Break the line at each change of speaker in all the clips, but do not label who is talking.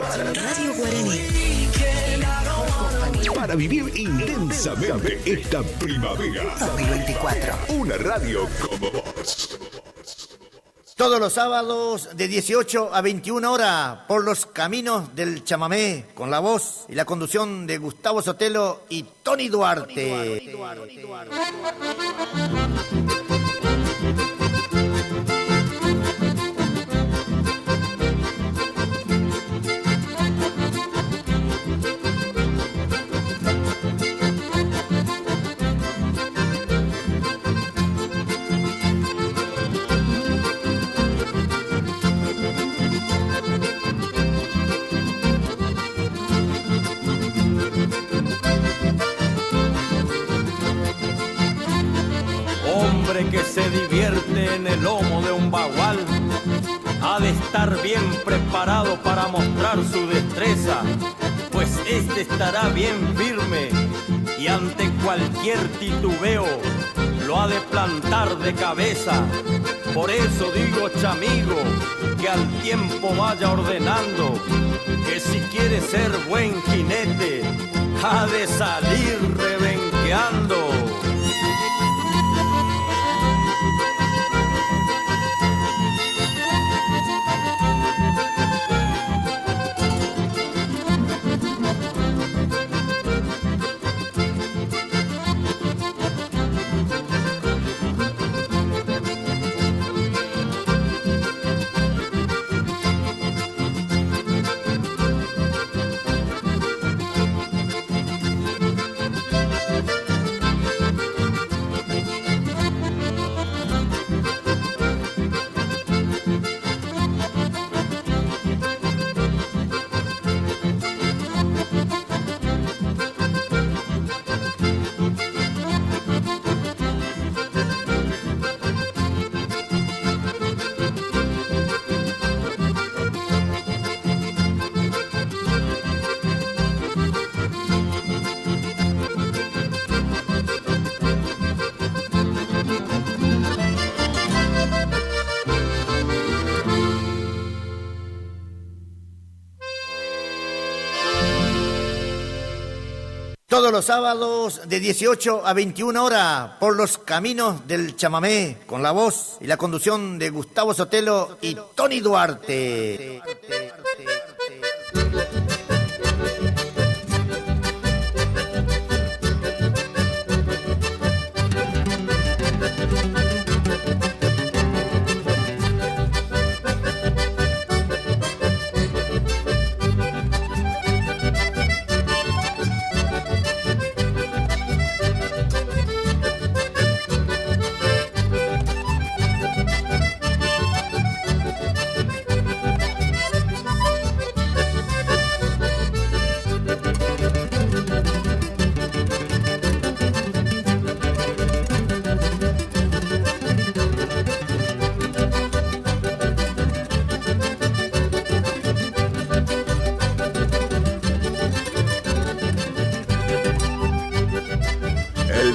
Radio Guaraní.
Para vivir intensamente esta primavera.
2024.
Una radio como vos.
Todos los sábados de 18 a 21 horas por los caminos del chamamé, con la voz y la conducción de Gustavo Sotelo y Tony Duarte.
Que se divierte en el lomo de un bagual ha de estar bien preparado para mostrar su destreza, pues este estará bien firme y ante cualquier titubeo lo ha de plantar de cabeza. Por eso digo, chamigo, que al tiempo vaya ordenando que si quiere ser buen jinete ha de salir rebenqueando. Todos los sábados de 18 a 21 horas por los caminos del chamamé, con la voz y la conducción de Gustavo Sotelo y Tony Duarte.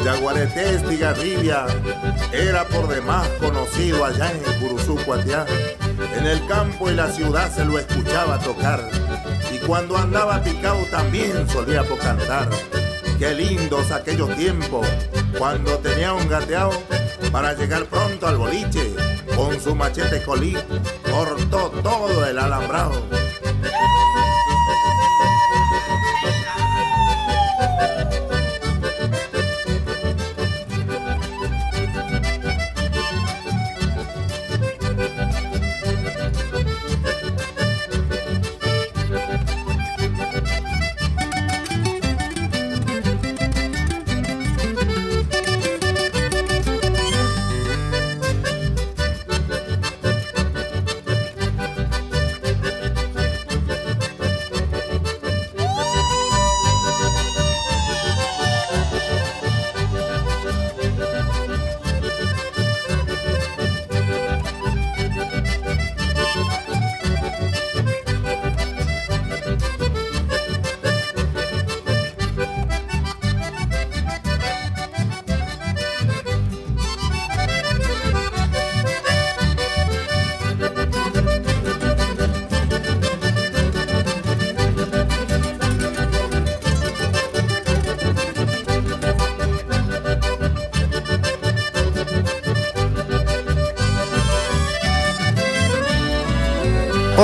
Yaguareté Estigarribia era por demás conocido allá en el Curuzú, Cuatiá. En el campo y la ciudad se lo escuchaba tocar, y cuando andaba picado también solía cantar. Qué lindos aquellos tiempos, cuando tenía un gateado para llegar pronto al boliche. Con su machete colí cortó todo el alambrado.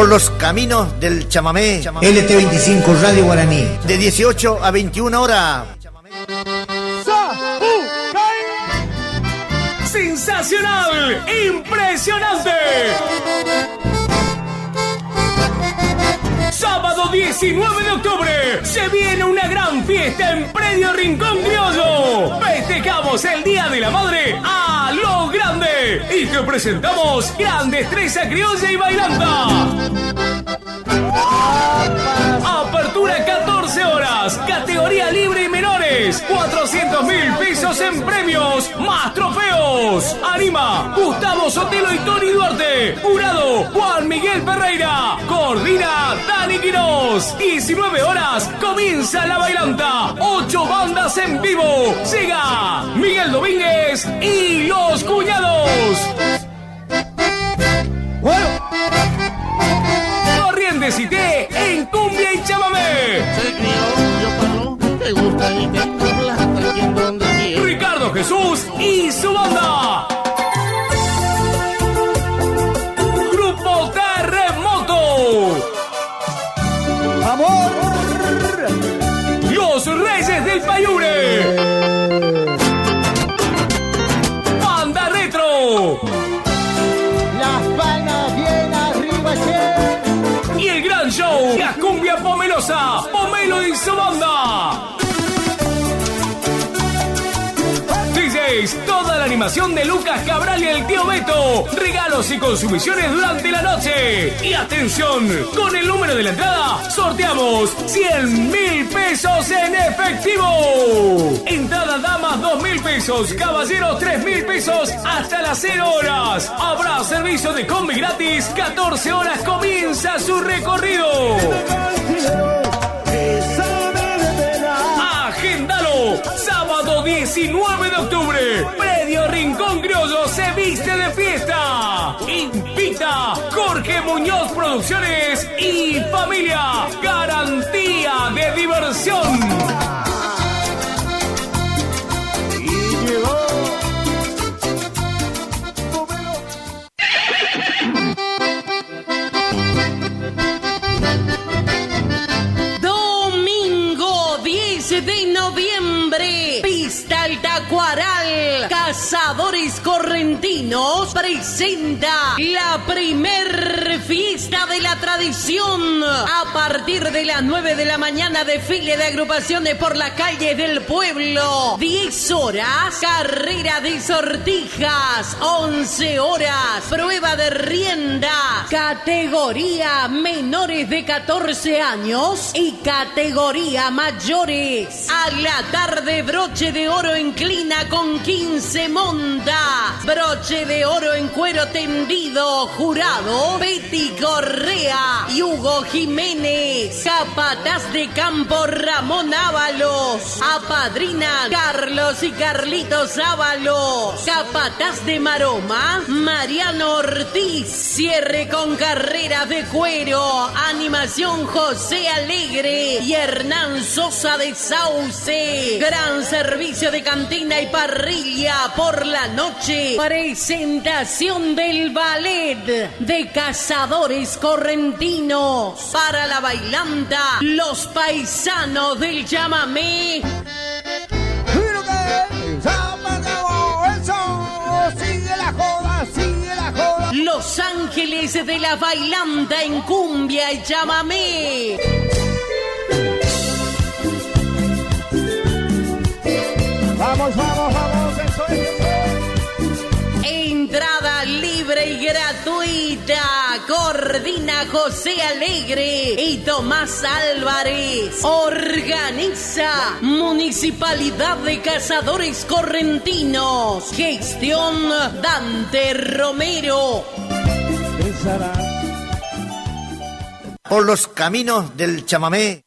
por los caminos del chamamé.
LT25 Radio Guaraní.
De 18 a 21 horas.
¡Sensacional! ¡Impresionante! Sábado 19 de octubre se viene una gran fiesta en Predio Rincón Criollo. Festejamos el Día de la Madre a lo grande y te presentamos gran destreza criolla y bailanta. Apertura 14 horas, categoría libre y menores, 400.000 pesos en premios, más trofeos. Anima Gustavo Sotelo y Tony Duarte. Jurado Juan Miguel Ferreira. Coordina Dani Quirós. 19 horas, comienza la bailanta. 8 bandas en vivo. Llega Miguel Domínguez y Los Cuñados. Corrientes y té en cumbia y chamamé.
Soy criollo, Pablo, te gusta y te plata aquí en donde quiera.
Ricardo Jesús y su banda. Grupo Terremoto.
¡Amor!
Los Reyes del Payure. Banda Retro.
Las palmas bien arriba, che.
Y el gran show, la cumbia pomelosa, Pomelo y su banda. DJs, toda la animación de Lucas Cabral y el tío Beto. Regalos y consumiciones durante la noche. Y atención, con el número de la entrada sorteamos 100.000 pesos en efectivo. Entrada damas 2.000 pesos, caballeros 3.000 pesos hasta las 0 horas. Habrá servicio de combi gratis. 14 horas comienza su recorrido. Agéndalo. Sábado 19 de octubre. Predio Rincón Criollo se viste de fiesta. Invita Jorge Muñoz Producciones y familia. Garantía de diversión.
Domingo 10 de noviembre, Pista El Tacuaral, Cazadores Correntinos presenta la primer fiesta de la tradición. A partir de las 9 de la mañana, desfile de agrupaciones por las calles del pueblo. 10 horas, carrera de sortijas. 11 horas, prueba de rienda. Categoría menores de 14 años y categoría mayores. A la tarde, broche de oro en clina con 15 montas. Broche de oro en cuero tendido. Jurado Betty Correa y Hugo Jiménez. Capataz de campo Ramón Ábalos. Apadrina Carlos y Carlitos Ábalos. Capataz de maroma Mariano Ortiz. Cierre con carreras de cuero. Animación José Alegre y Hernán Sosa de Sauce. Gran servicio de cantina y parrilla por la noche. Presentación del ballet de Cazadores Correntinos. Para la bailanta, los paisanos del chamamé.
Sigue la joda, sigue la joda.
Los Ángeles de la bailanta en cumbia y chamamé.
Vamos, vamos, vamos, eso es.
Entrada libre y gratuita. Coordina José Alegre y Tomás Álvarez. Organiza Municipalidad de Cazadores Correntinos. Gestión Dante Romero.
Por los caminos del chamamé.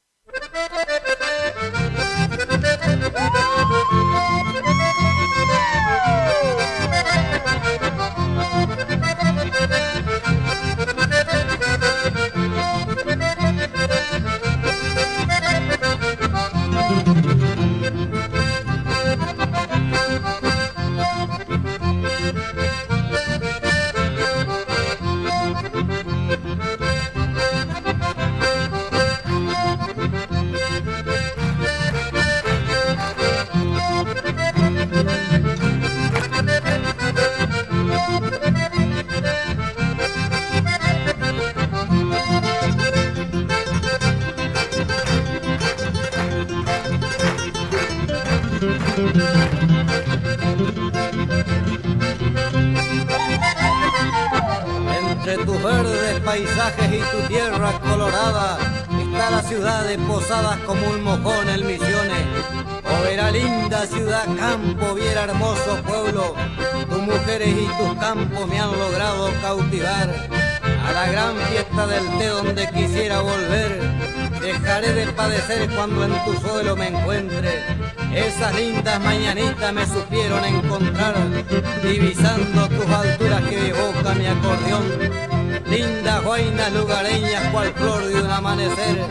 paisajes y tu tierra colorada, está la ciudad de Posadas como un mojón en Misiones. O verá linda ciudad, campo, viera hermoso pueblo, tus mujeres y tus campos me han logrado cautivar. A la gran fiesta del té donde quisiera volver, dejaré de padecer cuando en tu suelo me encuentre. Esas lindas mañanitas me supieron encontrar, divisando tus alturas que evoca mi acordeón. Lindas guainas lugareñas cual flor de un amanecer,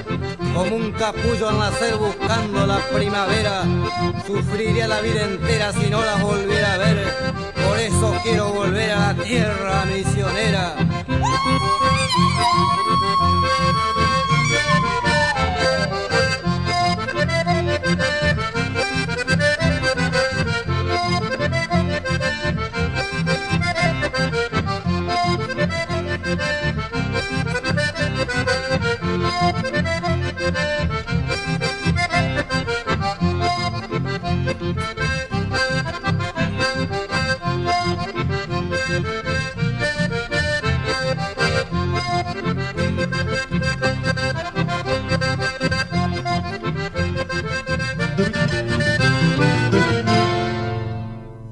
como un capullo al nacer buscando la primavera. Sufriría la vida entera si no las volviera a ver, por eso quiero volver a la tierra misionera.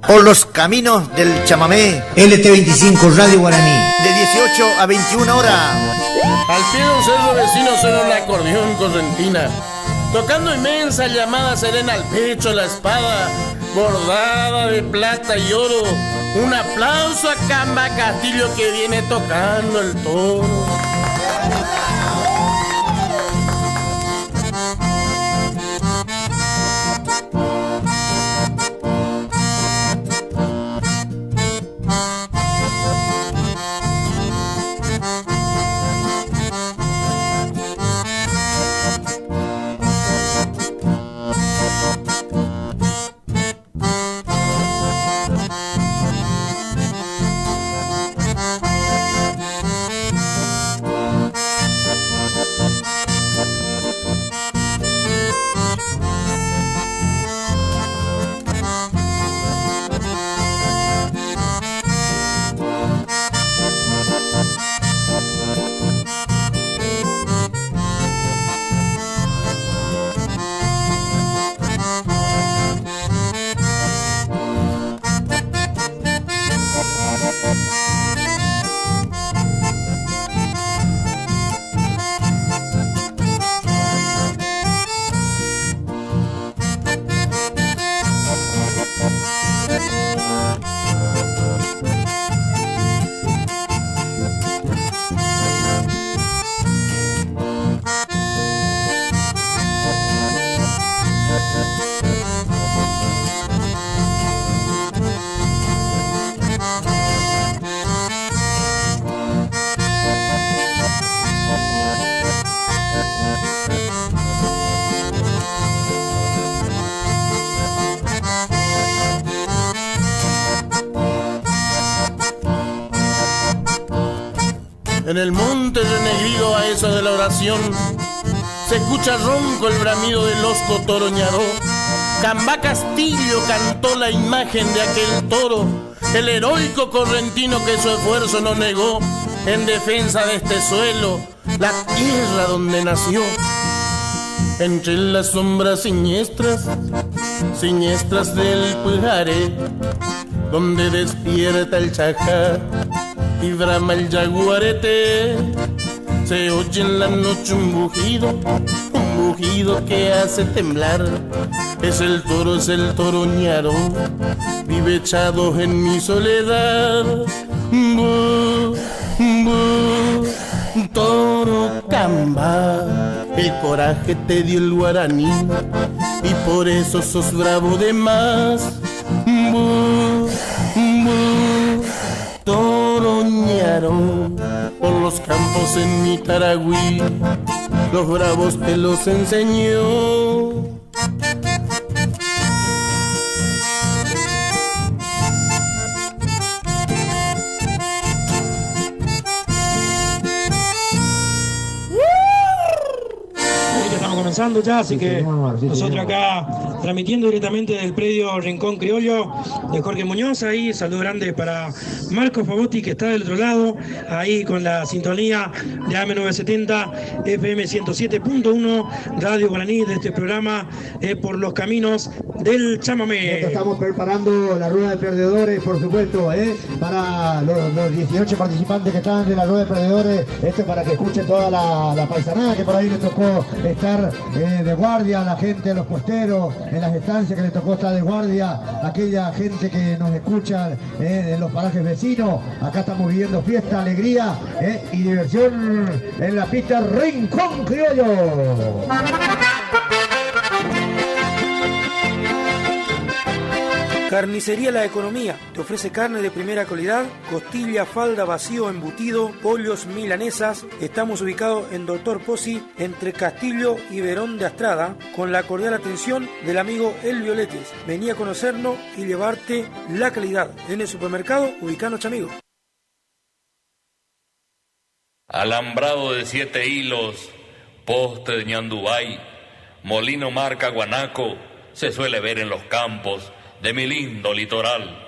Por los caminos del chamamé,
LT25 Radio Guaraní.
de 18 a 21 horas.
Al pie de un cerro vecino suena un acordeón correntina, tocando inmensa llamada serena al pecho la espada, bordada de plata y oro. Un aplauso a Camba Castillo que viene tocando el toro. En el monte renegrido a eso de la oración se escucha ronco el bramido del osco toroñador. Camba Castillo cantó la imagen de aquel toro, el heroico correntino que su esfuerzo no negó en defensa de este suelo, la tierra donde nació. Entre las sombras siniestras, siniestras del Pujaré, donde despierta el chajá y brama el yaguarete, se oye en la noche un bujido que hace temblar. Es el toro ñaro, vive echado en mi soledad. Bu, bu, toro Camba, el coraje te dio el guaraní y por eso sos bravo de más. Bu, bu, toro ñaro, por los campos en Nicaragüí, los bravos te los enseñó.
comenzando ya, así que nosotros acá transmitiendo directamente del predio Rincón Criollo de Jorge Muñoz. Ahí saludo grande para Marco Favotti, que está del otro lado, ahí con la sintonía de AM970 FM 107.1 Radio Guaraní de este programa Por los Caminos del Chamamé.
Estamos preparando la rueda de perdedores, por supuesto, para los 18 participantes que están de la rueda de perdedores. Esto es para que escuchen toda la paisanada que por ahí les tocó estar de guardia, la gente, los costeros, en las estancias que les tocó estar de guardia, aquella gente que nos escucha en los parajes vecinos. Acá estamos viviendo fiesta, alegría y diversión en la pista Rincón Criollo.
Carnicería La Economía te ofrece carne de primera calidad, costilla, falda, vacío, embutido, pollos, milanesas. Estamos ubicados en Doctor Pozzi, entre Castillo y Verón de Astrada, con la cordial atención del amigo El Violetes. Vení a conocernos y llevarte la calidad en el supermercado Ubicano Chamigo.
Alambrado de 7 hilos, poste de ñandubay, molino marca guanaco, se suele ver en los campos de mi lindo litoral.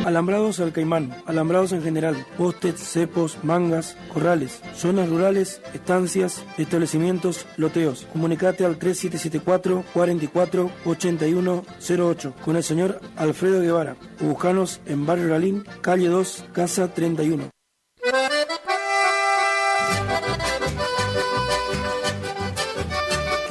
Alambrados al caimán, alambrados en general, postes, cepos, mangas, corrales, zonas rurales, estancias, establecimientos, loteos. Comunicate al 3774 44 81 08 con el señor Alfredo Guevara. O buscanos en Barrio Ralín, calle 2, casa 31.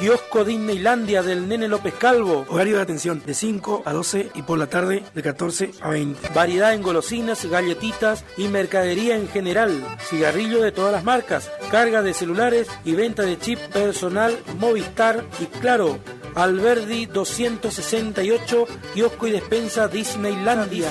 Kiosco Disneylandia del Nene López Calvo. Horario de atención de 5 a 12 y por la tarde de 14 a 20. Variedad en golosinas, galletitas y mercadería en general. Cigarrillo de todas las marcas. Carga de celulares y venta de chip personal Movistar y Claro. Alberdi 268, kiosco y despensa Disneylandia.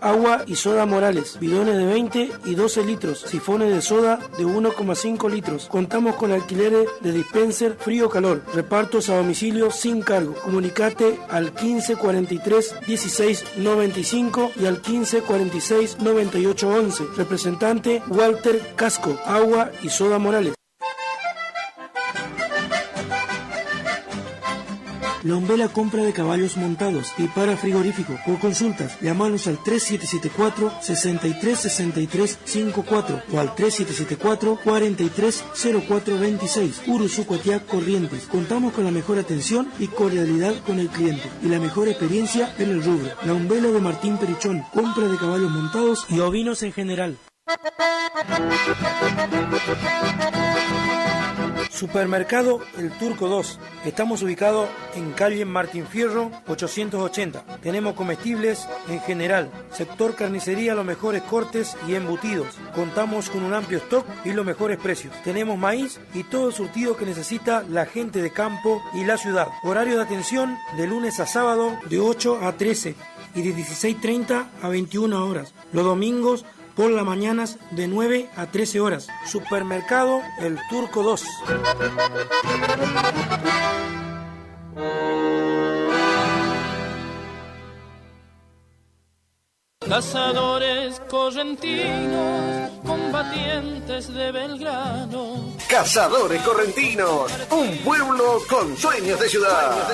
Agua y soda Morales, bidones de 20 y 12 litros, sifones de soda de 1,5 litros. Contamos con alquileres de dispenser frío-calor, repartos a domicilio sin cargo. Comunicate al 1543 1695 y al 1546 9811. Representante Walter Casco, Agua y soda Morales. La Umbela compra de caballos montados y para frigorífico. Por consultas, llamanos al 3774 636354 o al 3774 430426. Uruzucuatiá, Corrientes. Contamos con la mejor atención y cordialidad con el cliente y la mejor experiencia en el rubro. La Umbela de Martín Perichón, compra de caballos montados y ovinos en general. Supermercado El Turco 2. Estamos ubicados en calle Martín Fierro 880. Tenemos comestibles en general. Sector carnicería, los mejores cortes y embutidos. Contamos con un amplio stock y los mejores precios. Tenemos maíz y todo el surtido que necesita la gente de campo y la ciudad. Horario de atención de lunes a sábado de 8 a 13 y de 16:30 a 21 horas. Los domingos por las mañanas de 9 a 13 horas. Supermercado El Turco 2.
Cazadores correntinos, combatientes de Belgrano.
Cazadores Correntinos, un pueblo con sueños de ciudad.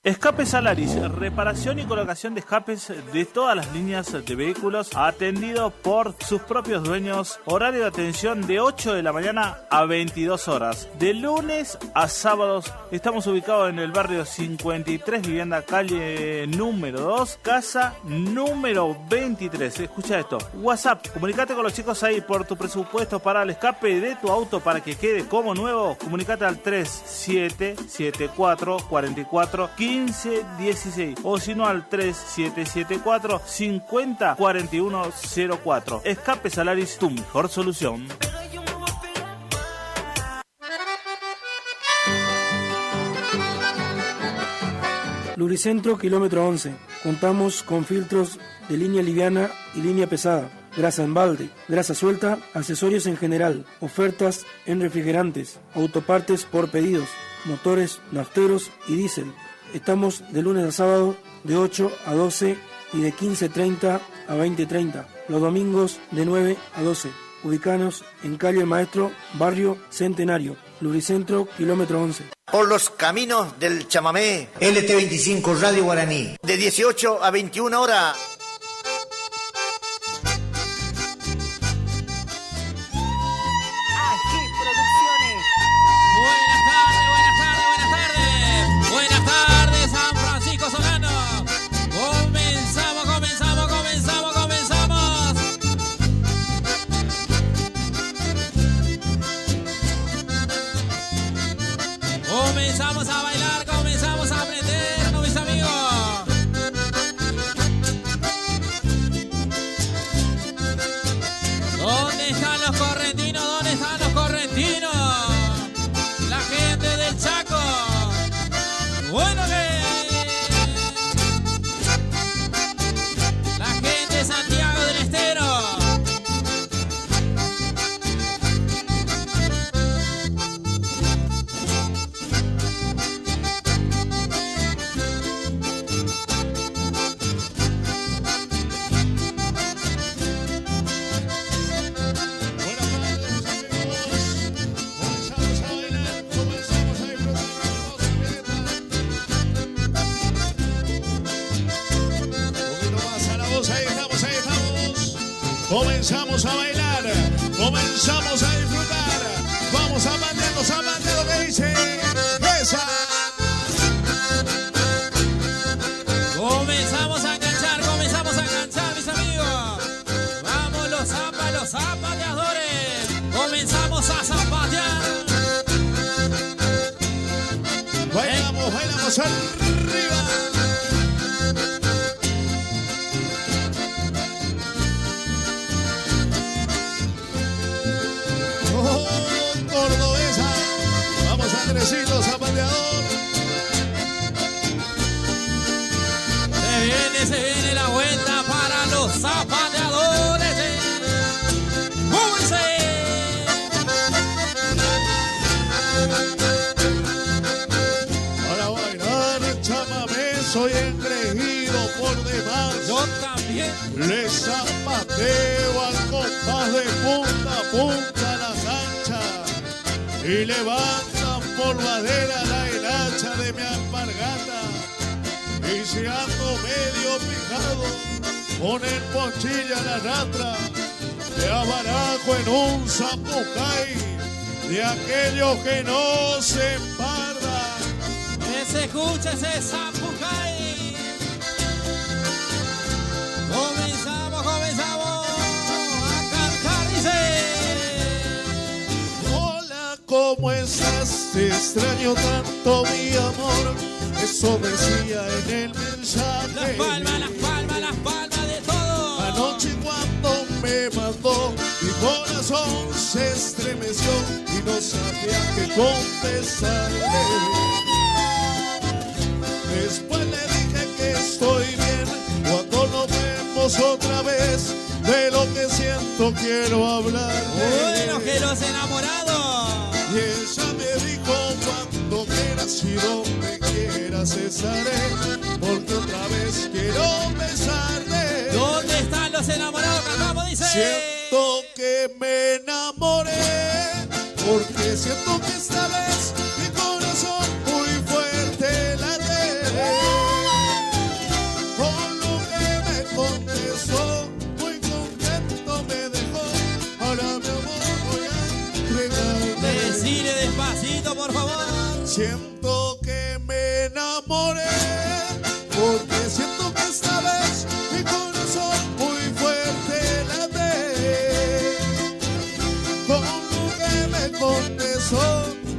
Escape Salaris, reparación y colocación de escapes de todas las líneas de vehículos, atendido por sus propios dueños. Horario de atención de 8 de la mañana a 22 horas. De lunes a sábados estamos ubicados en el barrio 53, vivienda calle número 2, casa número 23. Escucha esto. WhatsApp, comunicate con los chicos ahí por tu presupuesto para el escape de tu auto para que quede como nuevo. Comunicate al 3774 44 1516 o si no al 3774 50 4104. Escape Salaris, tu mejor solución.
Lubricentro kilómetro 11. Contamos con filtros de línea liviana y línea pesada, grasa en balde, grasa suelta, accesorios en general, ofertas en refrigerantes, autopartes por pedidos, motores nafteros y diésel. Estamos de lunes a sábado de 8 a 12 y de 15:30 a 20:30. Los domingos de 9 a 12. Ubicanos en calle Maestro, barrio Centenario, Lubricentro, kilómetro 11.
Por los caminos del chamamé.
LT25 Radio Guaraní.
De 18 a 21 horas.
Buenas tardes, San Francisco Solano. Comenzamos. Comenzamos a bailar, comenzamos a aprender con mis amigos. ¿Dónde están los correntinos? ¿Dónde están los correntinos? La gente del Chaco. Bueno que la gente de Santiago del Estero.
Comenzamos a bailar, comenzamos a disfrutar. Vamos zapateando, que dice esa.
Comenzamos a enganchar, mis amigos. Vamos los zapateadores. Comenzamos a zapatear.
Bailamos arriba. Cordobesa, vamos Andresito, zapateador.
Se viene la vuelta para los zapateadores. ¡Múvense!
Para bailar chamamé soy engreído por demás.
Yo también.
Le zapateo al compás de punta a punta la cancha y levantan por madera la hilacha de mi alpargata. Y si ando medio picado, ponen ponchilla la ratra, te abarajo en un zapucay de aquellos que no se empardan.
Que se escuche ese zapucay. Comenzamos a cantar, dice.
Hola, ¿cómo estás? Te extraño tanto, mi amor. Eso decía en el mensaje.
Las palmas de todo.
Anoche cuando me mandó, mi corazón se estremeció y no sabía qué contestarle. Después le dije que estoy bien. Cuando nos vemos otra vez, de lo que siento quiero hablar.
Bueno, que los enamorados.
Y ella me dijo cuando quieras y donde quieras estaré, porque otra vez quiero besarte.
¿Dónde están los enamorados? Cantamos, dice.
Siento que me enamoré, porque siento que esta vez mi corazón muy fuerte late. Con lo que me contestó, muy contento me dejó. Ahora mi amor voy a entregarme.
Decile despacito, por favor.
Siento que me enamoré, porque siento que esta vez mi corazón muy fuerte late. Con lo que me contestó,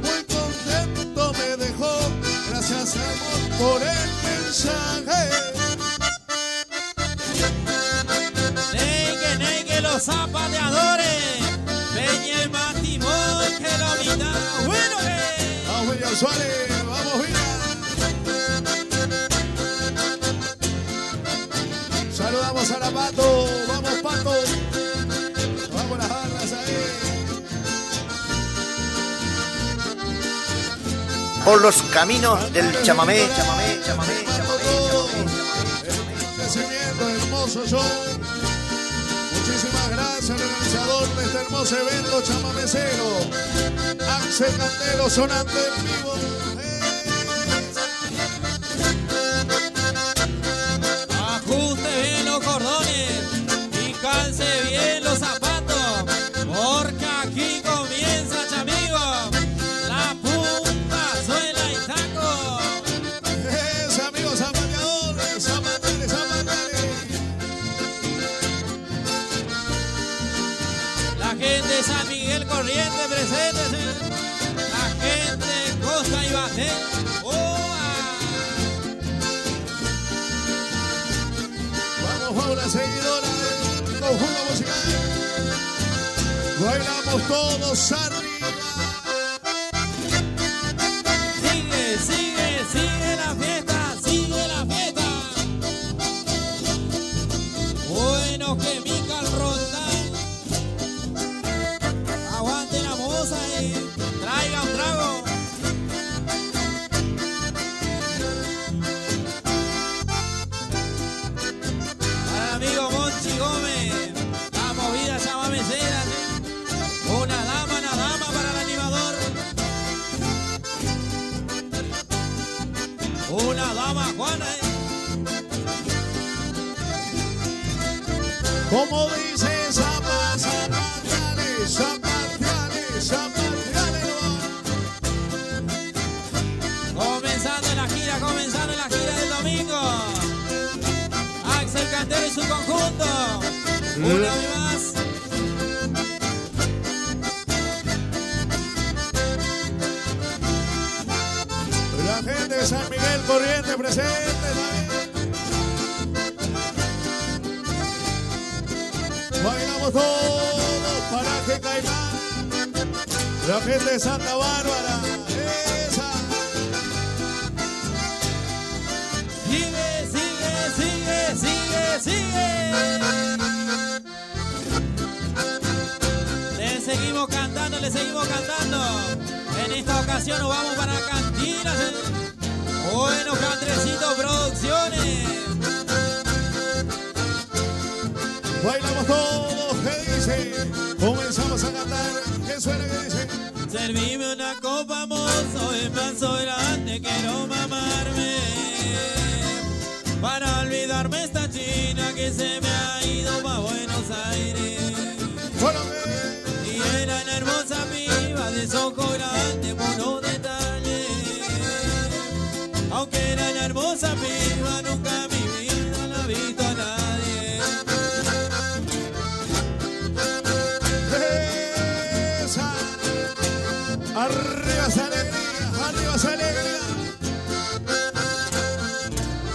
muy contento me dejó. Gracias, amor, por el mensaje.
Negue, los zapateadores. Peña el Matimón, que lo mitad. Bueno,
Vamos, William Suárez, vamos, William. Saludamos a la Pato, vamos, Pato. Vamos las barras ahí.
por los caminos del chamamé.
Crecimiento, hermoso show. Muchísimas gracias al organizador de este hermoso evento chamamecero, Axel Cantero, sonando en vivo.
Ajuste bien los cordones y calce bien los zapatos, porque aquí comienza, chamigo, la punta, suela y taco.
Amigos zapateadores, zapatales.
La gente de San Miguel Corriente presente, la gente de Costa y Batel.
Vamos a una seguidora del conjunto musical. Bailamos todos arriba.
Sigue la fiesta, sigue la fiesta. Bueno, que Mical Rondán aguante la moza y traiga un trago. Para el amigo Monchi Gómez, la movida chamamecera, una dama para el animador. Una dama, Juana.
Como dice zapatiales.
Comenzando la gira del domingo. Axel Cantero y su conjunto. Una vez más.
La gente de San Miguel Corriente presente también. Bailamos todos para que Caimán. La gente de Santa Bárbara. Esa.
Sigue. Le seguimos cantando. En esta ocasión nos vamos para Cantinas. Bueno, Candrecito Producciones.
Bailamos todos, ¿qué dice? Comenzamos a cantar, ¿qué suena, qué dice?
Servime una copa, mozo, en vaso grande quiero mamarme. Para olvidarme esta china que se me ha ido pa' Buenos Aires. Y era una hermosa piba de ojo grande, mono detalle. Aunque era una hermosa piba, nunca en mi vida la he visto a nadie.
Esa. Arriba esa alegría.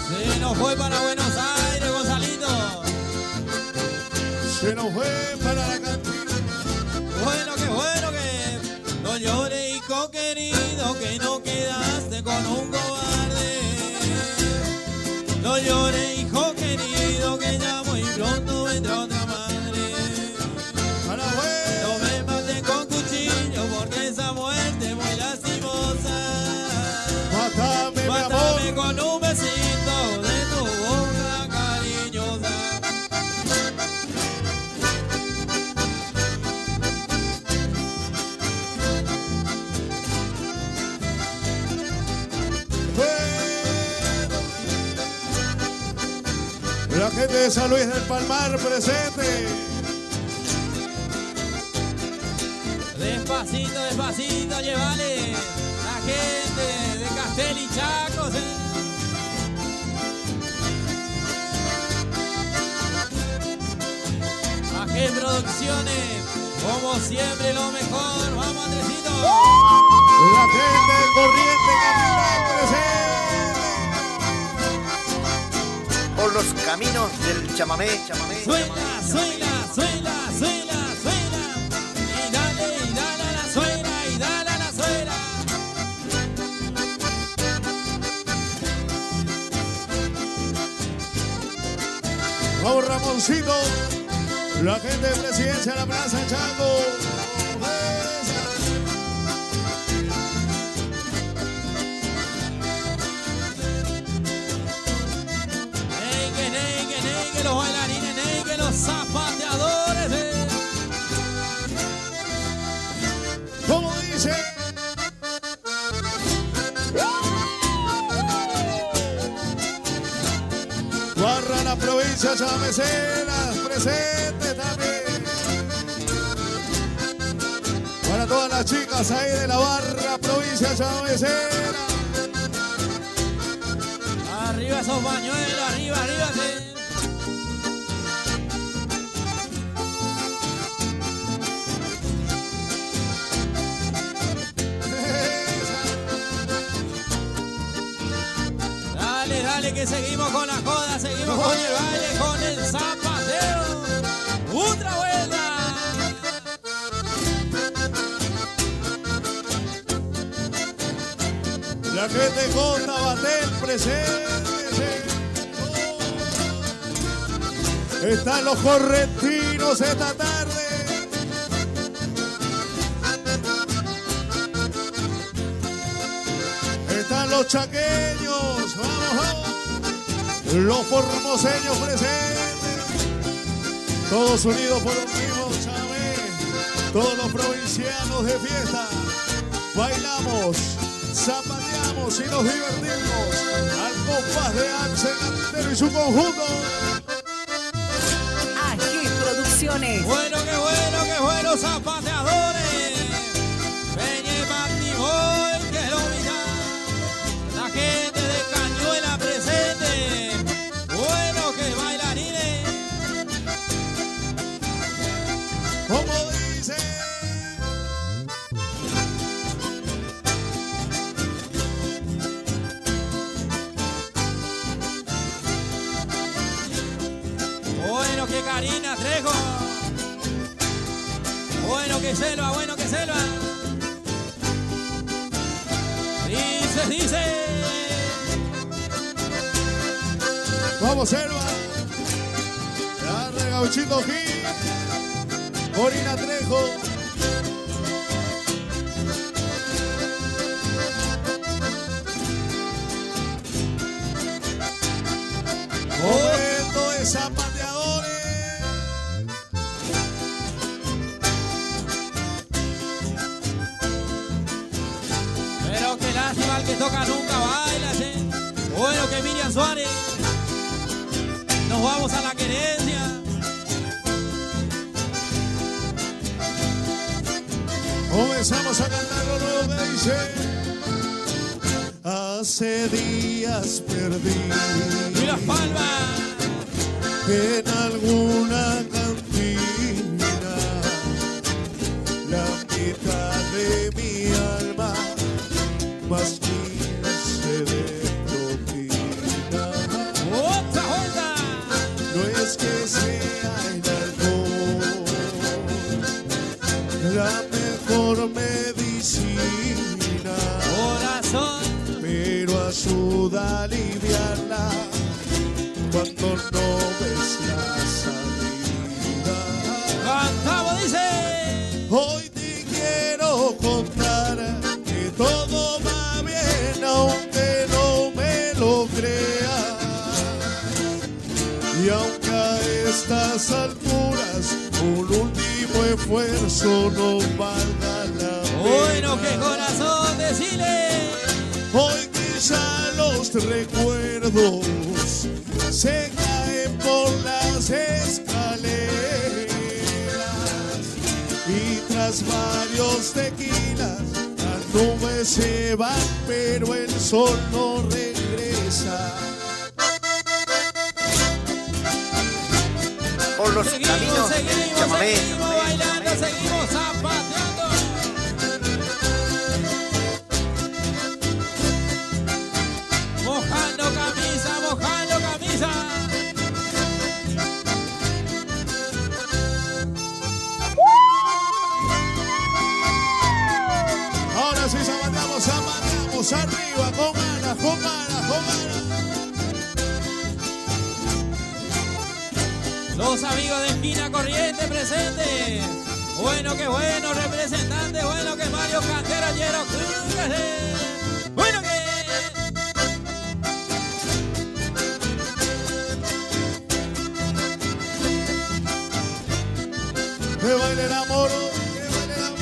Se nos fue para Buenos Aires, Gonzalito.
Se nos fue para la cantina.
Bueno que no llores, hijo querido, que no quedaste con un cobarde. No llores, hijo querido, que ya muy pronto vendrá otra madre. No me maten con cuchillo porque esa muerte es muy lastimosa. Mátame con un besito de tu boca cariñosa.
La gente de San Luis del Palmar presente.
Despacito, llévale. La gente de Castel y Chacos. Ajé Producciones, como siempre lo mejor. Vamos, Andresito.
La gente de Corriente Capital presente.
Por los caminos del chamamé.
Suela. Y dale a la suela.
Vamos, Ramoncito. La gente de Presidencia de la Plaza Chaco. Barra la provincia chamamecera, presente también. Para todas las chicas ahí de la barra provincia chamamecera.
Arriba esos bañuelos, arriba, arriba. Sí. Dale, dale, que seguimos con la joda, seguimos con el baile, con el zapateo. Otra vuelta.
La gente con Tabatel presente. Están los correntinos esta tarde. Están los chaqueños, vamos. Los formoseños presentes. Todos unidos por un mismo chamé. Todos los provincianos de fiesta. Bailamos, zapateamos y nos divertimos al compás de Axel Antero y su conjunto.
Aquí Producciones.
Bueno, qué bueno, zapateadores. Peña y Martimón, que lo mira. La gente de Cañuela presente. Bueno, que bailarines.
Como dice.
Bueno, que Karina Trejo. Bueno, que selva, bueno, que selva. Dice.
Vamos, Selva. Darle Gauchito Gil. Corina Trejo. Momento de zapateadores.
Pero qué lástima, el que toca nunca baila, ¿sí? Bueno, que Miriam Suárez. Nos vamos a la querencia.
Comenzamos a cantar lo nuevo que dice. Hace días perdí.
Y las palmas.
En alguna cantina la mitad de mi alma, más 15 de propina.
¡Otra vuelta!
No es que sea el alcohol la mejor medicina,
corazón,
pero ayuda a aliviarla cuando no ves la salida.
Cantamos, dice.
Hoy te quiero contar que todo va bien, aunque no me lo creas. Y aunque a estas alturas un último esfuerzo no valga la pena.
Bueno, qué corazón, decile.
Hoy quizá los recuerdos se caen por las escaleras y tras varios tequilas las nubes se van pero el sol no regresa.
Por los caminos del chamamé.
Seguimos bailando, seguimos zapateando. Mojando camisa, mojando camisa.
Ahora sí zapateamos arriba, con ganas, con ganas, con ganas.
Los amigos de Esquina Corriente presentes. Bueno, que bueno, representante. Bueno, que Mario Cantera, Yero Cruz. Bueno, que...
Que baile el amor, que baile el amor.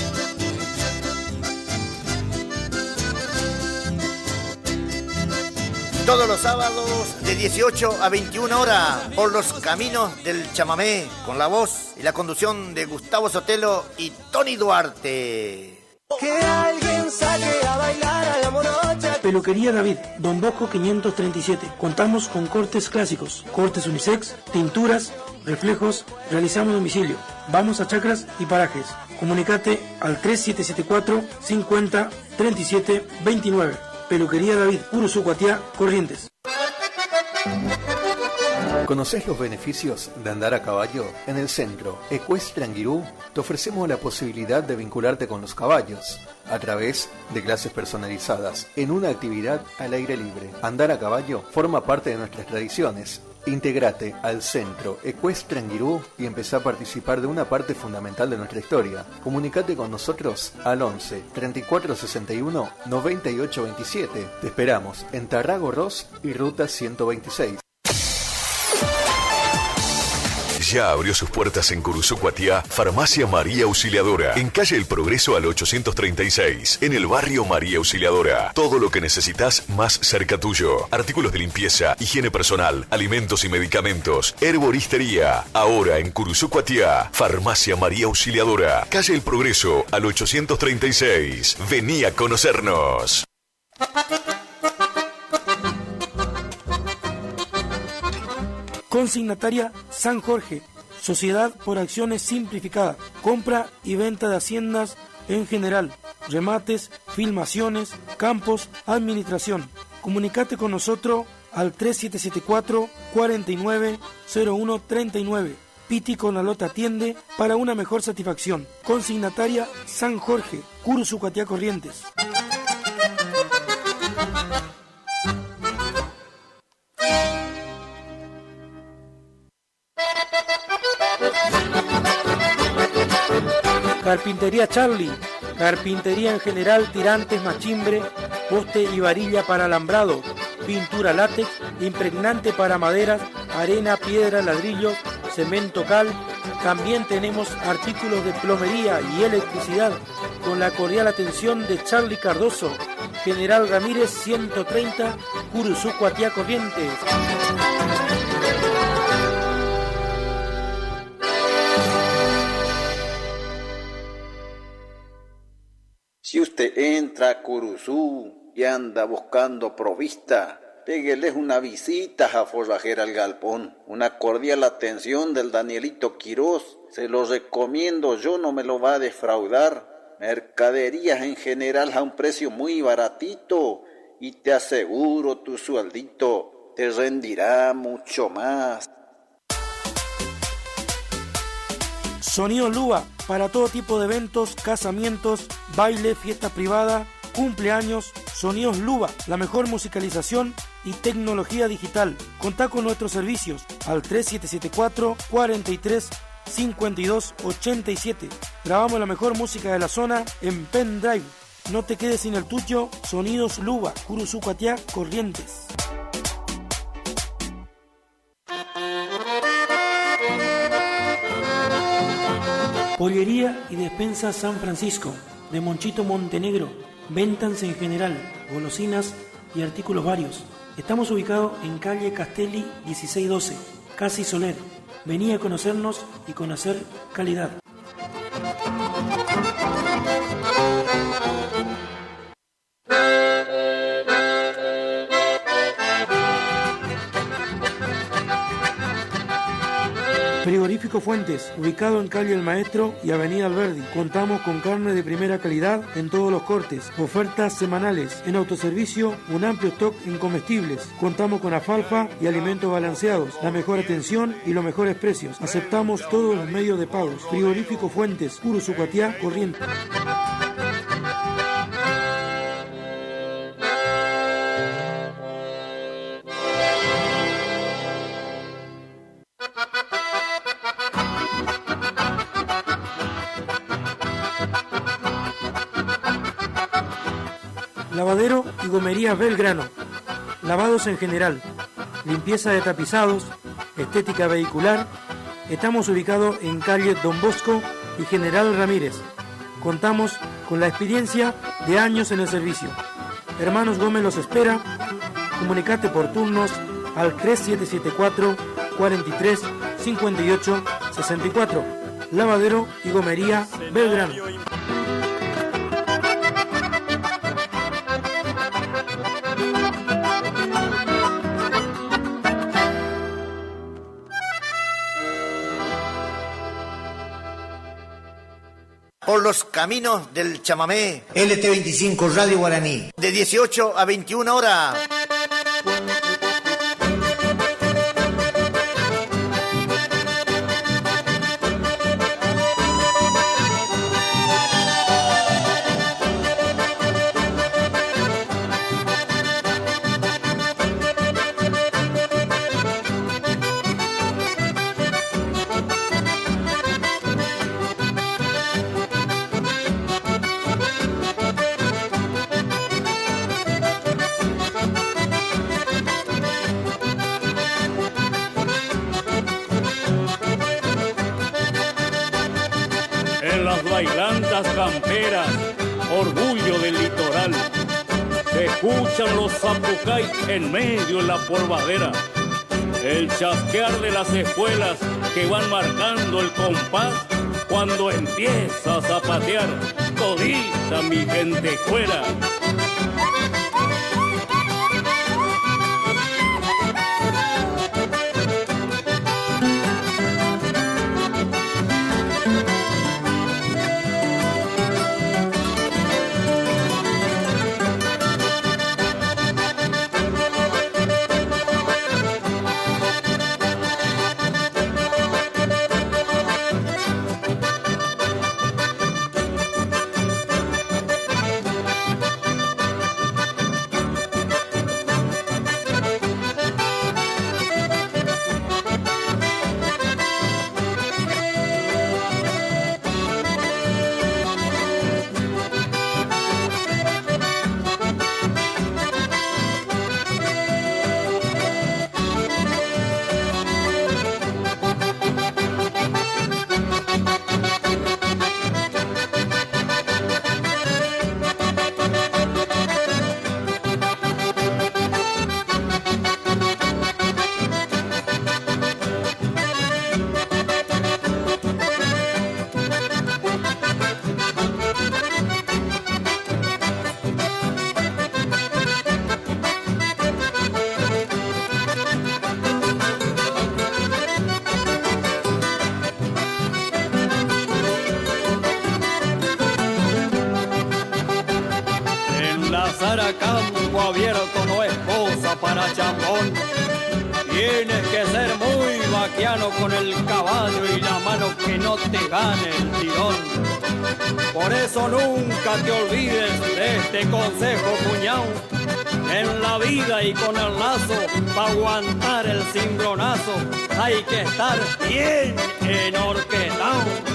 Todos los sábados de 18 a 21 horas por los caminos del chamamé con la voz y la conducción de Gustavo Sotelo y Tony Duarte.
Que alguien saque a bailar a la morocha.
Peluquería David, Don Bosco 537. Contamos con cortes clásicos, cortes unisex, tinturas, reflejos, realizamos domicilio. Vamos a chacras y parajes. Comunicate al 3774 50 37 29. Peluquería David, Curuzú, Cuatiá, Corrientes.
¿Conocés los beneficios de andar a caballo? En el centro Ecuestre Anguirú te ofrecemos la posibilidad de vincularte con los caballos a través de clases personalizadas en una actividad al aire libre. Andar a caballo forma parte de nuestras tradiciones. Intégrate al centro Ecuestre Anguirú y empezá a participar de una parte fundamental de nuestra historia. Comunicate con nosotros al 11 34 61 98 27. Te esperamos en Tarrago Ross y Ruta 126.
Ya abrió sus puertas en Curuzú, Cuatiá, Farmacia María Auxiliadora, en calle El Progreso al 836, en el barrio María Auxiliadora. Todo lo que necesitas más cerca tuyo. Artículos de limpieza, higiene personal, alimentos y medicamentos, herboristería. Ahora en Curuzú, Cuatiá, Farmacia María Auxiliadora, calle El Progreso al 836. Vení a conocernos.
Consignataria San Jorge, Sociedad por Acciones Simplificada, compra y venta de haciendas en general, remates, filmaciones, campos, administración. Comunicate con nosotros al 3774 49 01 39. Piti con la Lota atiende para una mejor satisfacción. Consignataria San Jorge, Curuzú, Cuatiá, Corrientes. Carpintería Charlie, carpintería en general, tirantes, machimbre, poste y varilla para alambrado, pintura látex, impregnante para maderas, arena, piedra, ladrillos, cemento, cal. También tenemos artículos de plomería y electricidad con la cordial atención de Charlie Cardoso, General Ramírez 130, Curuzú, Cuatiá, Corrientes.
Si usted entra a Curuzú y anda buscando provista, pégueles una visita a Forrajera al Galpón. Una cordial atención del Danielito Quirós. Se lo recomiendo, yo no me lo va a defraudar. Mercaderías en general a un precio muy baratito. Y te aseguro, tu sueldito te rendirá mucho más.
Sonido Luba, para todo tipo de eventos, casamientos, baile, fiesta privada, cumpleaños. Sonidos Luba, la mejor musicalización y tecnología digital. Contá con nuestros servicios al 3774 43 52 87. Grabamos la mejor música de la zona en pendrive. No te quedes sin el tuyo. Sonidos Luba, Curuzú, Cuatiá, Corrientes. Pollería y despensa San Francisco, de Monchito Montenegro. Ventas en general, golosinas y artículos varios. Estamos ubicados en calle Castelli 1612, Casi Soler. Vení a conocernos y conocer calidad. Frigorífico Fuentes, ubicado en calle El Maestro y avenida Alberdi. Contamos con carne de primera calidad en todos los cortes. Ofertas semanales. En autoservicio, un amplio stock en comestibles. Contamos con alfalfa y alimentos balanceados. La mejor atención y los mejores precios. Aceptamos todos los medios de pagos. Frigorífico Fuentes, Curuzú, Cuatiá, Corrientes. Lavadero y gomería Belgrano. Lavados en general. Limpieza de tapizados. Estética vehicular. Estamos ubicados en calle Don Bosco y General Ramírez. Contamos con la experiencia de años en el servicio. Hermanos Gómez los espera. Comunicate por turnos al 3774 43 58 64. Lavadero y Gomería Belgrano.
Por los caminos del chamamé,
LT25 Radio Guaraní.
de 18 a 21 horas.
En las bailantas camperas, orgullo del litoral, se escuchan los zapucay en medio de la polvadera, el chasquear de las espuelas que van marcando el compás cuando empieza a zapatear todita mi gente fuera.
A campo abierto no es cosa para chambón. Tienes que ser muy vaquiano con el caballo y la mano que no te gane el tirón. Por eso nunca te olvides de este consejo, cuñao. En la vida y con el lazo, para aguantar el cimbronazo, hay que estar bien enorquetado.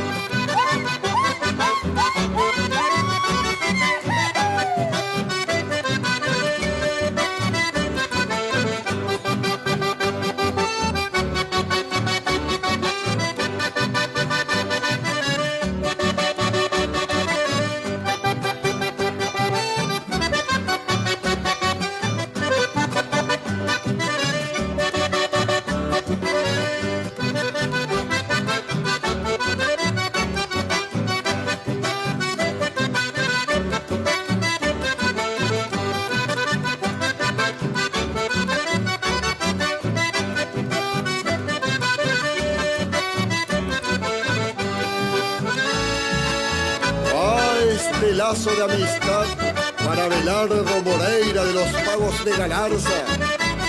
Lazo de amistad para Abelardo Moreira de los Pagos de Galarza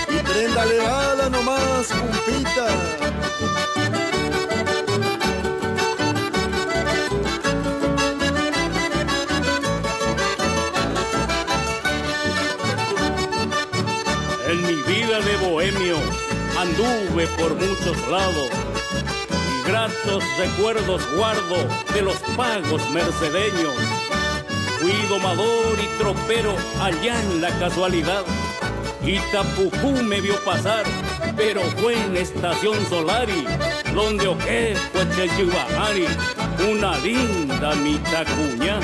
y préndale bala nomás, cumpita.
En mi vida de bohemio anduve por muchos lados y gratos recuerdos guardo de los pagos mercedeños. Fui domador y tropero allá en la casualidad. Itapucú me vio pasar, pero fue en Estación Solari, donde oqué fue Chechibahari, una linda mitacuña.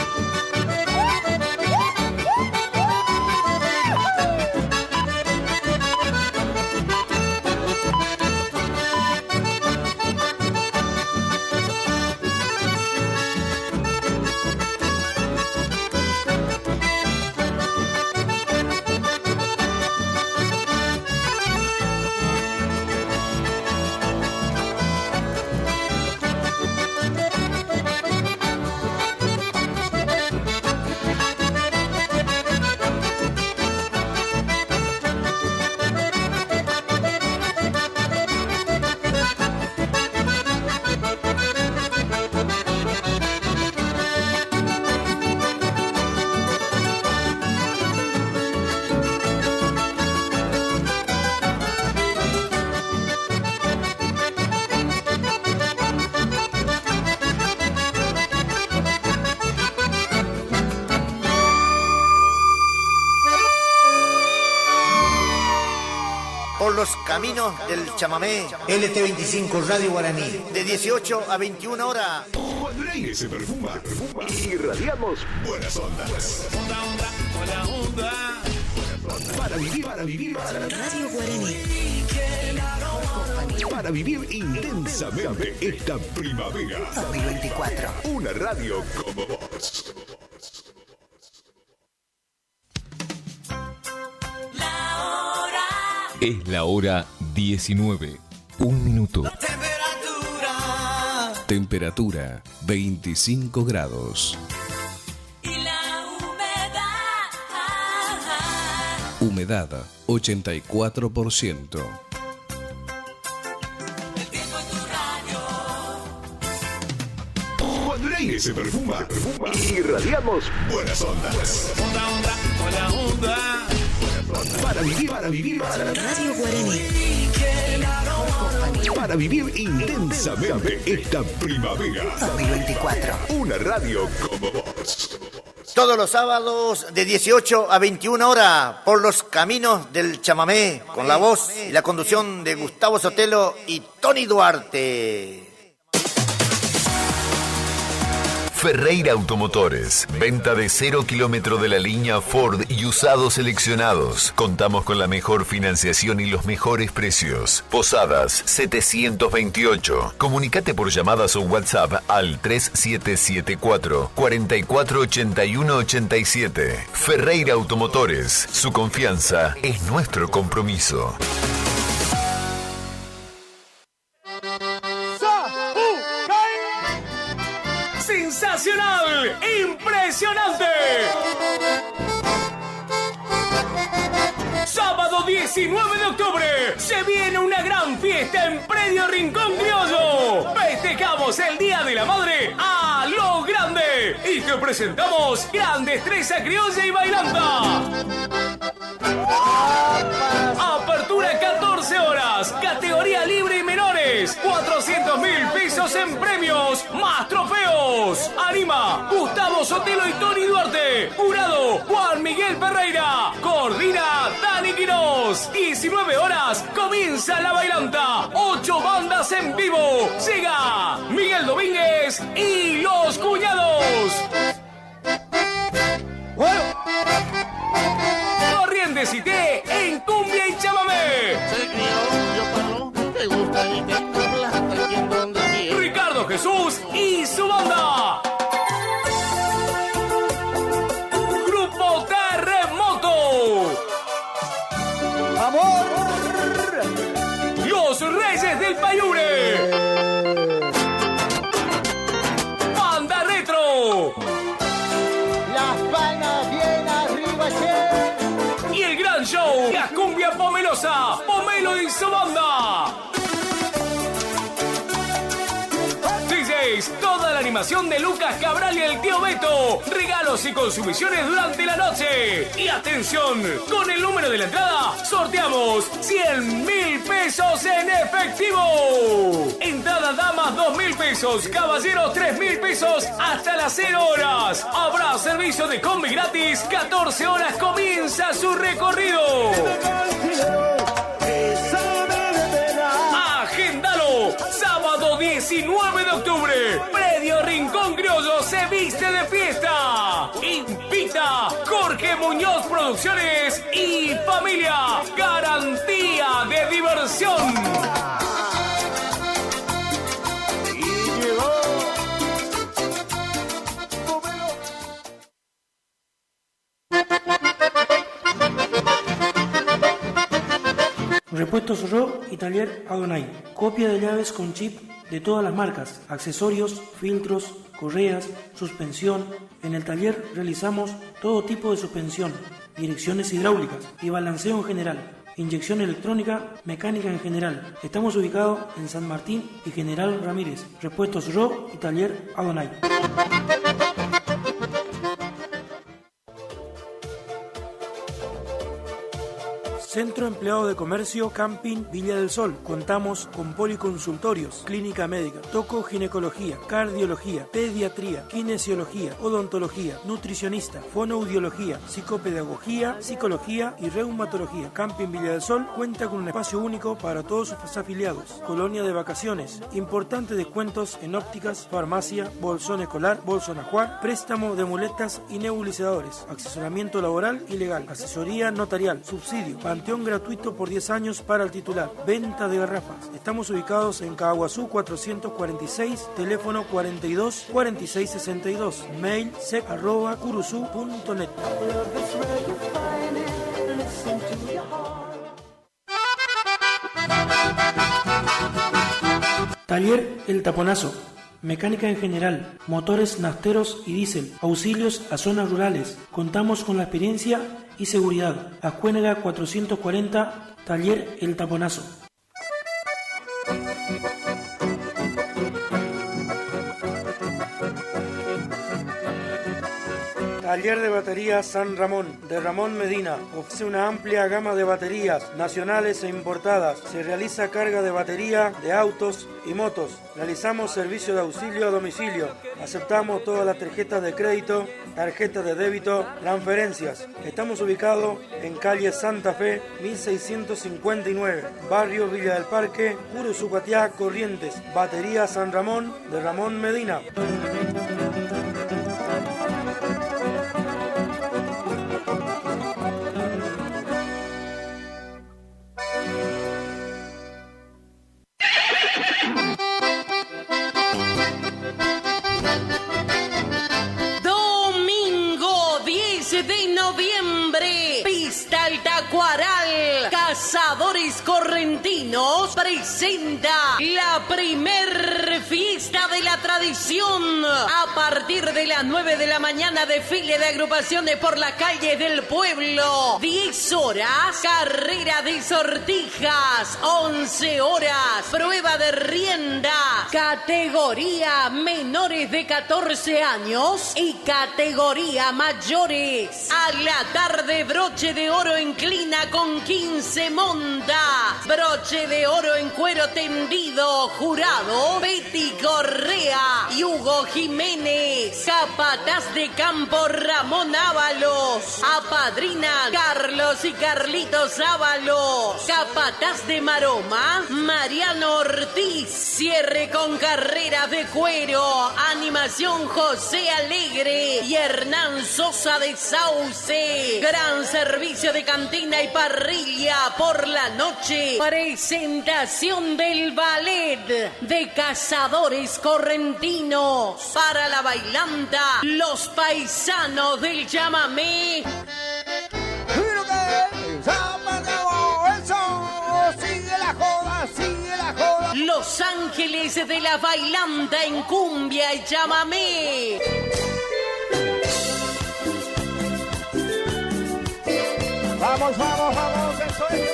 los caminos del chamamé.
LT25 Radio Guaraní.
De 18 a 21 horas.
Cuando el aire se perfuma, irradiamos buenas ondas. Para vivir,
Radio Guaraní.
para vivir intensamente esta primavera.
2024.
Una radio como vos.
Es la hora 19. 1 minuto. Temperatura 25 grados.
Y la
Humedad 84%.
Cuando el aire se perfuma, irradiamos buenas ondas. Para vivir,
Radio Guaraní.
Para vivir intensamente esta primavera.
2024.
Una radio como vos.
Todos los sábados de 18 a 21 horas por los caminos del chamamé, con la voz y la conducción de Gustavo Sotelo y Tony Duarte.
Ferreira Automotores, venta de 0 kilómetro de la línea Ford y usados seleccionados. Contamos con la mejor financiación y los mejores precios. Posadas 728. Comunicate por llamadas o WhatsApp al 3774 448187. Ferreira Automotores, su confianza es nuestro compromiso.
¡Sensacional! ¡Impresionante! Sábado 19 de octubre se viene una gran fiesta en Predio Rincón Criollo. Festejamos el Día de la Madre a lo grande y te presentamos gran destreza criolla y bailanta. Apertura 14 horas, categoría libre y menores, 400.000 pesos en premios, más trofeos. Anima Gustavo Sotelo y Tony Duarte. Jurado Juan Miguel Ferreira. Coordina Dani Quirós. 19 horas, comienza la bailanta. 8 bandas en vivo. Llega Miguel Domínguez y Los Cuñados. Corrientes y té en cumbia y chamamé. Ricardo Jesús y su banda. Grupo Terremoto.
¡Amor!
Los Reyes del Payure. Banda Retro.
Las palmas bien arriba, che.
Y el gran show, la cumbia pomelosa, Pomelo y su banda. DJs, toda la animación de Lucas Cabral y el tío Beto. Regalos y consumiciones durante la noche. Y atención, con el número de la entrada, sorteamos 100.000 pesos en efectivo. Entrada damas 2.000 pesos, caballeros 3.000 pesos hasta las 0 horas. Habrá servicio de combi gratis, 14 horas comienza su recorrido. Agéndalo, sábado 19 de octubre, Predio Rincón Criollo se viste de fiesta. Invita Jorge Muñoz Producciones y familia, garantía de diversión.
Repuestos Ro y Taller Adonai. Copia de llaves con chip de todas las marcas, accesorios, filtros, correas, suspensión. En el taller realizamos todo tipo de suspensión, direcciones hidráulicas y balanceo en general, inyección electrónica, mecánica en general. Estamos ubicados en San Martín y General Ramírez. Repuestos Ro y Taller Adonai. Centro Empleado de Comercio Camping Villa del Sol. Contamos con policonsultorios, clínica médica, tocoginecología, cardiología, pediatría, kinesiología, odontología, nutricionista, fonoaudiología, psicopedagogía, psicología y reumatología. Camping Villa del Sol cuenta con un espacio único para todos sus afiliados. Colonia de vacaciones, importantes descuentos en ópticas, farmacia, bolsón escolar, bolsón ajuar, préstamo de muletas y nebulizadores, asesoramiento laboral y legal, asesoría notarial, subsidio, panteón gratuito por 10 años para el titular, venta de garrafas. Estamos ubicados en Caguazú 446, teléfono 42 46 62, mail sec@curuzú.net. Taller El Taponazo. Mecánica en general, motores nafteros y diésel, auxilios a zonas rurales. Contamos con la experiencia y seguridad. Ascuénaga 440, Taller El Taponazo. Taller de Baterías San Ramón, de Ramón Medina. Ofrece una amplia gama de baterías nacionales e importadas. Se realiza carga de batería de autos y motos. Realizamos servicio de auxilio a domicilio. Aceptamos todas las tarjetas de crédito, tarjetas de débito, transferencias. Estamos ubicados en calle Santa Fe, 1659, barrio Villa del Parque, Curuzú, Corrientes. Batería San Ramón, de Ramón Medina.
Cazadores Correntinos presenta la primer fiesta de la tradición. A partir de las 9 de la mañana, desfile de agrupaciones por las calles del pueblo. 10 horas, carrera de sortijas. 11 horas, prueba de rienda. Categoría menores de 14 años y categoría mayores. A la tarde, broche de oro inclina con 15 montas. Broche de oro en cuero tendido. Jurado Betty Correa y Hugo Jiménez. Capataz de campo Ramón Ábalos. Apadrina Carlos y Carlitos Ábalos. Capataz de maroma Mariano Ortiz. Cierre con carreras de cuero. Animación José Alegre y Hernán Sosa de Sauce. Gran servicio de cantina y parrilla por la noche. Presentación del ballet de Cazadores Correntinos. Para la bailanta, los paisanos del chamamé.
Sigue la joda, sigue la joda.
Los Ángeles de la bailanta en cumbia y chamamé.
Vamos, vamos, vamos, eso es.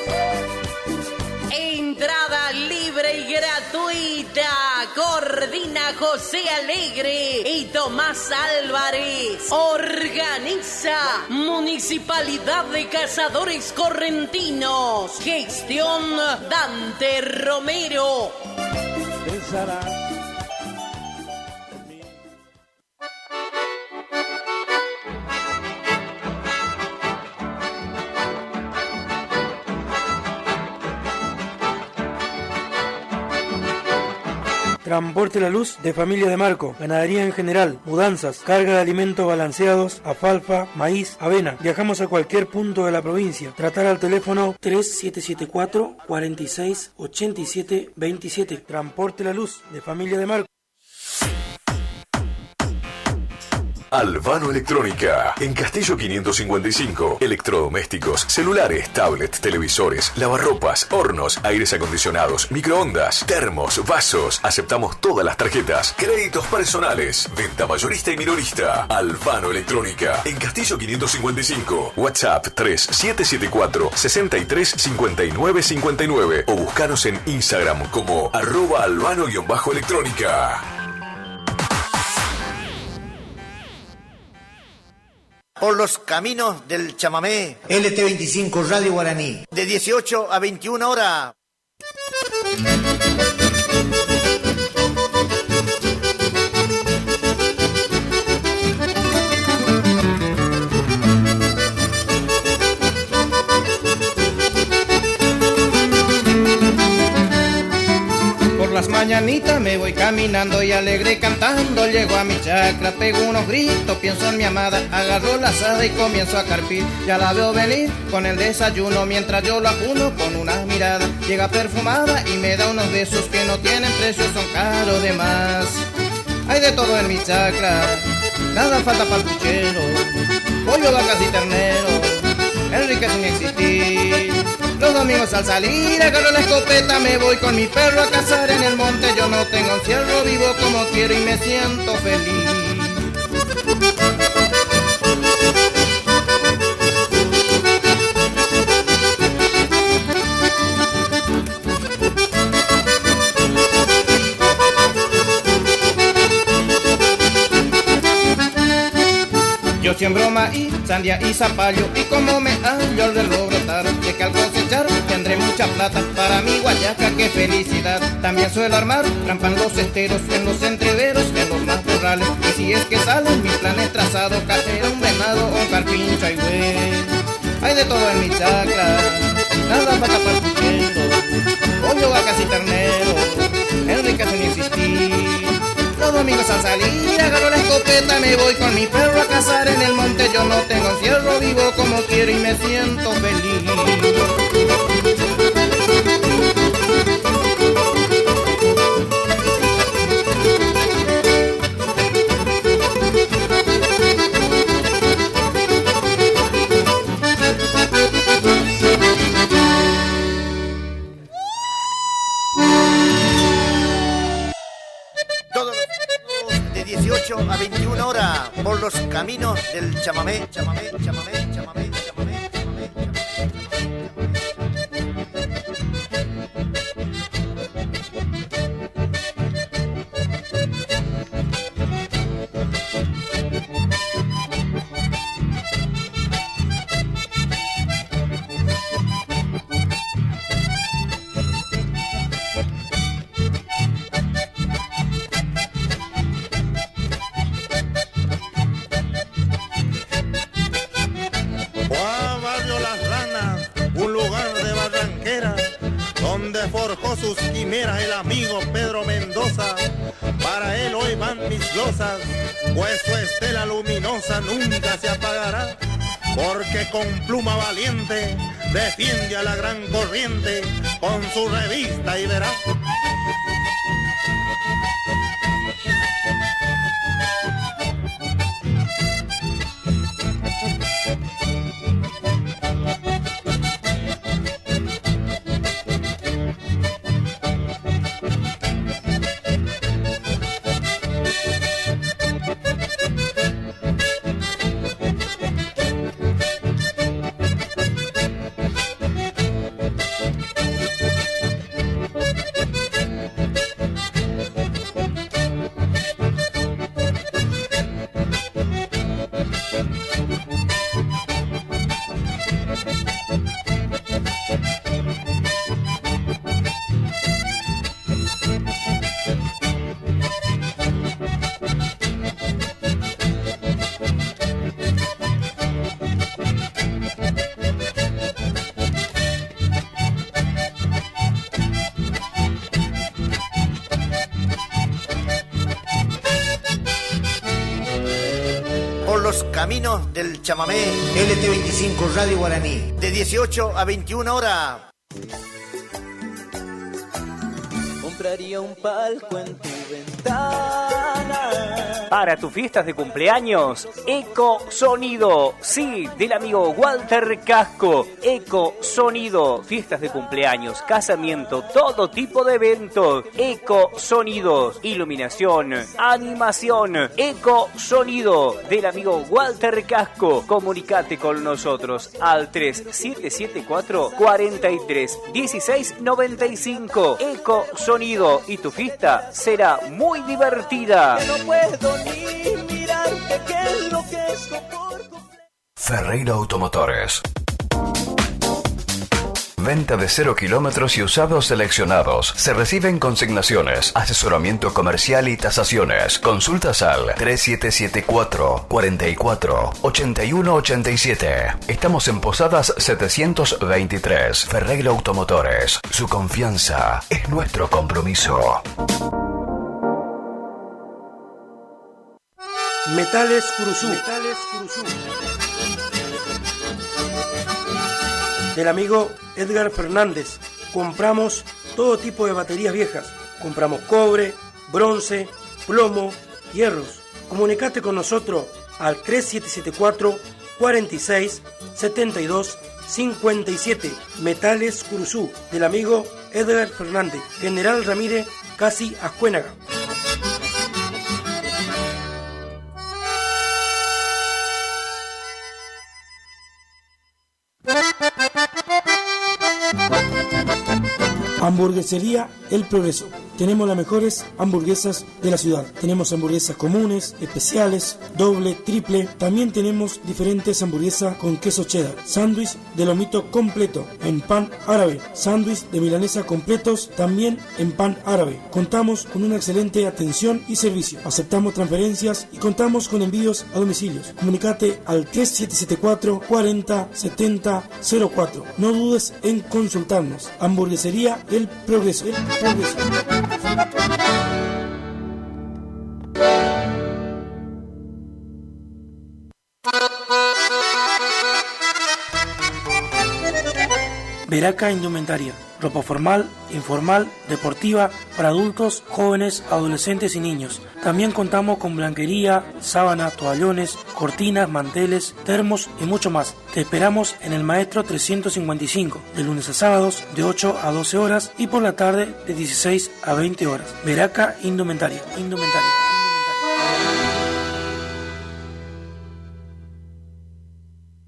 Entrada libre y gratuita. Coordina José Alegre y Tomás Álvarez. Organiza Municipalidad de Cazadores Correntinos. Gestión Dante Romero.
Transporte La Luz de Familia de Marco, ganadería en general, mudanzas, carga de alimentos balanceados, alfalfa, maíz, avena. Viajamos a cualquier punto de la provincia. Tratar al teléfono 3774 46 87 27. Transporte La Luz de Familia de Marco.
Albano Electrónica, en Castillo 555. Electrodomésticos, celulares, tablets, televisores, lavarropas, hornos, aires acondicionados, microondas, termos, vasos. Aceptamos todas las tarjetas, créditos personales, venta mayorista y minorista. Albano Electrónica, en Castillo 555. WhatsApp 3774 635959 o buscanos en Instagram como @albano_electrónica.
por los caminos del chamamé.
LT25 Radio Guaraní.
De 18 a 21 horas.
Las mañanitas me voy caminando y alegre cantando. Llego a mi chacra, pego unos gritos, pienso en mi amada. Agarro la asada y comienzo a carpir. Ya la veo venir con el desayuno mientras yo la ajuno con una mirada. Llega perfumada y me da unos besos que no tienen precio, son caros de más. Hay de todo en mi chacra, nada falta para el puchero. Pollo, vacas y ternero, Enrique sin existir. Los domingos al salir agarro la escopeta, me voy con mi perro a cazar en el monte. Yo no tengo encierro, vivo como quiero y me siento feliz. Yo siembro maíz, sandía y zapallo, y como me hallo al verlo brotar, sé que al cosechar tendré mucha plata para mi guayaca, qué felicidad. También suelo armar trampa en los esteros, en los entreveros, en los matorrales, y si es que salen mis planes trazados, caer un venado o un carpincho y güey. Hay de todo en mi chacra, nada para tapar puchero, pollo, vacas y ternero, Enrique sin existir. Los domingos al salir agarro la escopeta, me voy con mi perro a cazar en el monte. Yo no tengo encierro, vivo como quiero y me siento feliz.
De 18 a 21 horas por los caminos del chamamé, chamamé, chamamé, chamamé, chamamé, chamamé,
forjó sus quimeras el amigo Pedro Mendoza. Para él hoy van mis losas, pues su estela luminosa nunca se apagará, porque con pluma valiente defiende a la gran corriente con su revista y verá.
Los caminos del chamamé.
LT25 Radio Guaraní.
De 18 a 21 horas.
Compraría un palco en tu ventana.
Para tus fiestas de cumpleaños, Eco Sonido. Sí, del amigo Walter Casco. Eco Sonido. Fiestas de cumpleaños, casamiento, todo tipo de eventos. Eco Sonido. Iluminación, animación. Eco Sonido. Del amigo Walter Casco. Comunicate con nosotros al 3774 43 16 95. Eco Sonido. Y tu fiesta será muy divertida.
Que no puedo ni mirar, que qué es lo que es
Ferreira Automotores. Venta de 0 kilómetros y usados seleccionados. Se reciben consignaciones, asesoramiento comercial y tasaciones. Consultas al 3774 44 81 87. Estamos en Posadas 723. Ferreira Automotores. Su confianza es nuestro compromiso.
Metales Curuzú. Del amigo Edgar Fernández. Compramos todo tipo de baterías viejas. Compramos cobre, bronce, plomo, hierros. Comunicate con nosotros al 3774 46 72 57. Metales Curuzú. Del amigo Edgar Fernández. General Ramírez, casi Ascuénaga. Hamburguesería El Progreso. Tenemos las mejores hamburguesas de la ciudad. Tenemos hamburguesas comunes, especiales, doble, triple. También tenemos diferentes hamburguesas con queso cheddar. Sándwich de lomito completo en pan árabe. Sándwich de milanesa completos también en pan árabe. Contamos con una excelente atención y servicio. Aceptamos transferencias y contamos con envíos a domicilios. Comunicate al 3774 40 70 04. No dudes en consultarnos. Hamburguesería El Progreso. El Progreso. Veraca Indumentaria, ropa formal, informal, deportiva, para adultos, jóvenes, adolescentes y niños. También contamos con blanquería, sábanas, toallones, cortinas, manteles, termos y mucho más. Te esperamos en el Maestro 355, de lunes a sábados de 8 a 12 horas y por la tarde de 16 a 20 horas. Veraca Indumentaria.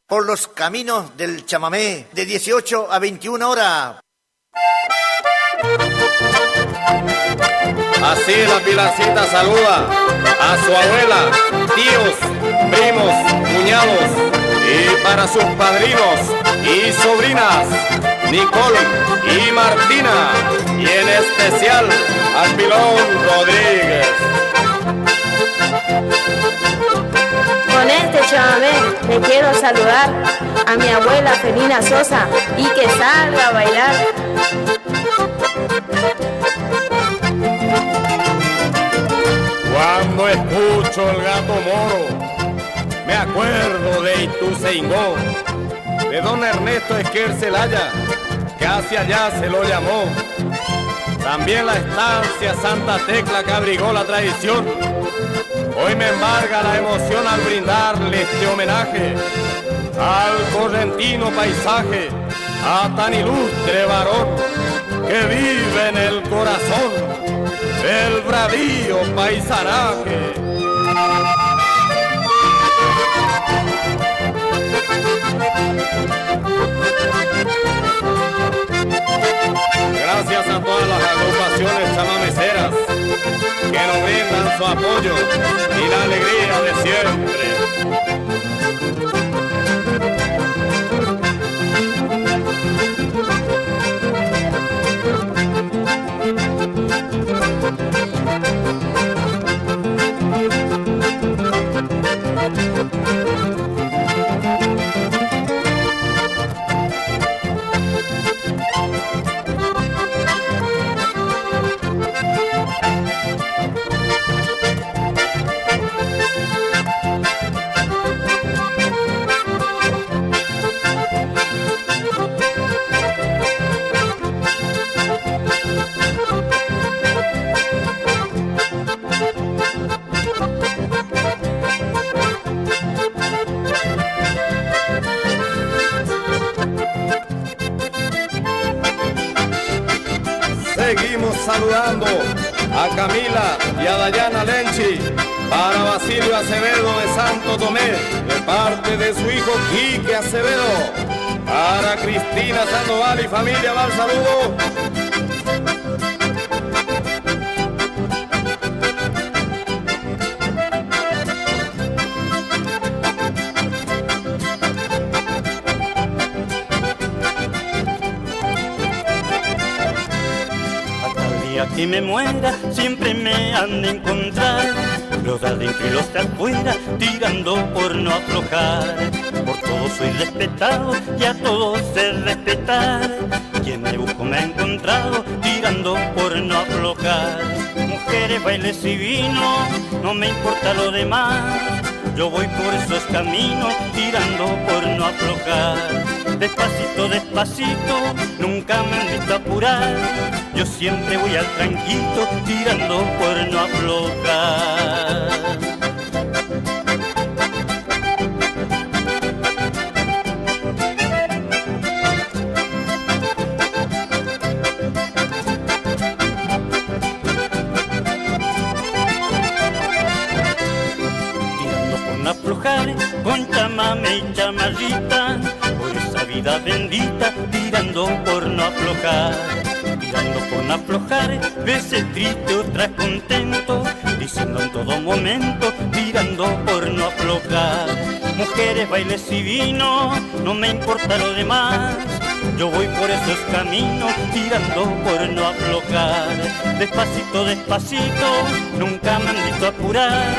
Por los caminos del chamamé, de 18 a 21 horas.
Así la Pilarcita saluda a su abuela, tíos, primos, cuñados y para sus padrinos y sobrinas, Nicole y Martina, y en especial al Pilón Rodríguez.
Con este chamamé le quiero saludar a mi abuela Felina Sosa y que salga a bailar.
Cuando escucho el gato moro, me acuerdo de Ituzaingó, de don Ernesto Esquer Celaya, que hacia allá se lo llamó. También la estancia Santa Tecla que abrigó la tradición. Hoy me embarga la emoción al brindarle este homenaje al correntino paisaje, a tan ilustre varón que vive en el corazón del bravío paisanaje. Gracias a todas las agrupaciones chamameceras que nos brindan su apoyo y la alegría de siempre. Seguimos saludando a Camila y a Dayana Lenchi, para Basilio Acevedo de Santo Tomé, de parte de su hijo Quique Acevedo. Para Cristina Sandoval y familia, va el saludo.
día que me muera siempre me han de encontrar los de adentro y los de afuera tirando por no aflojar. Por todo soy respetado y a todos sé respetar. Quien me busco me ha encontrado tirando por no aflojar. Mujeres, bailes y vino, no me importa lo demás. Yo voy por esos caminos tirando por no aflojar. Despacito, despacito, nunca me han visto apurar. Yo siempre voy al tranquito tirando por no aflojar. Con chamame y chamarrita, por esa vida bendita, tirando por no aflojar. Tirando por no aflojar, veces triste, otras contento, diciendo en todo momento, tirando por no aflojar. Mujeres, bailes y vino, no me importa lo demás. Yo voy por esos caminos, tirando por no aflojar. Despacito, despacito, nunca me han visto apurar.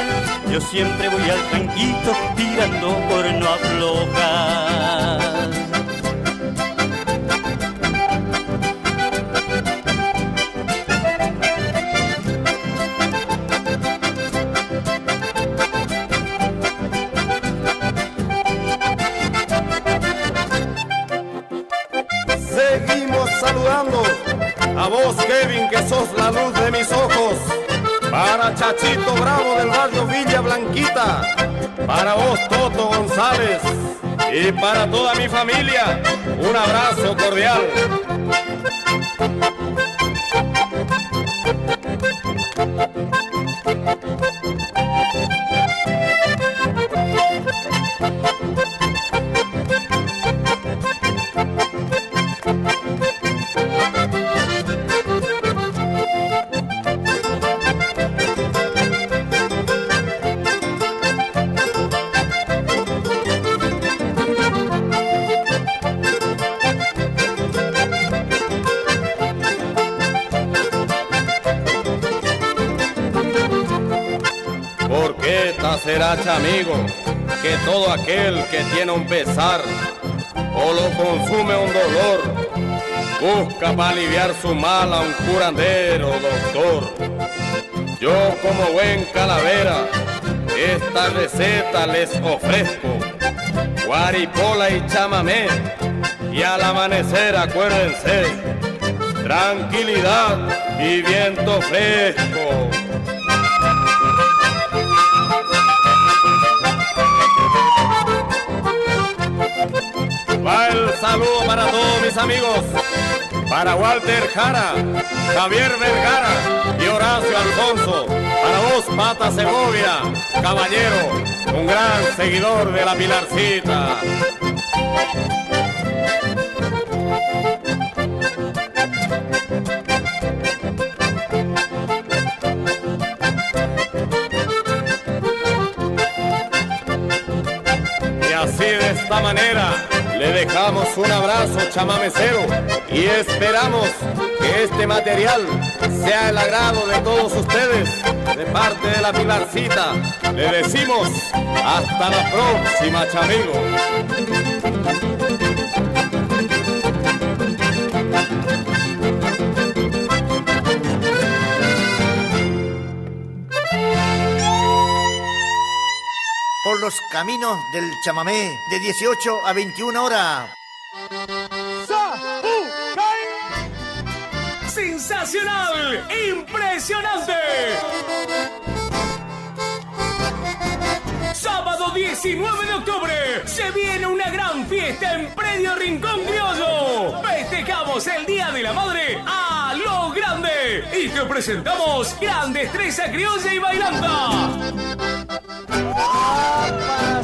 Yo siempre voy al tranquito, tirando por no aflojar.
Seguimos saludando a vos, Kevin, que sos la luz de mis ojos. Para Chachito Bravo del barrio Villa Blanquita, para vos, Toto González, y para toda mi familia, un abrazo cordial. Seracha, amigo, que todo aquel que tiene un pesar o lo consume un dolor, busca para aliviar su mal a un curandero, doctor. Yo, como buen calavera, esta receta les ofrezco: guaripola y chamamé, y al amanecer acuérdense, tranquilidad y viento fresco. Va el saludo para todos mis amigos, para Walter Jara, Javier Vergara y Horacio Alfonso, para vos, Pata Segovia, caballero, un gran seguidor de la Pilarcita. Y así de esta manera le dejamos un abrazo chamamecero y esperamos que este material sea el agrado de todos ustedes. De parte de la Pilarcita, le decimos hasta la próxima, chamigo.
Por los caminos del chamamé, de 18 a 21 horas.
¡Sensacional! ¡Impresionante! Sábado 19 de octubre se viene una gran fiesta en Predio Rincón Criollo. Festejamos el Día de la Madre a lo grande y te presentamos gran destreza criolla y bailanta.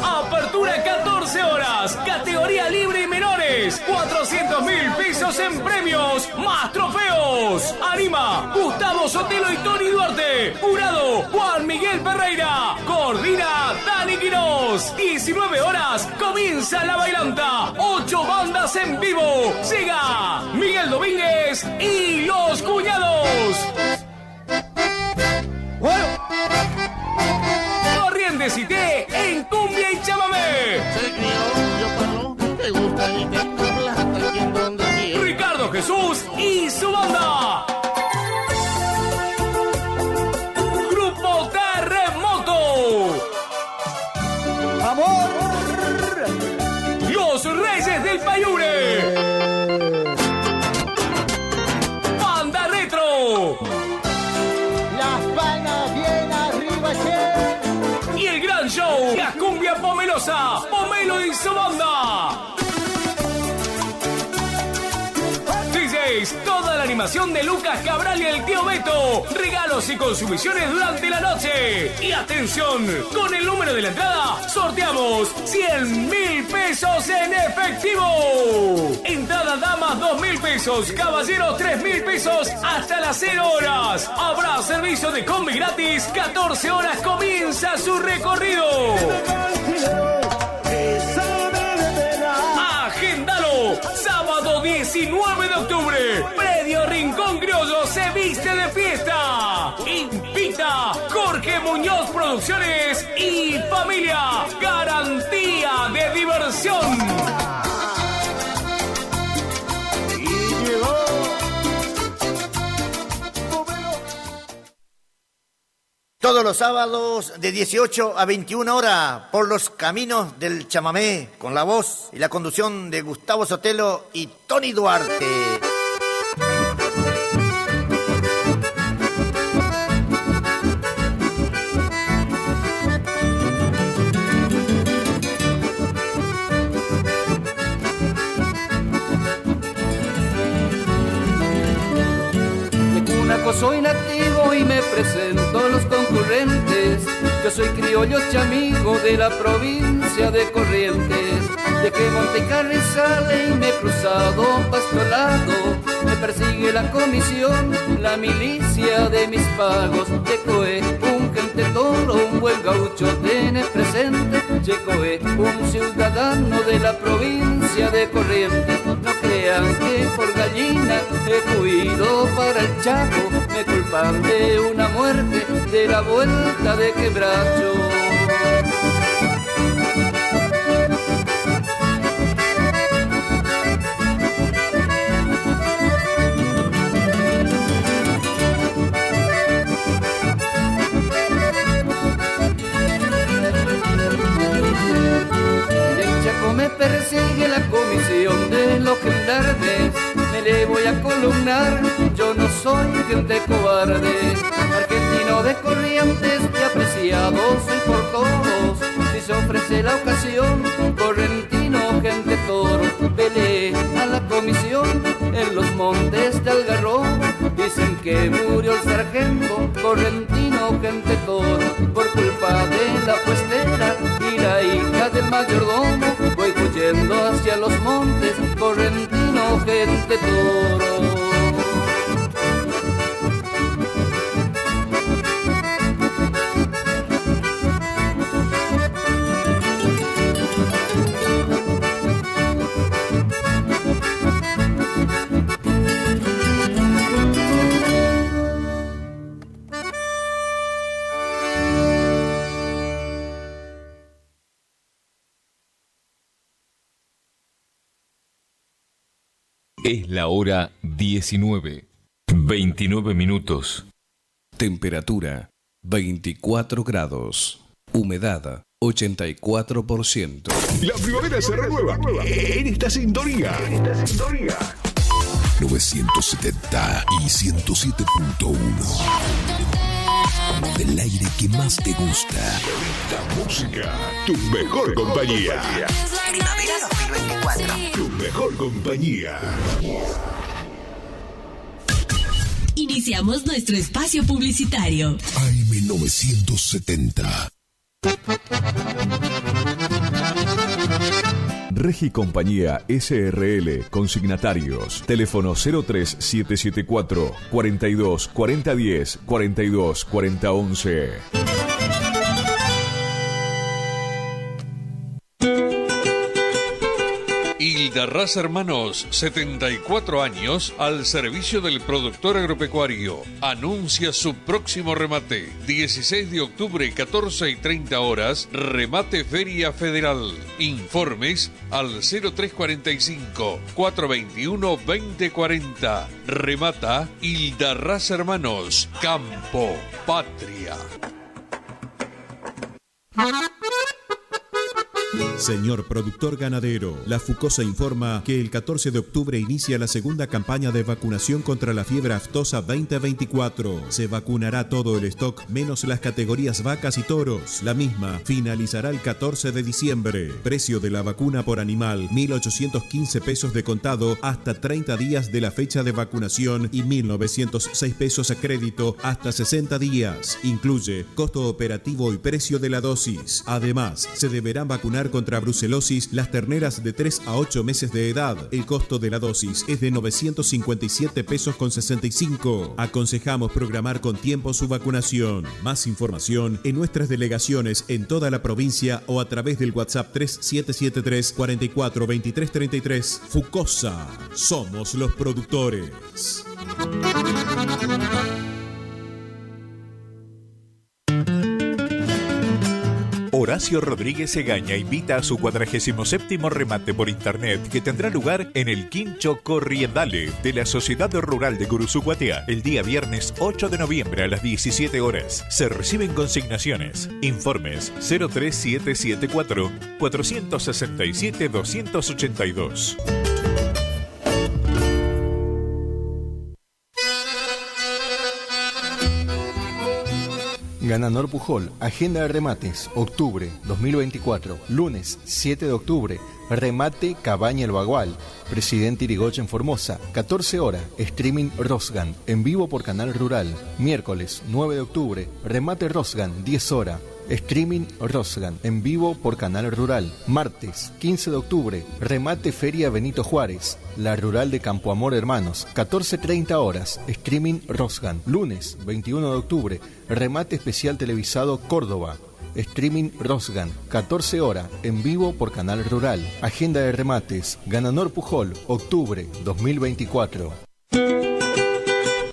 Apertura 14 horas, categoría libre y menores, 400.000 pesos en premios, más trofeos. Anima Gustavo Sotelo y Tony Duarte. Jurado Juan Miguel Ferreira. Coordina Dani Quirós. 19 horas, comienza la bailanta. 8 bandas en vivo. Llega Miguel Domínguez y Los Cuñados. Sosa, Pomelo y su banda. DJs, toda la animación de Lucas Cabral y el tío Beto. Regalos y consumiciones durante la noche. Y atención, con el número de la entrada sorteamos 100.000 pesos en efectivo. Entrada damas 2.000 pesos, caballeros 3.000 pesos hasta las 0 horas. Habrá servicio de combi gratis. 14 horas comienza su recorrido. ¡Agéndalo! Sábado 19 de octubre, Predio Rincón Criollo se viste de fiesta. Invita Jorge Muñoz Producciones y familia. Garantía de diversión.
Todos los sábados de 18 a 21 horas por los caminos del chamamé con la voz y la conducción de Gustavo Sotelo y Tony Duarte.
Soy nativo y me presento a los concurrentes. Yo soy criollo chamigo de la provincia de Corrientes. Dejé Monte y Carrizales y me he cruzado Pastorado. Me persigue la comisión, la milicia de mis pagos. Checoé, un gente toro, un buen gaucho tiene presente. Checoé, un ciudadano de la provincia de Corrientes. No crean que por gallina he huido para el Chaco. Me culpan de una muerte de la vuelta de Quebracho. En Chaco me persigue la comisión de los gendarmes. Me le voy a columnar, yo no soy gente cobarde. Argentino de Corrientes y apreciado soy por todos. Si se ofrece la ocasión, correntino, gente toro. Peleé a la comisión en los montes de Algarrobo. Dicen que murió el sargento, correntino, gente toro. Por culpa de la puestera y la hija del mayordomo. Voy huyendo hacia los montes, correntino, gente toro.
Es la hora 19, 29 minutos.
Temperatura 24 grados. Humedad 84%.
La primavera se renueva en esta sintonía.
970 y 107.1. El aire que más te gusta.
La música, tu mejor compañía.
Primavera 2024.
Tu mejor compañía.
Iniciamos nuestro espacio publicitario.
AM 970.
Regi Compañía SRL, consignatarios, teléfono 03774 42 40 10 42 40 11.
Hildarraz Hermanos, 74 años al servicio del productor agropecuario. Anuncia su próximo remate. 16 de octubre, 14:30 horas, remate Feria Federal. Informes al 0345 421 2040. Remata Hildarraz Hermanos, Campo, Patria.
Señor productor ganadero, la Fucosa informa que el 14 de octubre inicia la segunda campaña de vacunación contra la fiebre aftosa 2024. Se vacunará todo el stock menos las categorías vacas y toros. La misma finalizará el 14 de diciembre. Precio de la vacuna por animal, 1.815 pesos de contado hasta 30 días de la fecha de vacunación y 1.906 pesos a crédito hasta 60 días. Incluye costo operativo y precio de la dosis. Además, se deberán vacunar contra brucelosis las terneras de 3 a 8 meses de edad. El costo de la dosis es de 957 pesos con 65. Aconsejamos programar con tiempo su vacunación. Más información en nuestras delegaciones en toda la provincia o a través del WhatsApp 3773 44 23 33. Fucosa, somos los productores.
Horacio Rodríguez Egaña invita a su 47º remate por internet que tendrá lugar en el Quincho Corriendale de la Sociedad Rural de Curuzucuatiá el día viernes 8 de noviembre a las 17 horas. Se reciben consignaciones. Informes 03774 467 282.
Gananor Pujol, agenda de remates, octubre 2024, lunes 7 de octubre, remate Cabaña El Bagual, Presidente Irigoyen Formosa, 14 horas, streaming Rosgan, en vivo por Canal Rural, miércoles 9 de octubre, remate Rosgan, 10 horas, streaming Rosgan, en vivo por Canal Rural, martes 15 de octubre, remate Feria Benito Juárez, la Rural de Campo Amor Hermanos, 14:30 horas, streaming Rosgan, lunes 21 de octubre, remate especial televisado Córdoba, streaming Rosgan, 14 horas, en vivo por Canal Rural, agenda de remates, Gananor Pujol, octubre 2024.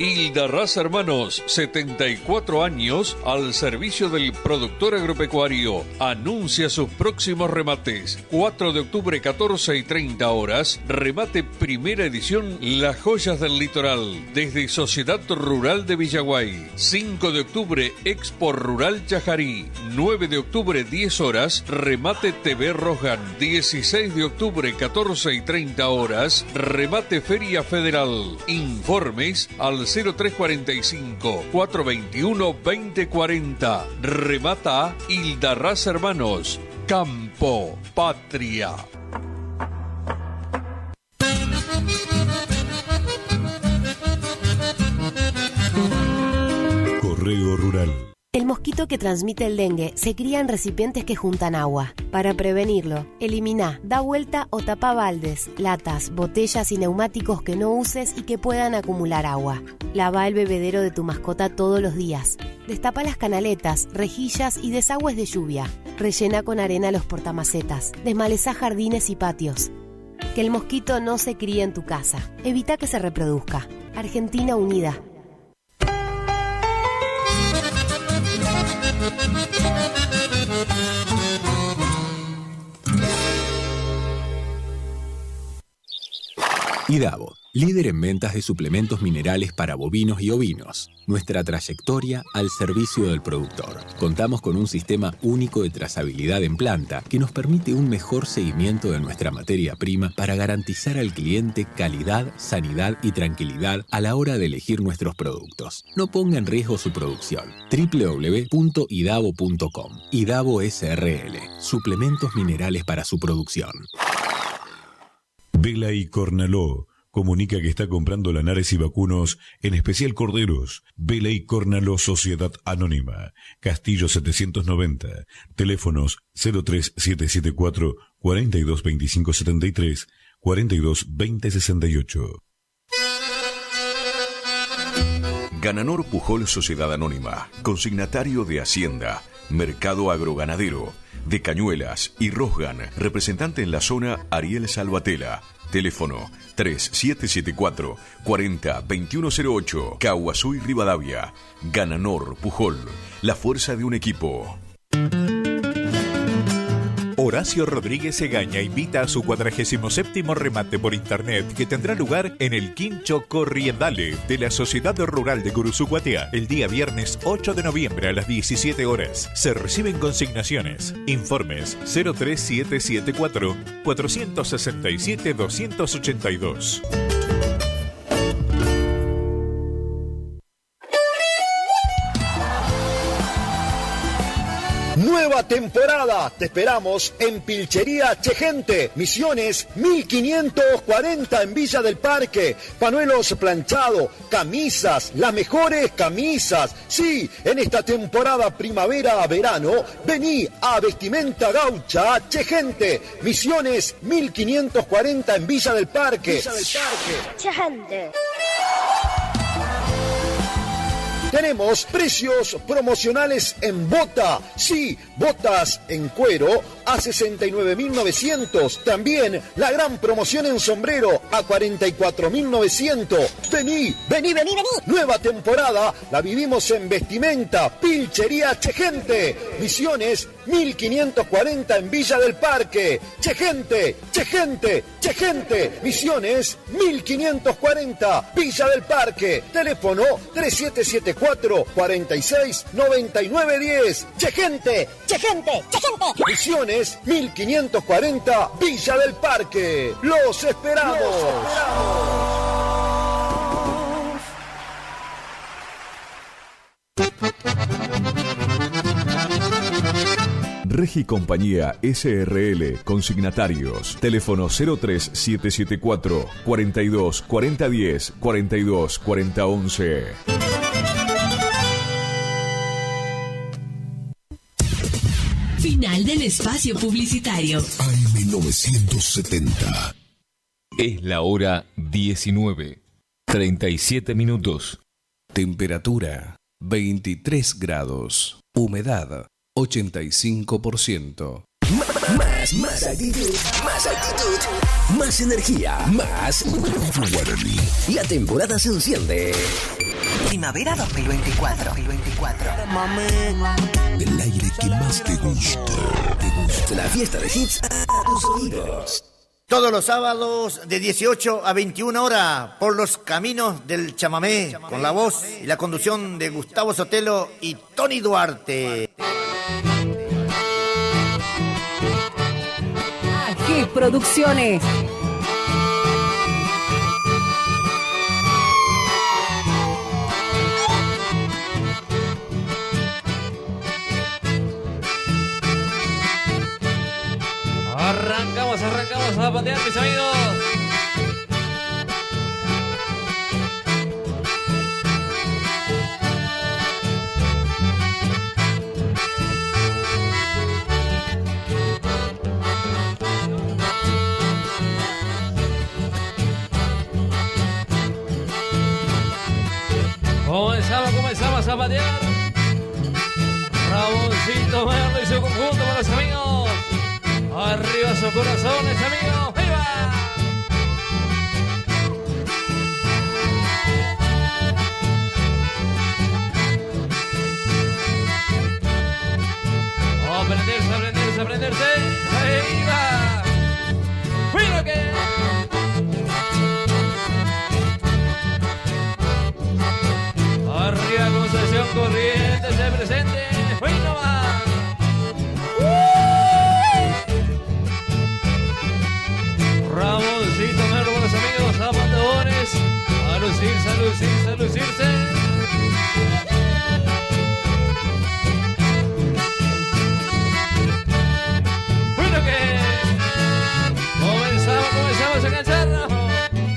Hildarraz Hermanos, 74 años al servicio del productor agropecuario. Anuncia sus próximos remates. 4 de octubre, 14:30 horas. Remate primera edición Las Joyas del Litoral, desde Sociedad Rural de Villaguay. 5 de octubre, Expo Rural Chajarí. 9 de octubre, 10 horas. Remate TV Rosgan. 16 de octubre, 14:30 horas. Remate Feria Federal. Informes al 0345 421 2040. Remata Hildarraz Hermanos. Campo Patria.
Correo Rural.
El mosquito que transmite el dengue se cría en recipientes que juntan agua. Para prevenirlo, elimina, da vuelta o tapa baldes, latas, botellas y neumáticos que no uses y que puedan acumular agua. Lava el bebedero de tu mascota todos los días. Destapa las canaletas, rejillas y desagües de lluvia. Rellena con arena los portamacetas. Desmalezá jardines y patios. Que el mosquito no se críe en tu casa. Evita que se reproduzca. Argentina Unida.
IDAVO, líder en ventas de suplementos minerales para bovinos y ovinos. Nuestra trayectoria al servicio del productor. Contamos con un sistema único de trazabilidad en planta que nos permite un mejor seguimiento de nuestra materia prima para garantizar al cliente calidad, sanidad y tranquilidad a la hora de elegir nuestros productos. No ponga en riesgo su producción. www.idavo.com. IDAVO SRL. Suplementos minerales para su producción.
Vela y Cornaló comunica que está comprando lanares y vacunos, en especial corderos. Vela y Cornaló Sociedad Anónima, Castillo 790, teléfonos 03774 422573, 422068.
Gananor Pujol Sociedad Anónima, consignatario de Hacienda, Mercado Agroganadero, de Cañuelas y Rosgan, representante en la zona Ariel Salvatela, teléfono 3774 402108, Caguazú y Rivadavia. Gananor Pujol, la fuerza de un equipo.
Horacio Rodríguez Egaña invita a su 47º remate por internet que tendrá lugar en el Quincho Corriendale de la Sociedad Rural de Gurusucuatiá el día viernes 8 de noviembre a las 17 horas. Se reciben consignaciones. Informes 03774 467 282.
Nueva temporada, te esperamos en Pilchería Chegente, Misiones 1540 en Villa del Parque, panuelos planchados, camisas, las mejores camisas. Sí, en esta temporada primavera a verano, vení a Vestimenta Gaucha Chegente, Misiones 1540 en Villa del Parque.
Chegente.
Tenemos precios promocionales en bota. Sí, botas en cuero a 69.900. También la gran promoción en sombrero a 44.900. Vení. Nueva temporada la vivimos en Vestimenta, Pilchería Chegente. Misiones 1540 en Villa del Parque. Chegente. Misiones 1540, Villa del Parque. Teléfono 3774 46 99 10. Chegente. Misiones 1540, Villa del Parque. Los esperamos.
Regi Compañía SRL, consignatarios, teléfono 03774 42 40 10 42 40 11.
Final del espacio publicitario.
AM970.
Es la hora 19, 37 minutos.
Temperatura 23 grados. Humedad 85%.
Más actitud, más energía, más Guaraní. La temporada se enciende.
Primavera 2024.
El aire que más te gusta.
La fiesta de hits a tus oídos.
Todos los sábados de 18 a 21 horas por los caminos del chamamé, con la voz y la conducción de Gustavo Sotelo y Tony Duarte.
Aquí Producciones.
Arrancamos a patear, mis amigos. Comenzamos a patear. Ramoncito Merlo y su conjunto para los amigos. Arriba sus corazones, amigos. ¡Viva! A prenderse. ¡Ahí va! ¡Mira que! Arriba Concepción Corrientes se presente. ¡Hoy no va! Ramoncito Merlo con los amigos zapatadores. A lucirse. Bueno que comenzamos a engancharnos.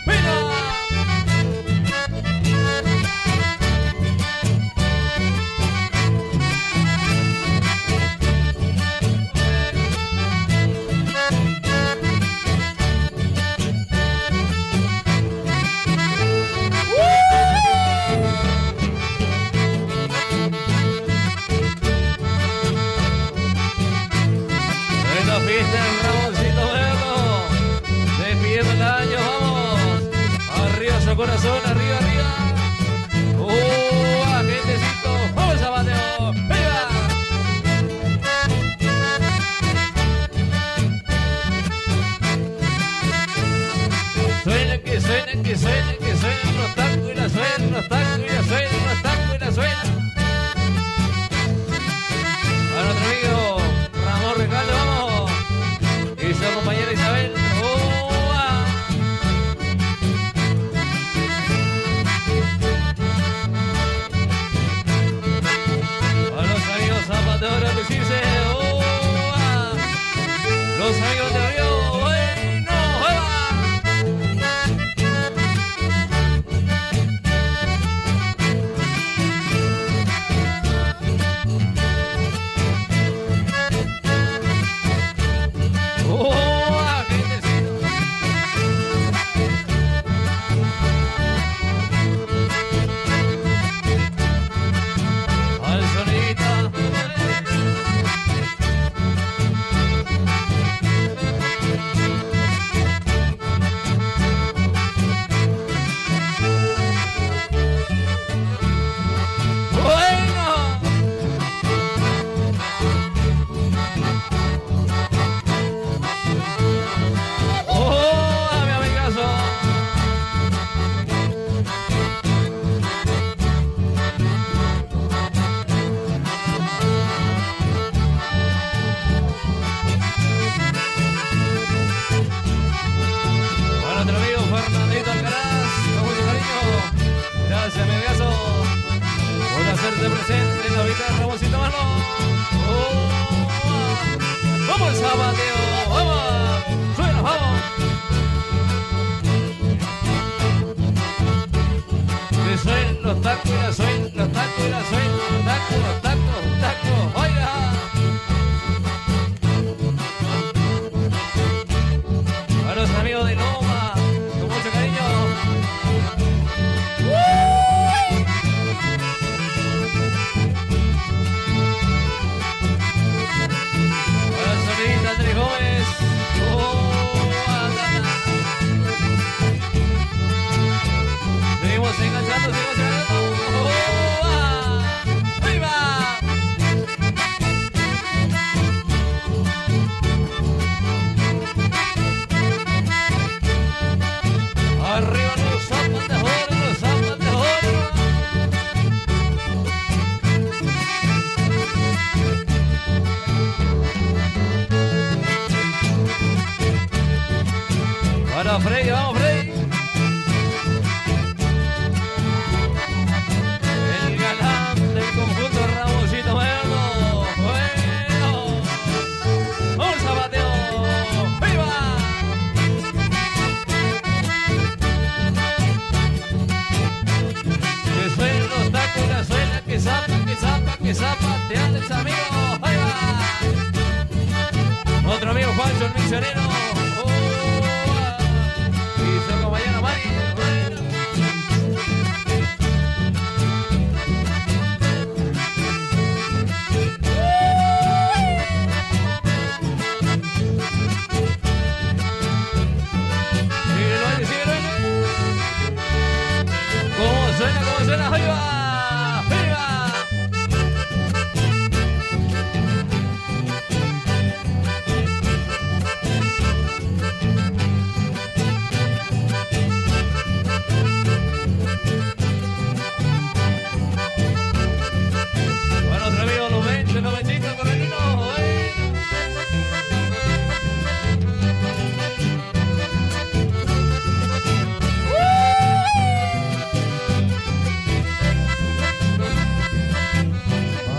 ¡Bueno! Corazón, arriba. Gentecito, vamos a bateo. ¡Viva! se presente en la vida de Ramoncito Mano. Vamos, Zapateo, vamos, suena, vamos. Que suenen los tacos y la suena, los tacos y la suena, los tacos, oiga. A los amigos de Loma, con mucho cariño. A la sonrita Andrés Gómez. Seguimos enganchando, seguimos enganchando. ¡Viva! Arriba los zapatos de oro, los zapatos de oro. Para Freddy, vamos Freddy. El galán del conjunto Ramoncito Mano. Bueno. ¡Vamos, Zapateo! ¡Viva! Que suenen los tacos, la suena, que zapatean los amigos. ¡Ahí va! Otro amigo Juancho, el misionero. Y su compañera Mari. Sigue el baile, sigue el baile. ¿Cómo suena? ¡Ahí va! ¡Ahí va! Bueno, otro amigo, los benchitos, corretinos.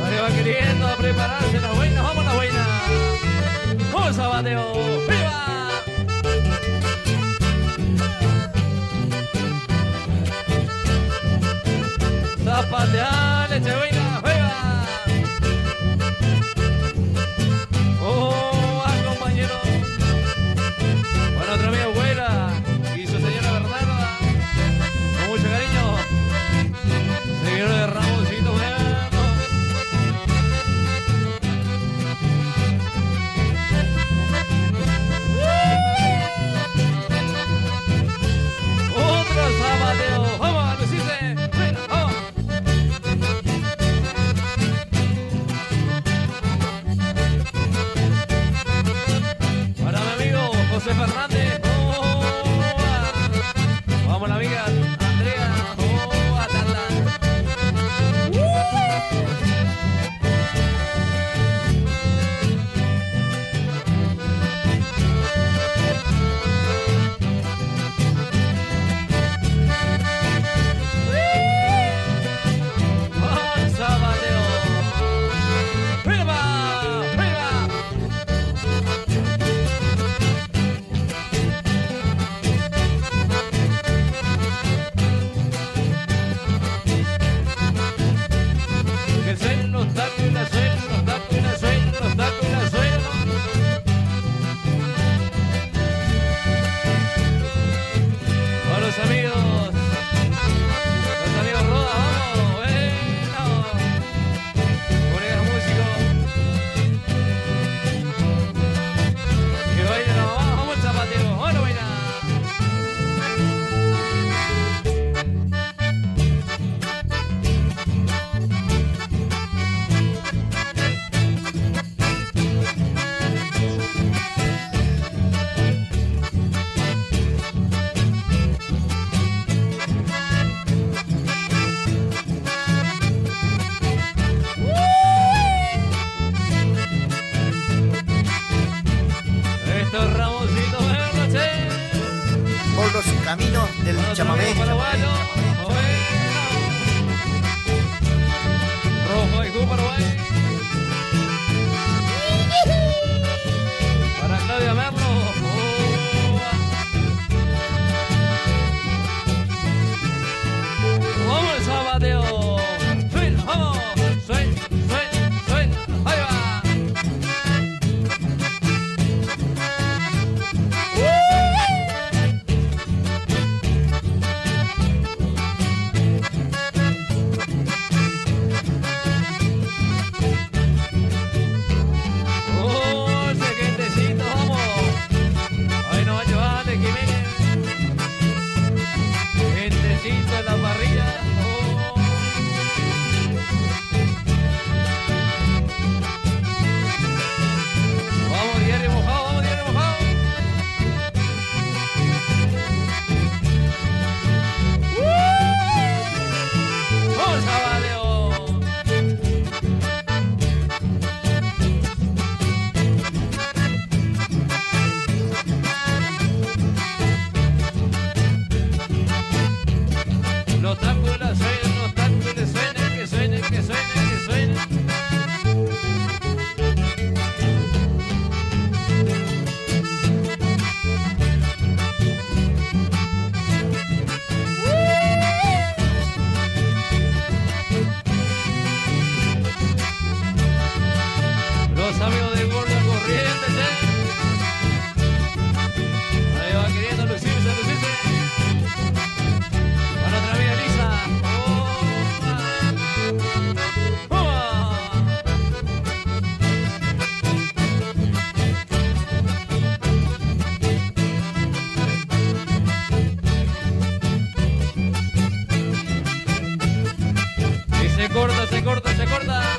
Ahora va queriendo a prepararse las buenas, vamos las buenas. ¡Vamos, Zapateo! ¡Viva! Zapatear, leche buena, ¡viva! ¡Oh, compañero! Bueno, otro amigo Güera y su señora Bernarda, con mucho cariño. Seguidor de Ramoncito Mano. Otro zapateo, vamos a lucirse, ven, vamos. Para mi amigo José Fernández, vamos la amiga Andrea, Atala. Vamos, Zapateo. ¡Viva! ¡Viva! Que suenen los tacos y la suena, los tacos y la suena, los tacos y la suena. A los amigos Roda, vamos, bueno. Colegas músicos. Que bailen, vamos, Zapateo, vamos, baila. Estos Ramoncitos Mano, che.
Por los caminos del chamamé.
se corta, se corta.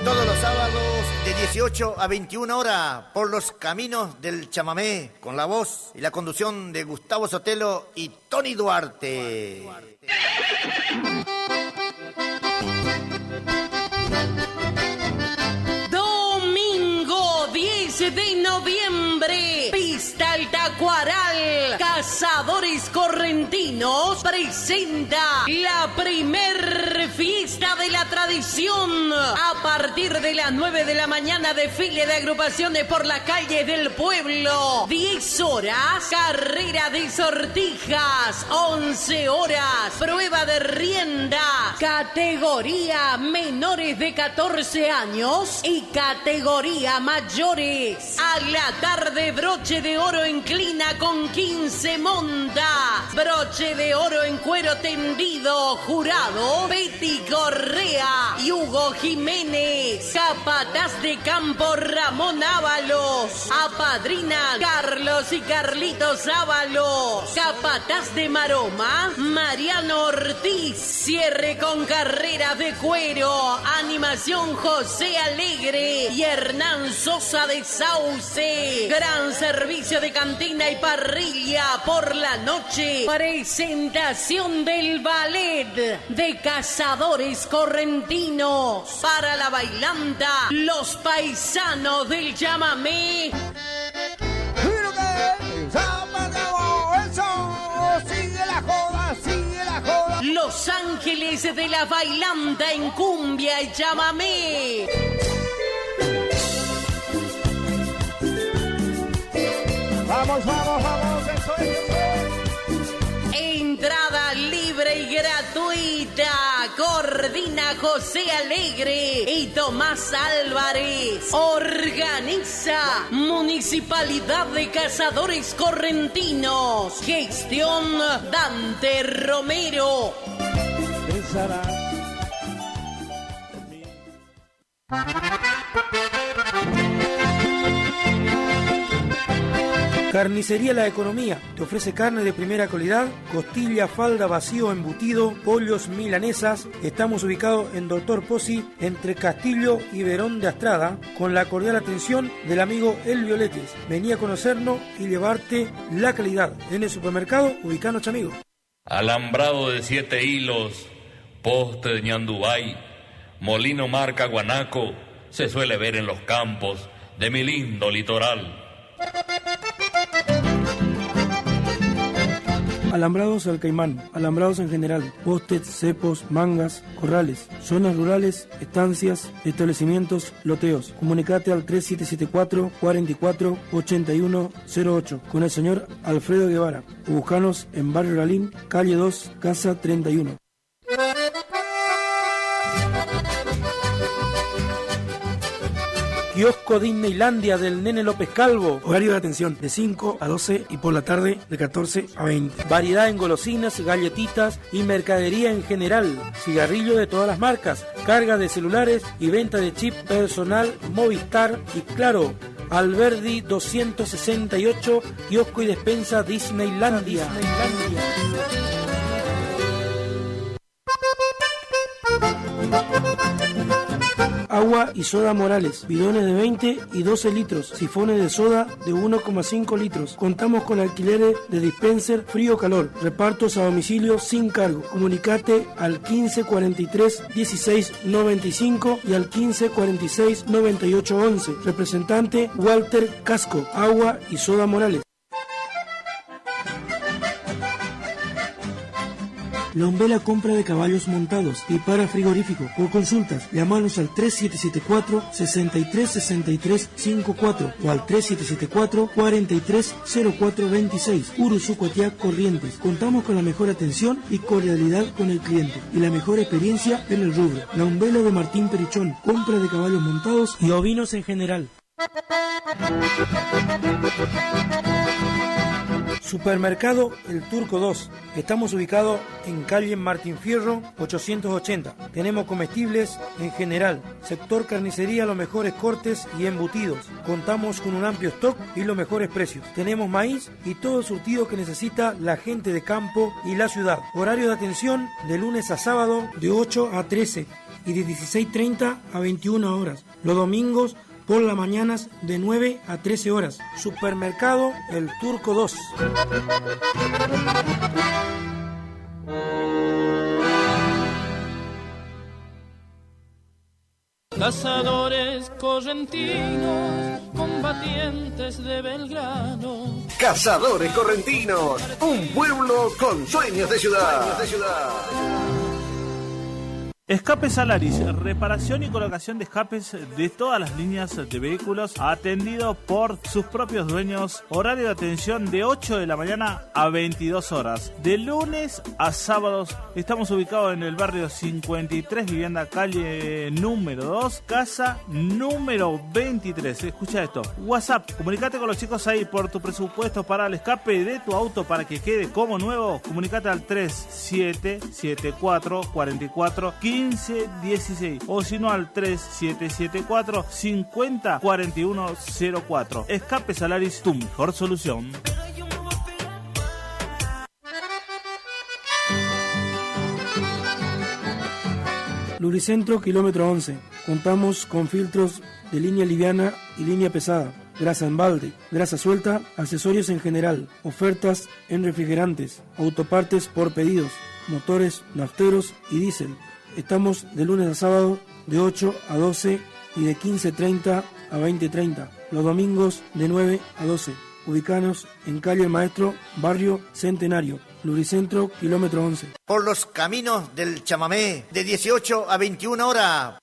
Todos los sábados de 18 a 21 horas por los caminos del chamamé, con la voz y la conducción de Gustavo Sotelo y Tony Duarte.
Domingo 10 de noviembre, Pista El Tacuaral, Cazadores Correntinos presenta la primer fiesta de la tradición. A partir de las 9 de la mañana, desfile de agrupaciones por las calles del pueblo. 10 horas, carrera de sortijas. 11 horas, prueba de rienda. Categoría menores de 14 años y categoría mayores. A la tarde, broche de oro en clina con 15 montas. Broche de oro en cuero tendido. Jurado Betty Correa y Hugo Jiménez. Capataz de campo Ramón Ábalos. Apadrina Carlos y Carlitos Ábalos. Capataz de maroma Mariano Ortiz. Cierre con carreras de cuero. Animación José Alegre y Hernán Sosa de Sauce. Gran servicio de cantina y parrilla por la noche. Presentación del ballet de Cazadores Correntinos. Para la bailanta, los paisanos del chamamé.
Sigue la joda, sigue la joda.
Los Ángeles de la bailanta en cumbia y chamamé.
Vamos, vamos, vamos, eso es.
Entrada libre y gratuita. Coordina José Alegre y Tomás Álvarez. Organiza Municipalidad de Cazadores Correntinos. Gestión Dante Romero.
Carnicería La Economía te ofrece carne de primera calidad, costilla, falda, vacío, embutido, pollos, milanesas. Estamos ubicados en Doctor Pozzi, entre Castillo y Verón de Astrada, con la cordial atención del amigo El Violetes. Vení a conocernos y llevarte la calidad. En el supermercado, ubicanos, amigo.
Alambrado de 7 hilos, poste de ñandubay, molino marca guanaco, se suele ver en los campos de mi lindo litoral.
Alambrados al caimán, alambrados en general, postes, cepos, mangas, corrales, zonas rurales, estancias, establecimientos, loteos. Comunicate al 3774 44 8108 con el señor Alfredo Guevara. O buscanos en Barrio Ralín, calle 2, casa 31. Kiosco Disneylandia del Nene López Calvo. Horario de atención de 5 a 12 y por la tarde de 14 a 20. Variedad en golosinas, galletitas y mercadería en general. Cigarrillo de todas las marcas. Carga de celulares y venta de chip personal Movistar y Claro. Alberdi 268, kiosco y despensa Disneylandia. Agua y soda Morales, bidones de 20 y 12 litros, sifones de soda de 1,5 litros. Contamos con alquileres de dispenser frío-calor, repartos a domicilio sin cargo. Comunicate al 1543 1695 y al 1546 9811. Representante Walter Casco, Agua y soda Morales. La Umbela compra de caballos montados y para frigorífico. Por consultas, llámanos al 3774-636354 o al 3774-430426. Uruzucuatiá Corrientes. Contamos con la mejor atención y cordialidad con el cliente y la mejor experiencia en el rubro. La Umbela de Martín Perichón. Compra de caballos montados y ovinos en general. Supermercado El Turco 2. Estamos ubicados en calle Martín Fierro 880. Tenemos comestibles en general. Sector carnicería, los mejores cortes y embutidos. Contamos con un amplio stock y los mejores precios. Tenemos maíz y todo el surtido que necesita la gente de campo y la ciudad. Horario de atención de lunes a sábado de 8 a 13 y de 16:30 a 21 horas. Los domingos por las mañanas de 9 a 13 horas. Supermercado El Turco 2.
Cazadores correntinos, combatientes de Belgrano.
Cazadores Correntinos, un pueblo con sueños de ciudad.
Escape Salaris, reparación y colocación de escapes de todas las líneas de vehículos, atendido por sus propios dueños. Horario de atención de 8 de la mañana a 22 horas. De lunes a sábados estamos ubicados en el barrio 53, vivienda calle número 2, casa número 23. Escucha esto. WhatsApp, comunicate con los chicos ahí por tu presupuesto para el escape de tu auto para que quede como nuevo. Comunicate al 3774 44 1516 o si no al 3774 50 4104. Escape Salaris, tu mejor solución.
Lubricentro kilómetro 11. Contamos con filtros de línea liviana y línea pesada, grasa en balde, grasa suelta, accesorios en general, ofertas en refrigerantes, autopartes por pedidos, motores, nafteros y diésel. Estamos de lunes a sábado de 8 a 12 y de 15:30 a 20:30. Los domingos de 9 a 12. Ubicanos en calle El Maestro, barrio Centenario. Lubricentro kilómetro 11.
Por los caminos del chamamé de 18 a 21 horas.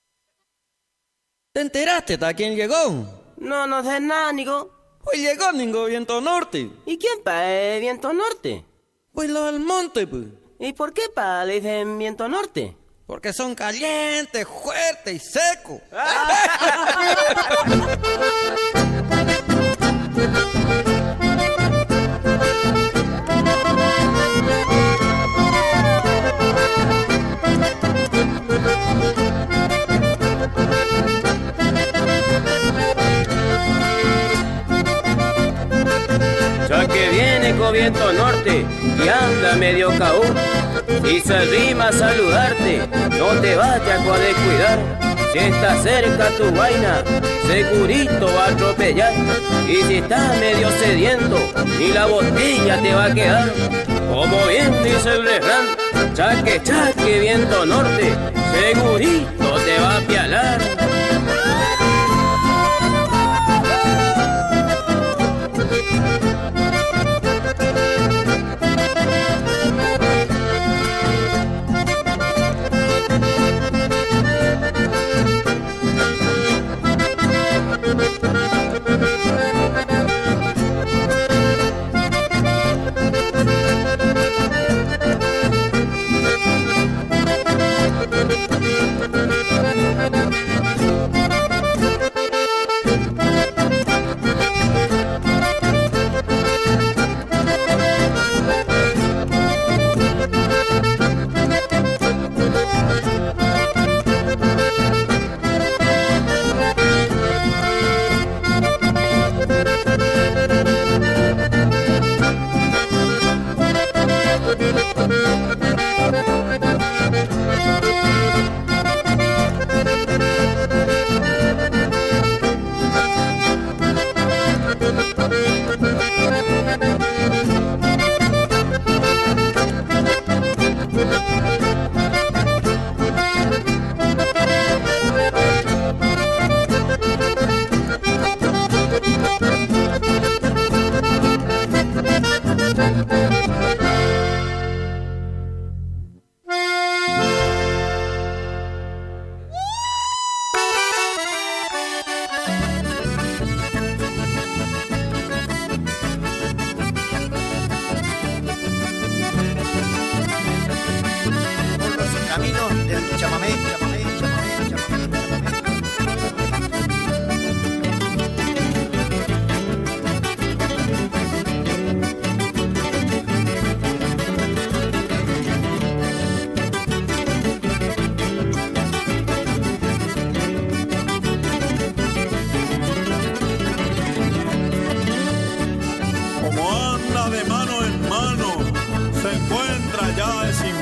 ¿Te enteraste de quién llegó?
No sé nada, Nico.
Pues llegó Ningo Viento Norte.
¿Y quién pa' Viento Norte?
Pues los del monte, pues.
¿Y por qué pa' le dicen Viento Norte?
Porque son calientes, fuertes y secos.
Ya que viene con viento norte y anda medio caú, y se arrima a saludarte, no te vayas a descuidar. Si está cerca tu vaina, segurito va a atropellar. Y si estás medio sediento, ni la botella te va a quedar. Como bien dice el refrán, chaque, chaque, viento norte, segurito te va a pialar.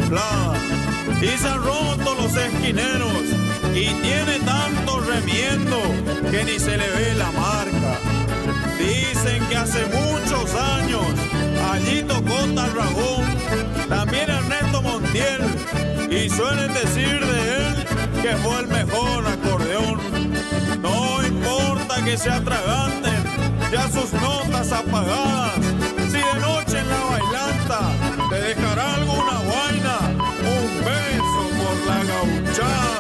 inflada y se han roto los esquineros y tiene tanto remiendo que ni se le ve la marca. Dicen que hace muchos años allí tocó Tarragón, también Ernesto Montiel, y suelen decir de él que fue el mejor acordeón. No importa que se atraganten ya sus notas apagadas, si de noche en la bailanta te dejará alguna guaina, un beso por la gauchada.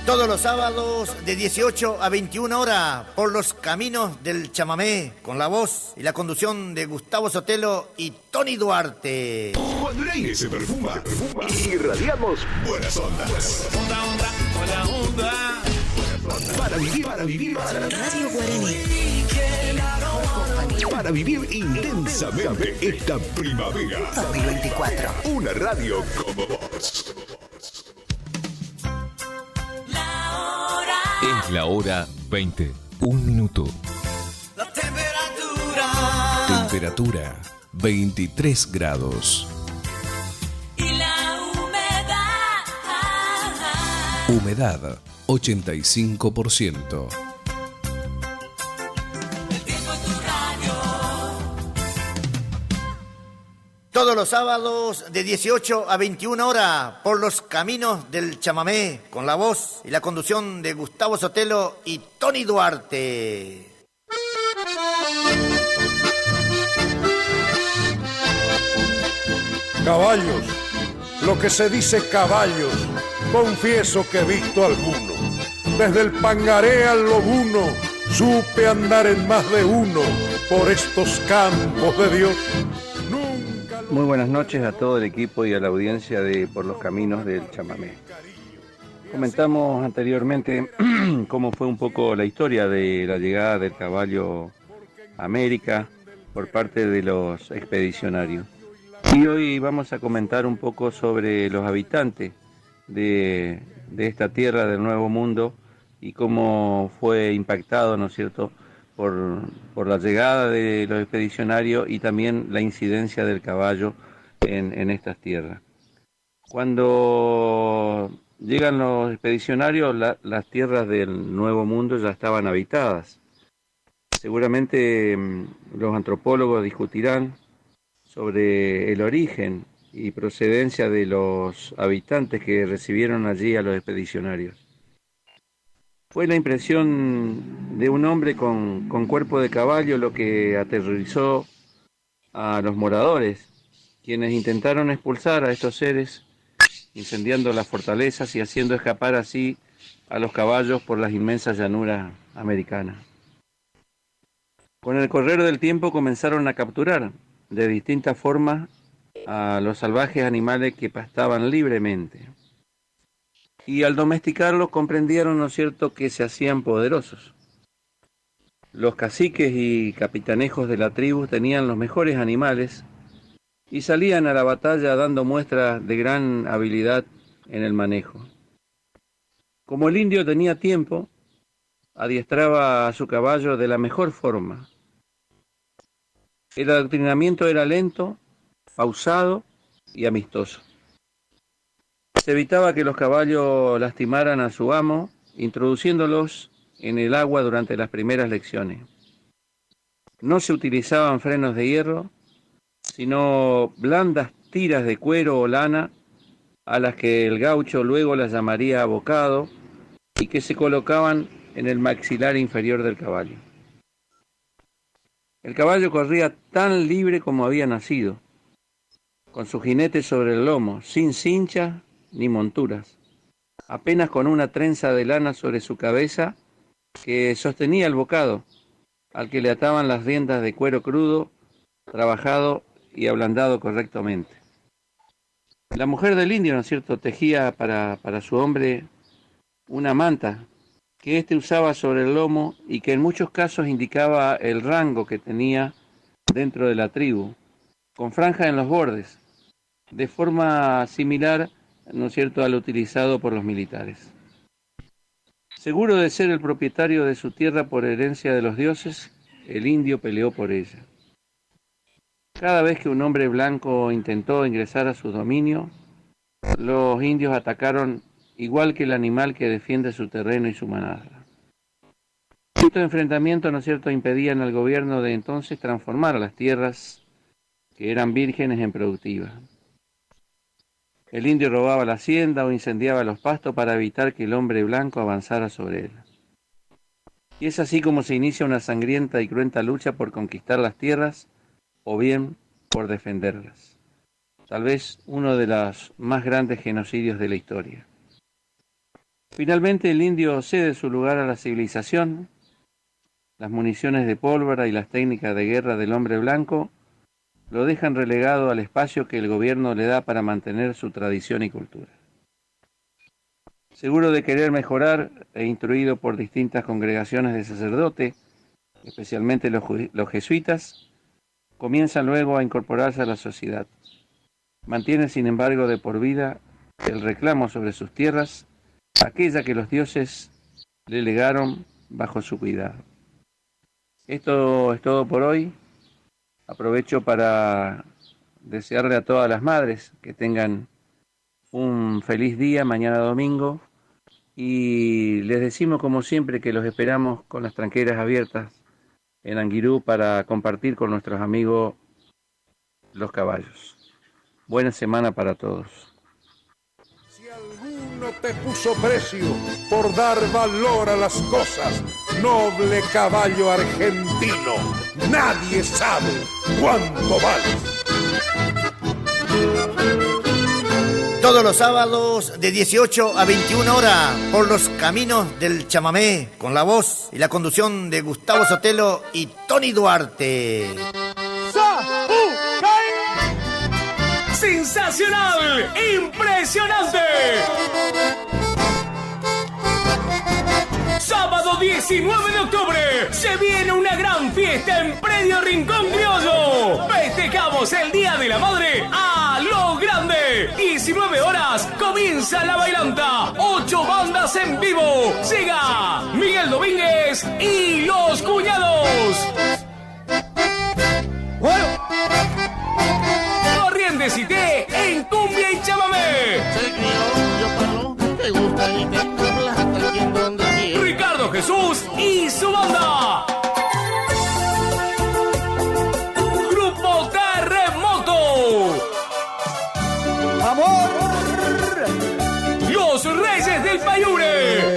Todos los sábados de 18 a 21 horas por los caminos del chamamé, con la voz y la conducción de Gustavo Sotelo y Tony Duarte.
Cuando el aire se perfuma, irradiamos buenas ondas.
Buena onda.
Para vivir.
Radio Guaraní.
Para vivir intensamente esta primavera.
2024.
Una radio como vos.
Es la hora 20. 1 minuto.
La temperatura.
Temperatura 23 grados.
Y la humedad.
Humedad 85%.
Todos los sábados de 18 a 21 horas por los caminos del chamamé, con la voz y la conducción de Gustavo Sotelo y Tony Duarte.
Caballos, lo que se dice caballos, confieso que he visto alguno. Desde el Pangaré al Lobuno, supe andar en más de uno por estos campos de Dios.
Muy buenas noches a todo el equipo y a la audiencia de Por los Caminos del Chamamé. Comentamos anteriormente cómo fue un poco la historia de la llegada del caballo a América por parte de los expedicionarios. Y hoy vamos a comentar un poco sobre los habitantes de esta tierra del Nuevo Mundo y cómo fue impactado, ¿no es cierto?, por la llegada de los expedicionarios y también la incidencia del caballo en estas tierras. Cuando llegan los expedicionarios, las tierras del Nuevo Mundo ya estaban habitadas. Seguramente los antropólogos discutirán sobre el origen y procedencia de los habitantes que recibieron allí a los expedicionarios. Fue la impresión de un hombre con cuerpo de caballo lo que aterrorizó a los moradores, quienes intentaron expulsar a estos seres, incendiando las fortalezas y haciendo escapar así a los caballos por las inmensas llanuras americanas. Con el correr del tiempo comenzaron a capturar de distintas formas a los salvajes animales que pastaban libremente. Y al domesticarlos comprendieron, ¿no es cierto?, que se hacían poderosos. Los caciques y capitanejos de la tribu tenían los mejores animales y salían a la batalla dando muestras de gran habilidad en el manejo. Como el indio tenía tiempo, adiestraba a su caballo de la mejor forma. El adoctrinamiento era lento, pausado y amistoso. Se evitaba que los caballos lastimaran a su amo, introduciéndolos en el agua durante las primeras lecciones. No se utilizaban frenos de hierro, sino blandas tiras de cuero o lana, a las que el gaucho luego las llamaría bocado, y que se colocaban en el maxilar inferior del caballo. El caballo corría tan libre como había nacido, con su jinete sobre el lomo, sin cincha ni monturas, apenas con una trenza de lana sobre su cabeza que sostenía el bocado, al que le ataban las riendas de cuero crudo, trabajado y ablandado correctamente. La mujer del indio, ¿no es cierto?, tejía para su hombre una manta que éste usaba sobre el lomo y que en muchos casos indicaba el rango que tenía dentro de la tribu, con franja en los bordes, de forma similar, ¿no es cierto?, al utilizado por los militares. Seguro de ser el propietario de su tierra por herencia de los dioses, el indio peleó por ella. Cada vez que un hombre blanco intentó ingresar a su dominio, los indios atacaron igual que el animal que defiende su terreno y su manada. Estos enfrentamientos, ¿no es cierto?, impedían al gobierno de entonces transformar a las tierras que eran vírgenes en productivas. El indio robaba la hacienda o incendiaba los pastos para evitar que el hombre blanco avanzara sobre él. Y es así como se inicia una sangrienta y cruenta lucha por conquistar las tierras o bien por defenderlas. Tal vez uno de los más grandes genocidios de la historia. Finalmente el indio cede su lugar a la civilización. Las municiones de pólvora y las técnicas de guerra del hombre blanco lo dejan relegado al espacio que el gobierno le da para mantener su tradición y cultura. Seguro de querer mejorar e instruido por distintas congregaciones de sacerdotes, especialmente los jesuitas, comienzan luego a incorporarse a la sociedad. Mantiene, sin embargo, de por vida el reclamo sobre sus tierras, aquella que los dioses le legaron bajo su cuidado. Esto es todo por hoy. Aprovecho para desearle a todas las madres que tengan un feliz día mañana domingo y les decimos como siempre que los esperamos con las tranqueras abiertas en Anguirú para compartir con nuestros amigos los caballos. Buena semana para todos.
No te puso precio por dar valor a las cosas, noble caballo argentino. Nadie sabe cuánto vales.
Todos los sábados de 18 a 21 horas por los caminos del chamamé, con la voz y la conducción de Gustavo Sotelo y Tony Duarte.
¡Sensacional! ¡Impresionante! Sábado 19 de octubre se viene una gran fiesta en Predio Rincón Criollo. Festejamos el Día de la Madre a lo grande. 19 horas comienza la bailanta. 8 bandas en vivo. Llega Miguel Domínguez y los Cuñados. Corrientes y té en cumbia y chamamé. Ricardo Jesús y su banda. Grupo Terremoto.
¡Amor!
Los Reyes del Payure.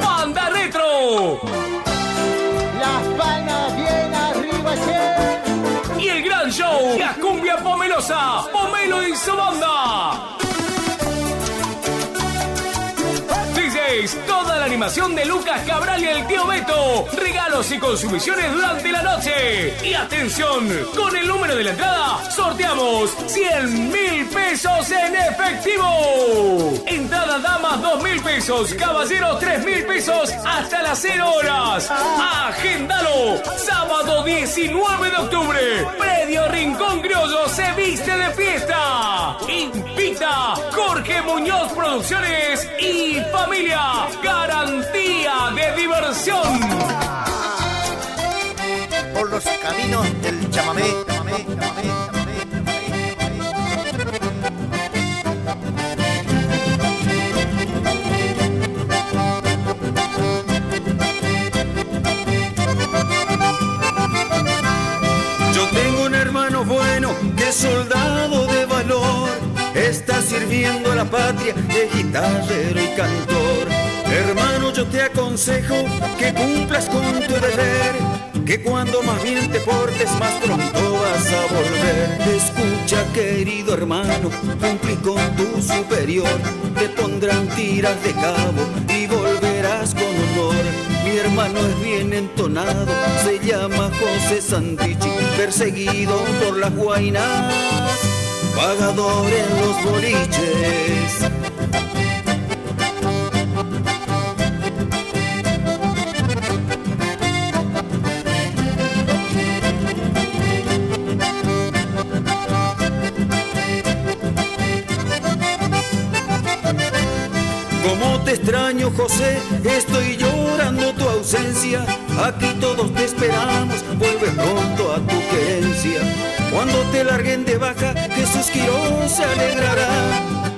Banda Retro.
Las palmas bien arriba, che.
Y el gran show, la cumbia pomelosa, Pomelo y su banda. Toda la animación de Lucas Cabral y el tío Beto. Regalos y consumiciones durante la noche. Y atención, con el número de la entrada sorteamos 100.000 pesos en efectivo. Entrada damas 2.000 pesos, caballeros 3.000 pesos hasta las 0 horas. Agéndalo. Sábado 19 de octubre. Predio Rincón Criollo se viste de fiesta. Invita Jorge Muñoz Producciones y familia. Garantía de diversión.
Por los caminos del chamamé.
Yo tengo un hermano bueno que es soldado de valor. Está sirviendo a la patria de guitarrero y cantor. Hermano, yo te aconsejo que cumplas con tu deber, que cuando más bien te portes, más pronto vas a volver. Escucha, querido hermano, cumplí con tu superior. Te pondrán tiras de cabo y volverás con honor. Mi
hermano es bien entonado, se llama José Santichi, perseguido por las guainas, pagador en los boliches. Como te extraño, José, estoy llorando tu ausencia. Aquí todos te esperamos, vuelve pronto a tu querencia. Cuando te larguen de baja, Jesús Quiroz se alegrará.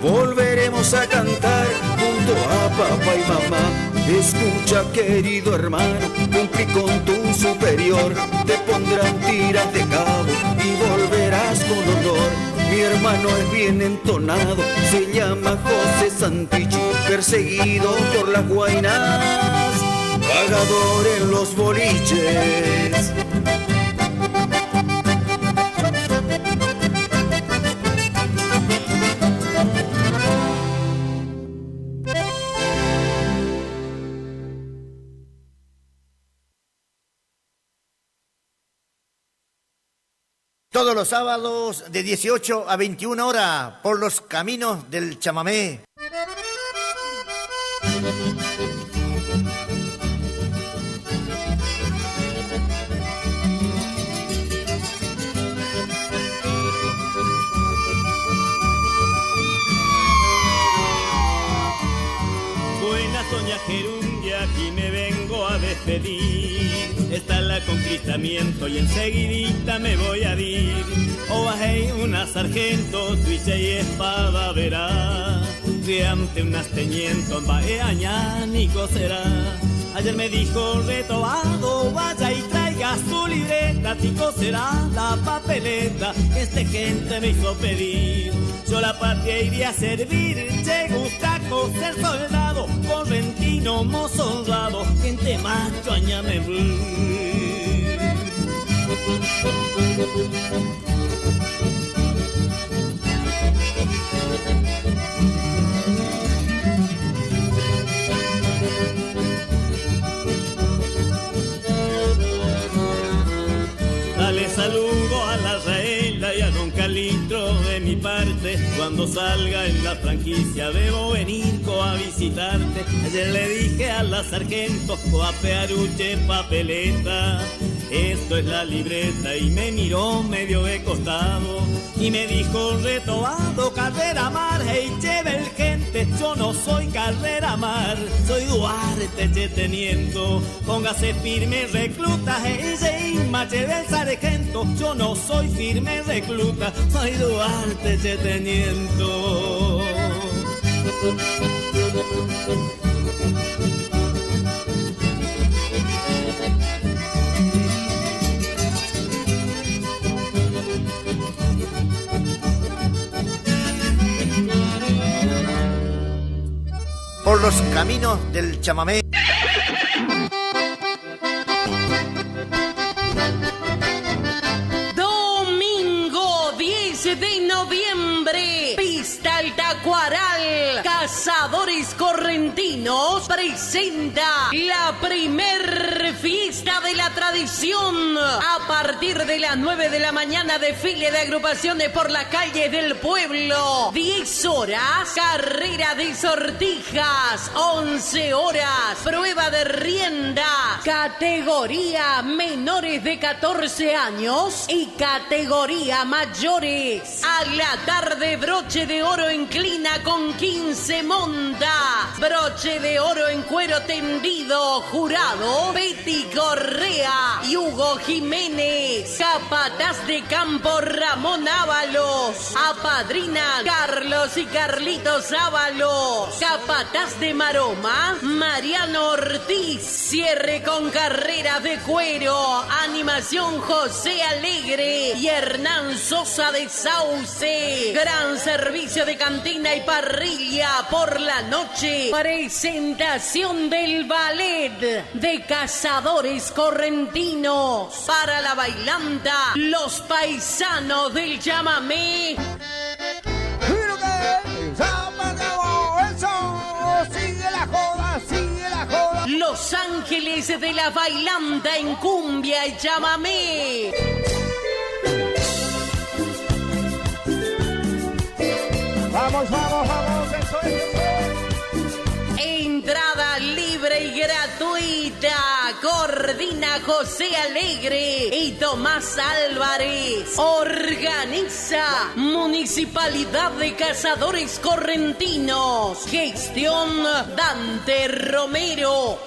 Volveremos a cantar junto a papá y mamá. Escucha, querido hermano, cumplí con tu superior. Te pondrán tiras de cabo y volverás con honor. Mi hermano es bien entonado, se llama José Santichi, perseguido por las guainas, pagador en los boliches.
Todos los sábados de 18 a 21 horas por los caminos del chamamé.
Buenas, doña Gerundia, aquí me vengo a despedir. Está el conquistamiento y enseguidita me voy a ir. O bajé una sargento, tuiche y espada verá. De ante unas teñientos, vae añánico será. Ayer me dijo retobado, vaya y traiga su libreta, tico será la papeleta que este gente me hizo pedir. Yo la patria iría a servir, che gusta ser soldado, correntino, mozo honrado, gente macho añame. Dale saludo a la Raela y a don Calitro de mi parte. Cuando salga en la franquicia debo venir a visitarte. Ayer le dije a la sargento a pearuche papeleta, esto es la libreta, y me miró medio de costado y me dijo retobado, Carrera Mar, hey chevel gente, yo no soy Carrera Mar, soy Duarte che teniendo, póngase firme recluta, hey mache del sargento, yo no soy firme recluta, soy Duarte che teniendo.
Por los caminos del chamamé.
Domingo 10 de noviembre, Pista El Tacuaral, Cazadores Correntinos presenta la primer fiesta de la tradición. A partir de las 9 de la mañana, desfile de agrupaciones por las calles del pueblo. 10 horas, carrera de sortijas. 11 horas, prueba de rienda. Categoría menores de 14 años y categoría mayores. A la tarde, broche de oro en clina con 15 montas. Broche de oro en cuero tendido. Jurado, Betty Correa y Hugo Jiménez. Capataz de campo, Ramón Ábalos. Apadrina, Carlos y Carlitos Ábalos. Capataz de maroma, Mariano Ortiz. Cierre con carreras de cuero. Animación José Alegre y Hernán Sosa de Sauce. Gran servicio de cantina y parrilla por la noche. Presentación del ballet de Cazadores Correntinos. Para la bailanta, los paisanos del chamamé. Los Ángeles Ángeles de la bailanta en cumbia y chamamé.
Vamos, vamos, vamos, eso es.
Entrada libre y gratuita. Coordina José Alegre y Tomás Álvarez. Organiza Municipalidad de Cazadores Correntinos. Gestión Dante Romero.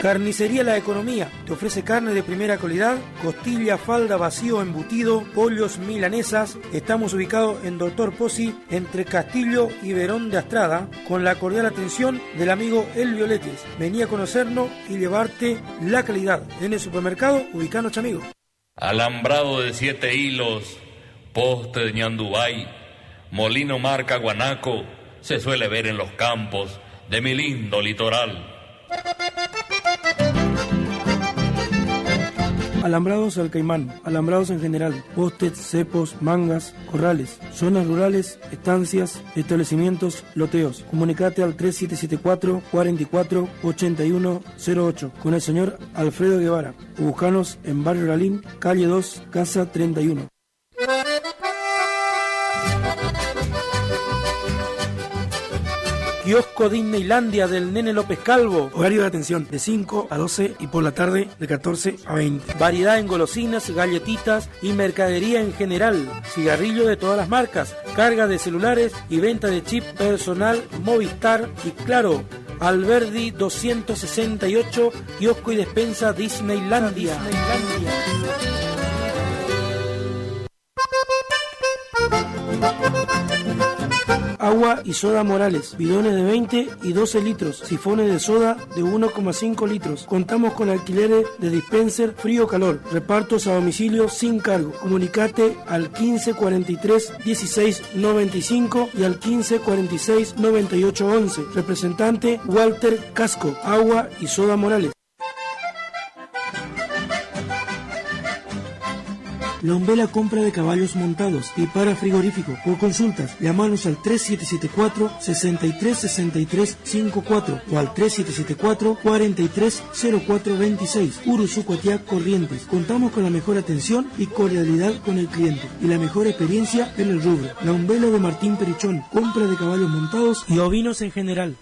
Carnicería La Economía te ofrece carne de primera calidad, costilla, falda, vacío, embutido, pollos, milanesas. Estamos ubicados en Doctor Pozzi, entre Castillo y Verón de Astrada, con la cordial atención del amigo El Violetes. Vení a conocernos y llevarte la calidad. En el supermercado, ubicanos, amigo.
Alambrado de 7 hilos, poste de ñandubay, molino marca guanaco, se suele ver en los campos de mi lindo litoral.
Alambrados al caimán, alambrados en general, postes, cepos, mangas, corrales, zonas rurales, estancias, establecimientos, loteos. Comunicate al 3774 44 8108 con el señor Alfredo Guevara. O buscanos en Barrio Lalín, calle 2, casa 31. Kiosco Disneylandia del Nene López Calvo. Horario de atención de 5 a 12 y por la tarde de 14 a 20. Variedad en golosinas, galletitas y mercadería en general. Cigarrillo de todas las marcas. Carga de celulares y venta de chip personal Movistar y Claro. Alberdi 268, kiosco y despensa Disneylandia. Agua y soda Morales, bidones de 20 y 12 litros, sifones de soda de 1,5 litros. Contamos con alquileres de dispenser frío-calor, repartos a domicilio sin cargo. Comunicate al 15 43 16 95 y al 15 46 98 11. Representante Walter Casco, Agua y soda Morales. Lombela compra de caballos montados y para frigorífico. Por consultas, llamanos al 3774 63 63 54 o al 3774 43 04 26. Uruzucoatiá, Corrientes. Contamos con la mejor atención y cordialidad con el cliente y la mejor experiencia en el rubro. Lombela de Martín Perichón, compra de caballos montados y ovinos en general.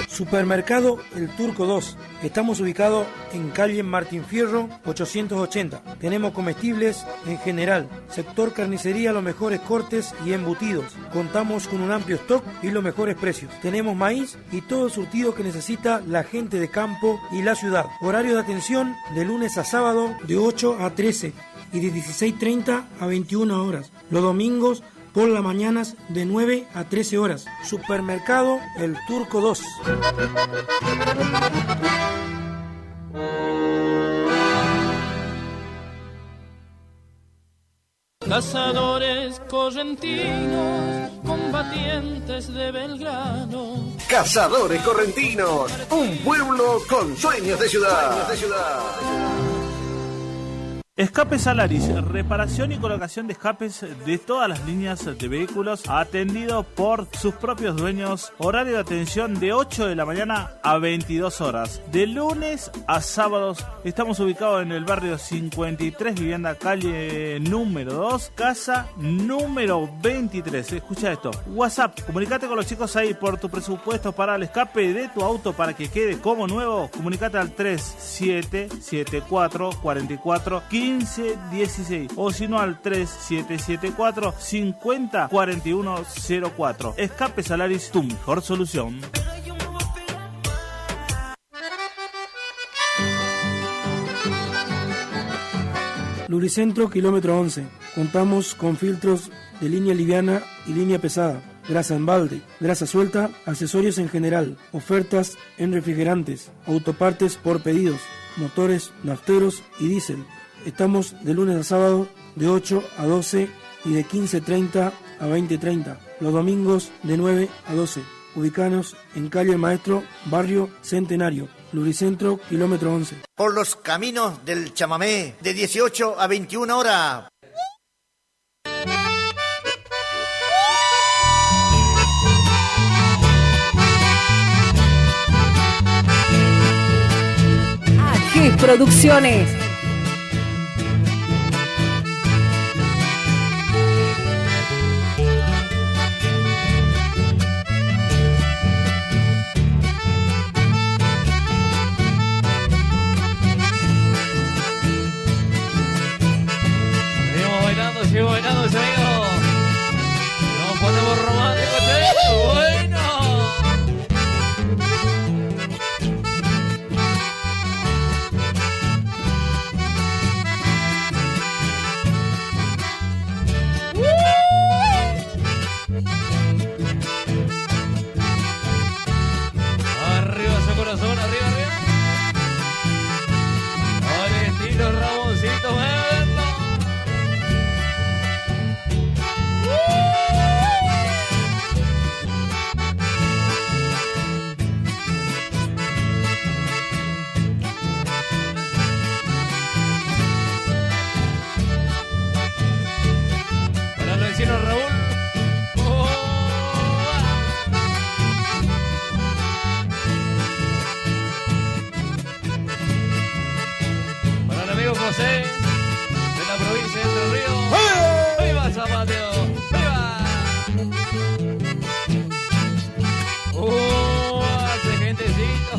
Supermercado El Turco 2. Estamos ubicados en calle Martín Fierro 880. Tenemos comestibles en general. Sector carnicería, los mejores cortes y embutidos. Contamos con un amplio stock y los mejores precios. Tenemos maíz y todo el surtido que necesita la gente de campo y la ciudad. Horario de atención de lunes a sábado de 8 a 13 y de 16:30 a 21 horas. Los domingos por las mañanas de 9 a 13 horas. Supermercado El Turco 2.
Cazadores correntinos, combatientes de Belgrano.
Cazadores Correntinos, un pueblo con sueños de ciudad.
Escape Salaris, reparación y colocación de escapes de todas las líneas de vehículos, atendido por sus propios dueños. Horario de atención de 8 de la mañana a 22 horas. De lunes a sábados estamos ubicados en el barrio 53, vivienda calle número 2, casa número 23. Escucha esto. WhatsApp, comunicate con los chicos ahí por tu presupuesto para el escape de tu auto para que quede como nuevo. Comunicate al 3774 44 15 16 o si no al 3774 50 41 04. Escape Salaris, tu mejor solución.
Lubricentro kilómetro 11. Contamos con filtros de línea liviana y línea pesada, grasa en balde, grasa suelta, accesorios en general, ofertas en refrigerantes, autopartes por pedidos, motores, nafteros y diésel. Estamos de lunes a sábado de 8 a 12 y de 15:30 a 20:30. Los domingos de 9 a 12. Ubicanos en calle Maestro, barrio Centenario. Luricentro, kilómetro 11.
Por los caminos del chamamé, de 18 a 21 horas.
Aquí Producciones.
Seguimos bailando, amigos. Nos ponemos románticos, ¿sí? Bueno. Arriba su corazón, arriba, arriba. Al estilo Ramoncito, verlo. Para el vecino Raúl. Para el amigo José de la provincia de Entre Ríos. ¡Viva Zapateo! ¡Viva! Hace gentecito.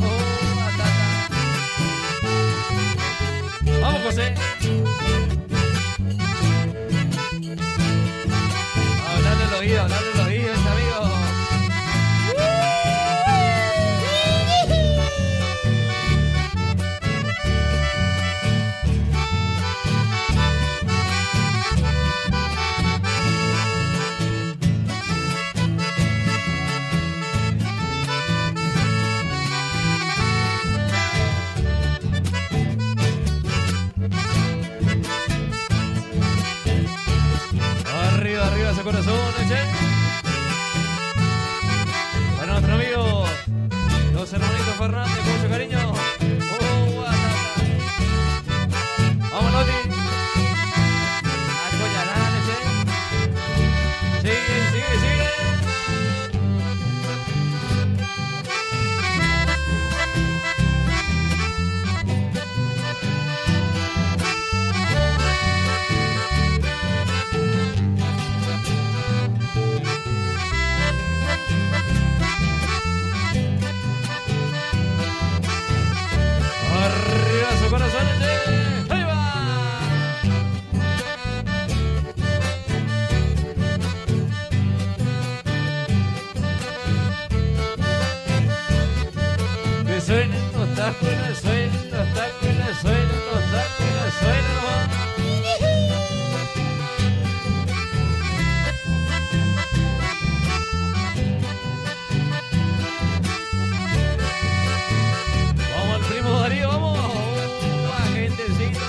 Vamos, José. Hablarle el oído, ese amigo. Arriba, arriba ese corazón, che. Para nuestro amigo, los hermanitos Fernández, con mucho cariño. Vamos, Loti. Acoyarán, che. Sigue, sigue, sigue. Arriba su corazón, che. ¡Ahí va! Que suenen los tacos, suenen los tacos, suenen los tacos, suenen nomás. Vamos al primo Darío, vamos. Gentecito.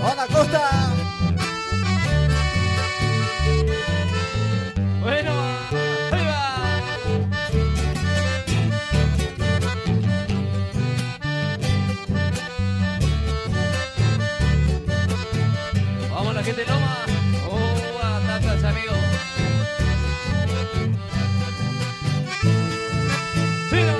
¡Hola, Costa!
Bueno, ahí va. Vamos la gente Loma. Atatas, amigos. ¡Siga!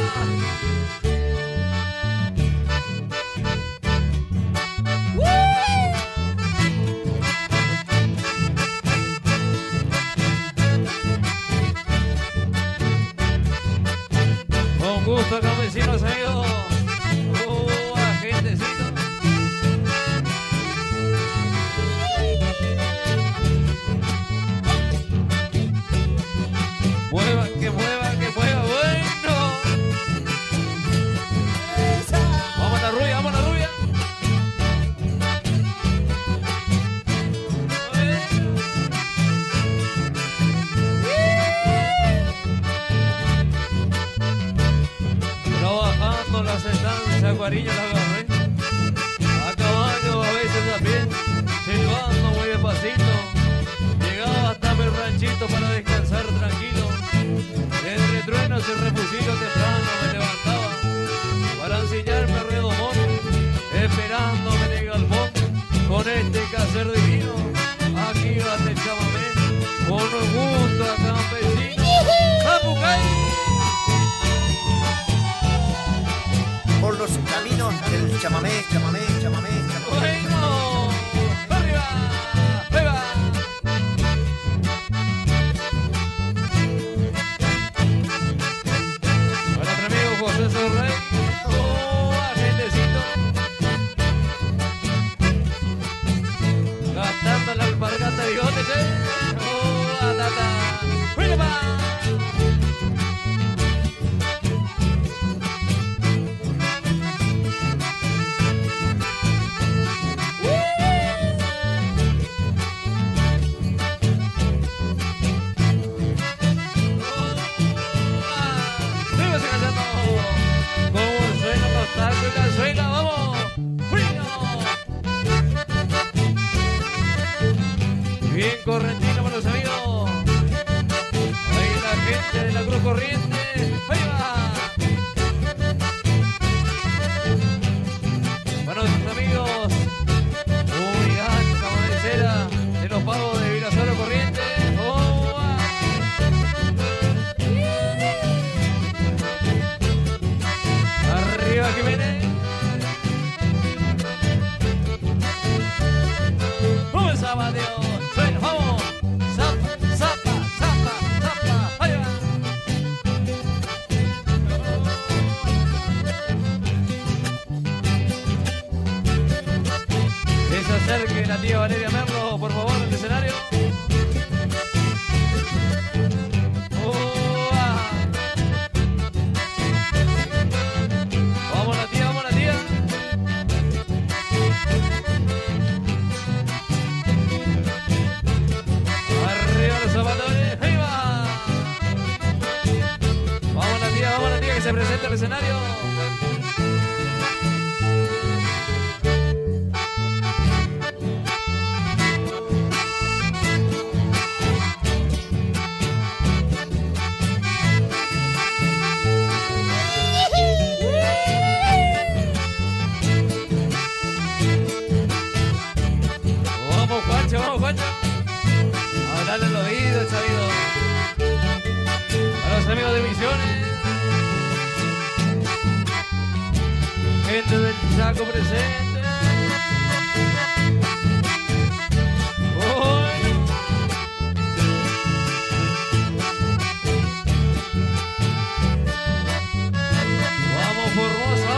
Con gusto, campesinos, amigos. Gentecito. Mueva, que mueva, que mueva. Bueno. Vamos a la rubia, vamos a la rubia. Trabajando las estancias, Guariño la agarré. A caballo, a veces a pie, silbando muy despacito. Llegaba hasta el ranchito para descansar tranquilo. Entre truenos y refugios. esperando que llegue al fondo con este caser divino. Aquí va el chamamé con el gusto a campesino. ¡Apucay!
Por los caminos del chamamé, chamamé, chamamé, chamamé.
Bueno, arriba, arriba. Para nuestro amigo José Sorrey. Gastando la alpargata de bigotes, atata. ¡Mira, pa! Síguese cantando. Como suena los tacos y la suena, vamos. Bien correntino para los amigos. Ahí la gente de la Cruz Corriente. Ahí va. Para nuestros amigos. Unidad cabecera de los pavos de Virasoro Corriente. Oh, arriba Jiménez. ¡Vamos, Sabadeo! ¡Vamos! ¡Zapa, zapa, zapa, zapa! ¡Ahí va! Que se acerque la tía Valeria Merlo, por favor, al escenario. Vamos la tía, vamos la tía. Arriba los zapatones, ahí va. Vamos la tía que se presente al escenario. Vamos, Juancho. A darle el oído, el sabido. A los amigos de Misiones. Gente del Chaco presente. Vamos, Formosa.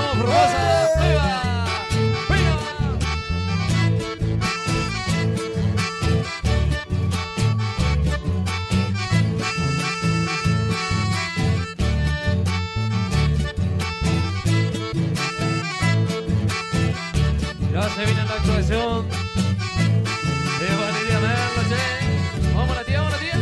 ¡Viva! Ya se viene la actuación de Valeria Merlo, che. Vamos la tía, vamos la tía.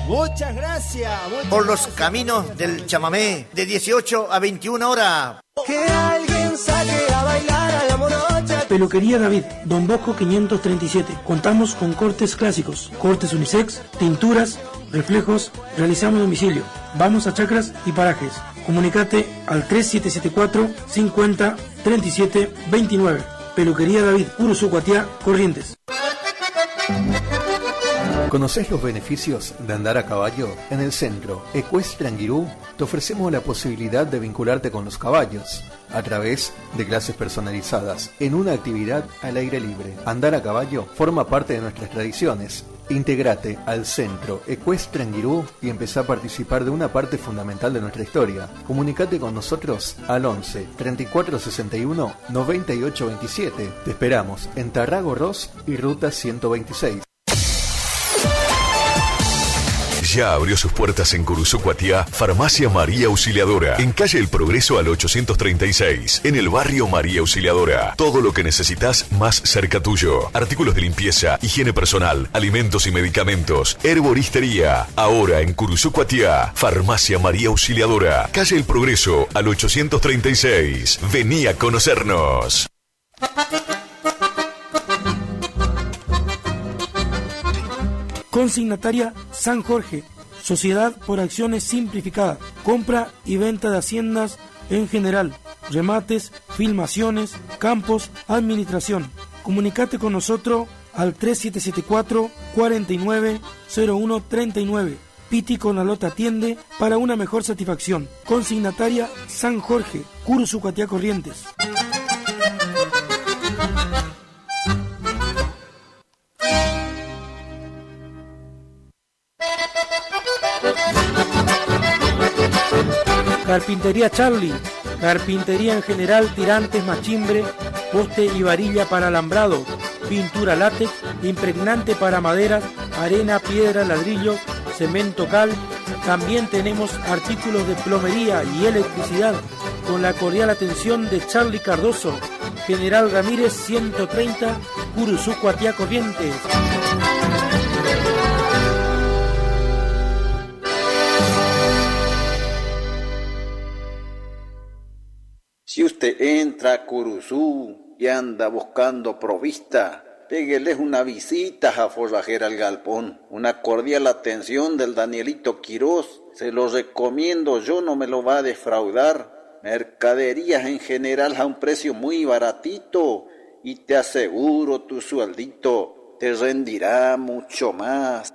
Muchas gracias. Por los caminos del chamamé, de 18 a 21 horas.
Que alguien saque a bailar a la morocha. Peluquería David, Don Bosco 537. Contamos con cortes clásicos, cortes unisex, tinturas, reflejos, realizamos domicilio. Vamos a chacras y parajes. Comunicate al 3774 50 37 29. Peluquería David, Uruzucuatiá, Corrientes.
¿Conoces los beneficios de andar a caballo? En el Centro Ecuestre Anguirú te ofrecemos la posibilidad de vincularte con los caballos a través de clases personalizadas en una actividad al aire libre. Andar a caballo forma parte de nuestras tradiciones. Intégrate al Centro Ecuestre Anguirú y empezá a participar de una parte fundamental de nuestra historia. Comunicate con nosotros al 11 34 61 98 27. Te esperamos en Tarrago Ros y Ruta 126.
Ya abrió sus puertas en Curuzú, Cuatiá, Farmacia María Auxiliadora, en calle El Progreso al 836, en el barrio María Auxiliadora. Todo lo que necesitas más cerca tuyo. Artículos de limpieza, higiene personal, alimentos y medicamentos, herboristería. Ahora en Curuzú, Cuatiá, Farmacia María Auxiliadora, calle El Progreso al 836. Vení a conocernos.
Consignataria San Jorge, Sociedad por Acciones Simplificada, compra y venta de haciendas en general, remates, filmaciones, campos, administración. Comunicate con nosotros al 3774-490139. Piti con la Lota atiende para una mejor satisfacción. Consignataria San Jorge, Curuzú, Cuatiá, Corrientes. Carpintería Charlie, carpintería en general, tirantes, machimbre, poste y varilla para alambrado, pintura látex, impregnante para maderas, arena, piedra, ladrillo, cemento, cal. También tenemos artículos de plomería y electricidad con la cordial atención de Charlie Cardoso, General Ramírez 130, Curuzú, Cuatiá, Corrientes.
Si usted entra a Curuzú y anda buscando provista, pégueles una visita a Forrajera al Galpón. Una cordial atención del Danielito Quiroz. Se lo recomiendo, yo no me lo va a defraudar. Mercaderías en general a un precio muy baratito y te aseguro tu sueldito te rendirá mucho más.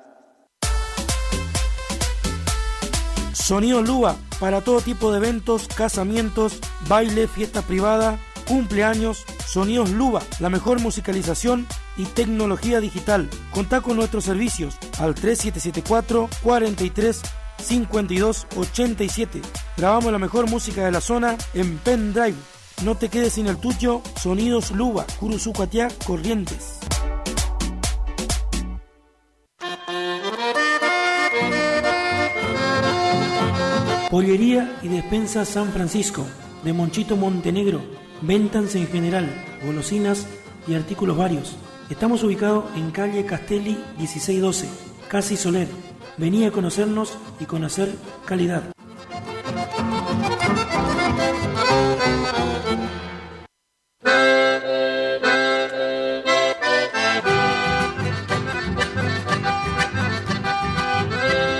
Sonido Luba, para todo tipo de eventos, casamientos, baile, fiesta privada, cumpleaños. Sonidos Luba, la mejor musicalización y tecnología digital. Contá con nuestros servicios al 3774 43 52 87. Grabamos la mejor música de la zona en pendrive. No te quedes sin el tuyo. Sonidos Luba, Curuzú, Cuatiá, Corrientes. Pollería y despensa San Francisco, de Monchito Montenegro. Ventas en general, golosinas y artículos varios. Estamos ubicados en calle Castelli 1612, Casi Soler. Vení a conocernos y conocer calidad.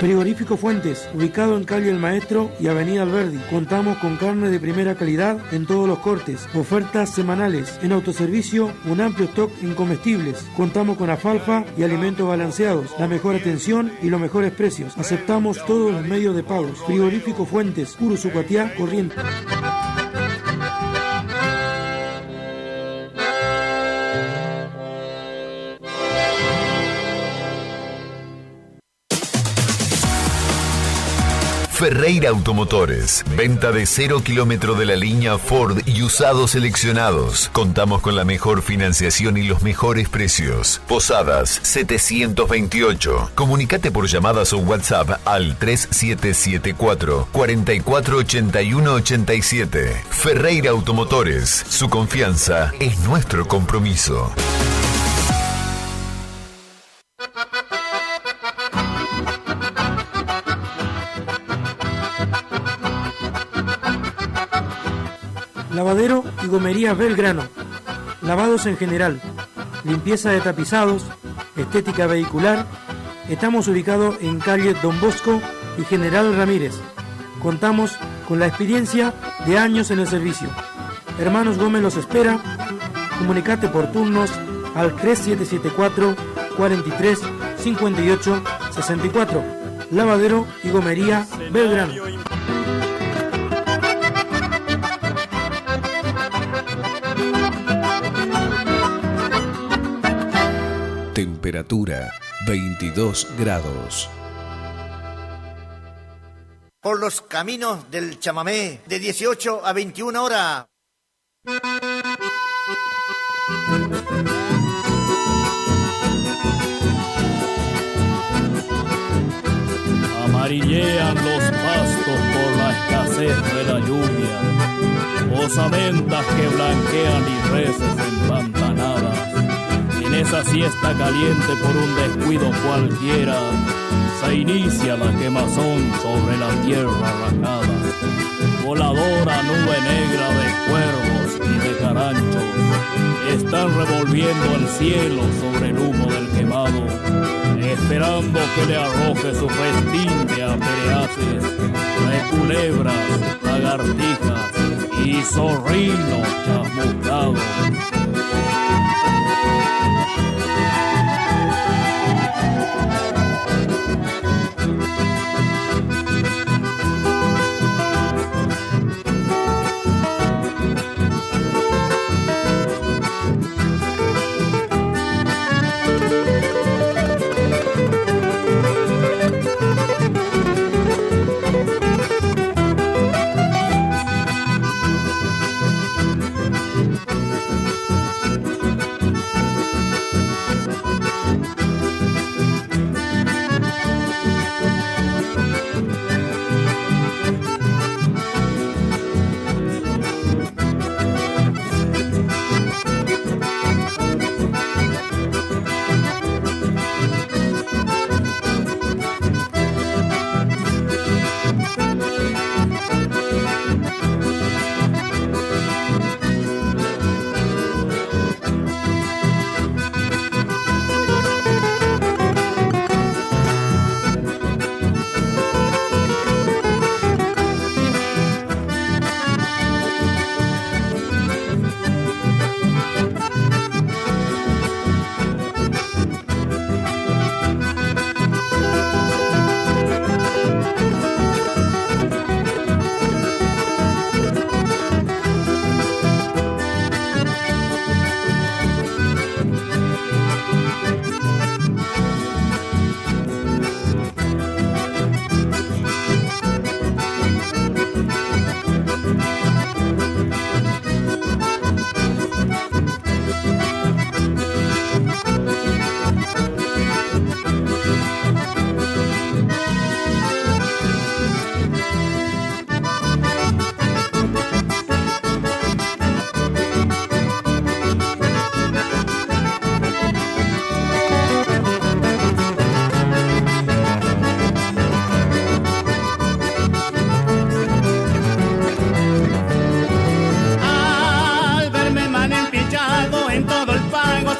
Frigorífico Fuentes, ubicado en calle El Maestro y avenida Alberdi. Contamos con carne de primera calidad en todos los cortes, ofertas semanales. En autoservicio, un amplio stock en comestibles. Contamos con alfalfa y alimentos balanceados, la mejor atención y los mejores precios. Aceptamos todos los medios de pagos. Frigorífico Fuentes, Curuzú, Cuatiá, Corrientes.
Ferreira Automotores, venta de 0 kilómetro de la línea Ford y usados seleccionados. Contamos con la mejor financiación y los mejores precios. Posadas 728. Comunicate por llamadas o WhatsApp al 3774 4481 87. Ferreira Automotores, su confianza es nuestro compromiso.
Lavadero y gomería Belgrano. Lavados en general, limpieza de tapizados, estética vehicular. Estamos ubicados en calle Don Bosco y General Ramírez. Contamos con la experiencia de años en el servicio. Hermanos Gómez los espera. Comunicate por turnos al 3774 43 5864. Lavadero y Gomería Belgrano.
Temperatura 22 grados.
Por los caminos del chamamé, de 18 a 21 horas.
Amarillean los pastos por la escasez de la lluvia, osamentas que blanquean y reses empantanadas. En esa siesta caliente por un descuido cualquiera, se inicia la quemazón sobre la tierra arracada. Voladora nube negra de cuervos y de caranchos están revolviendo el cielo sobre el humo del quemado, esperando que le arroje su festín de apereaces, de culebras, lagartijas y zorrinos chamuscados.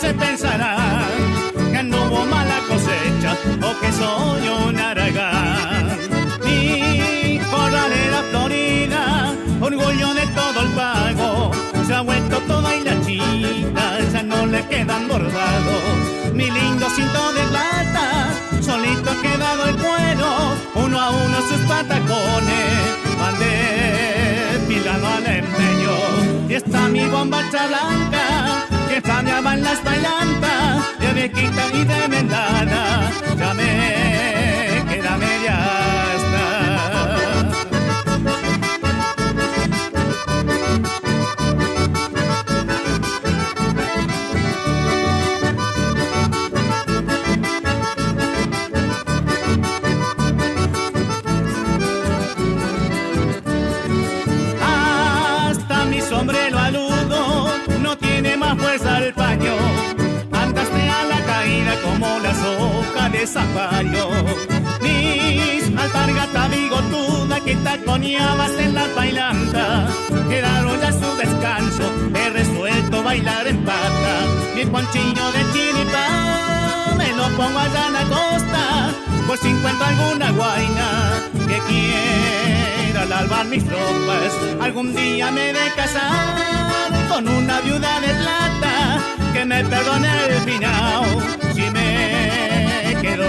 Se pensará que anduvo mala cosecha o que soy un aragán. Mi corralera florida, orgullo de todo el pago, se ha vuelto toda hilachita, ya no le quedan bordados. Mi lindo cinto de plata, solito ha quedado el cuero, uno a uno sus patacones, van despilando al empeño. Y está mi bombacha blanca, que flameaban las bailantas de viejita y de mendana, ya me queda media asta. Hasta mi sombrero aludo no tiene más fuerza el paño, andaste a la caída como la soja de zapallo. Mis alpargatas bigotudas que taconeabas en la bailanta, quedaron ya su descanso, he resuelto bailar en pata. Mi ponchillo de chiripán me lo pongo allá en la costa, por si encuentro alguna guaina que quiera lavar mis ropas. Algún día me de casar con una viuda de plata, que me perdone el final si me quedo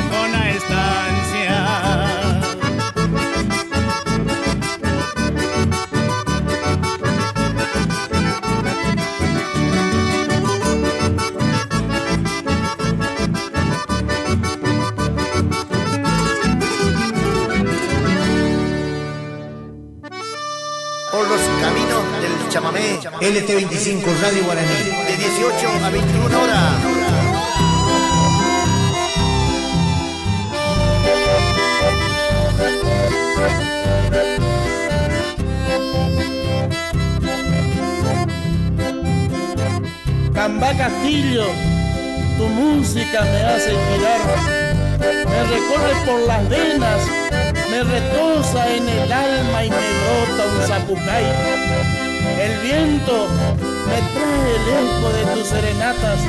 LT25 Radio Guaraní, de 18 a 21 horas.
Cambá Castillo, tu música me hace girar, me recorre por las venas, me retosa en el alma y me brota un zapucay. El viento me trae el eco de tus serenatas,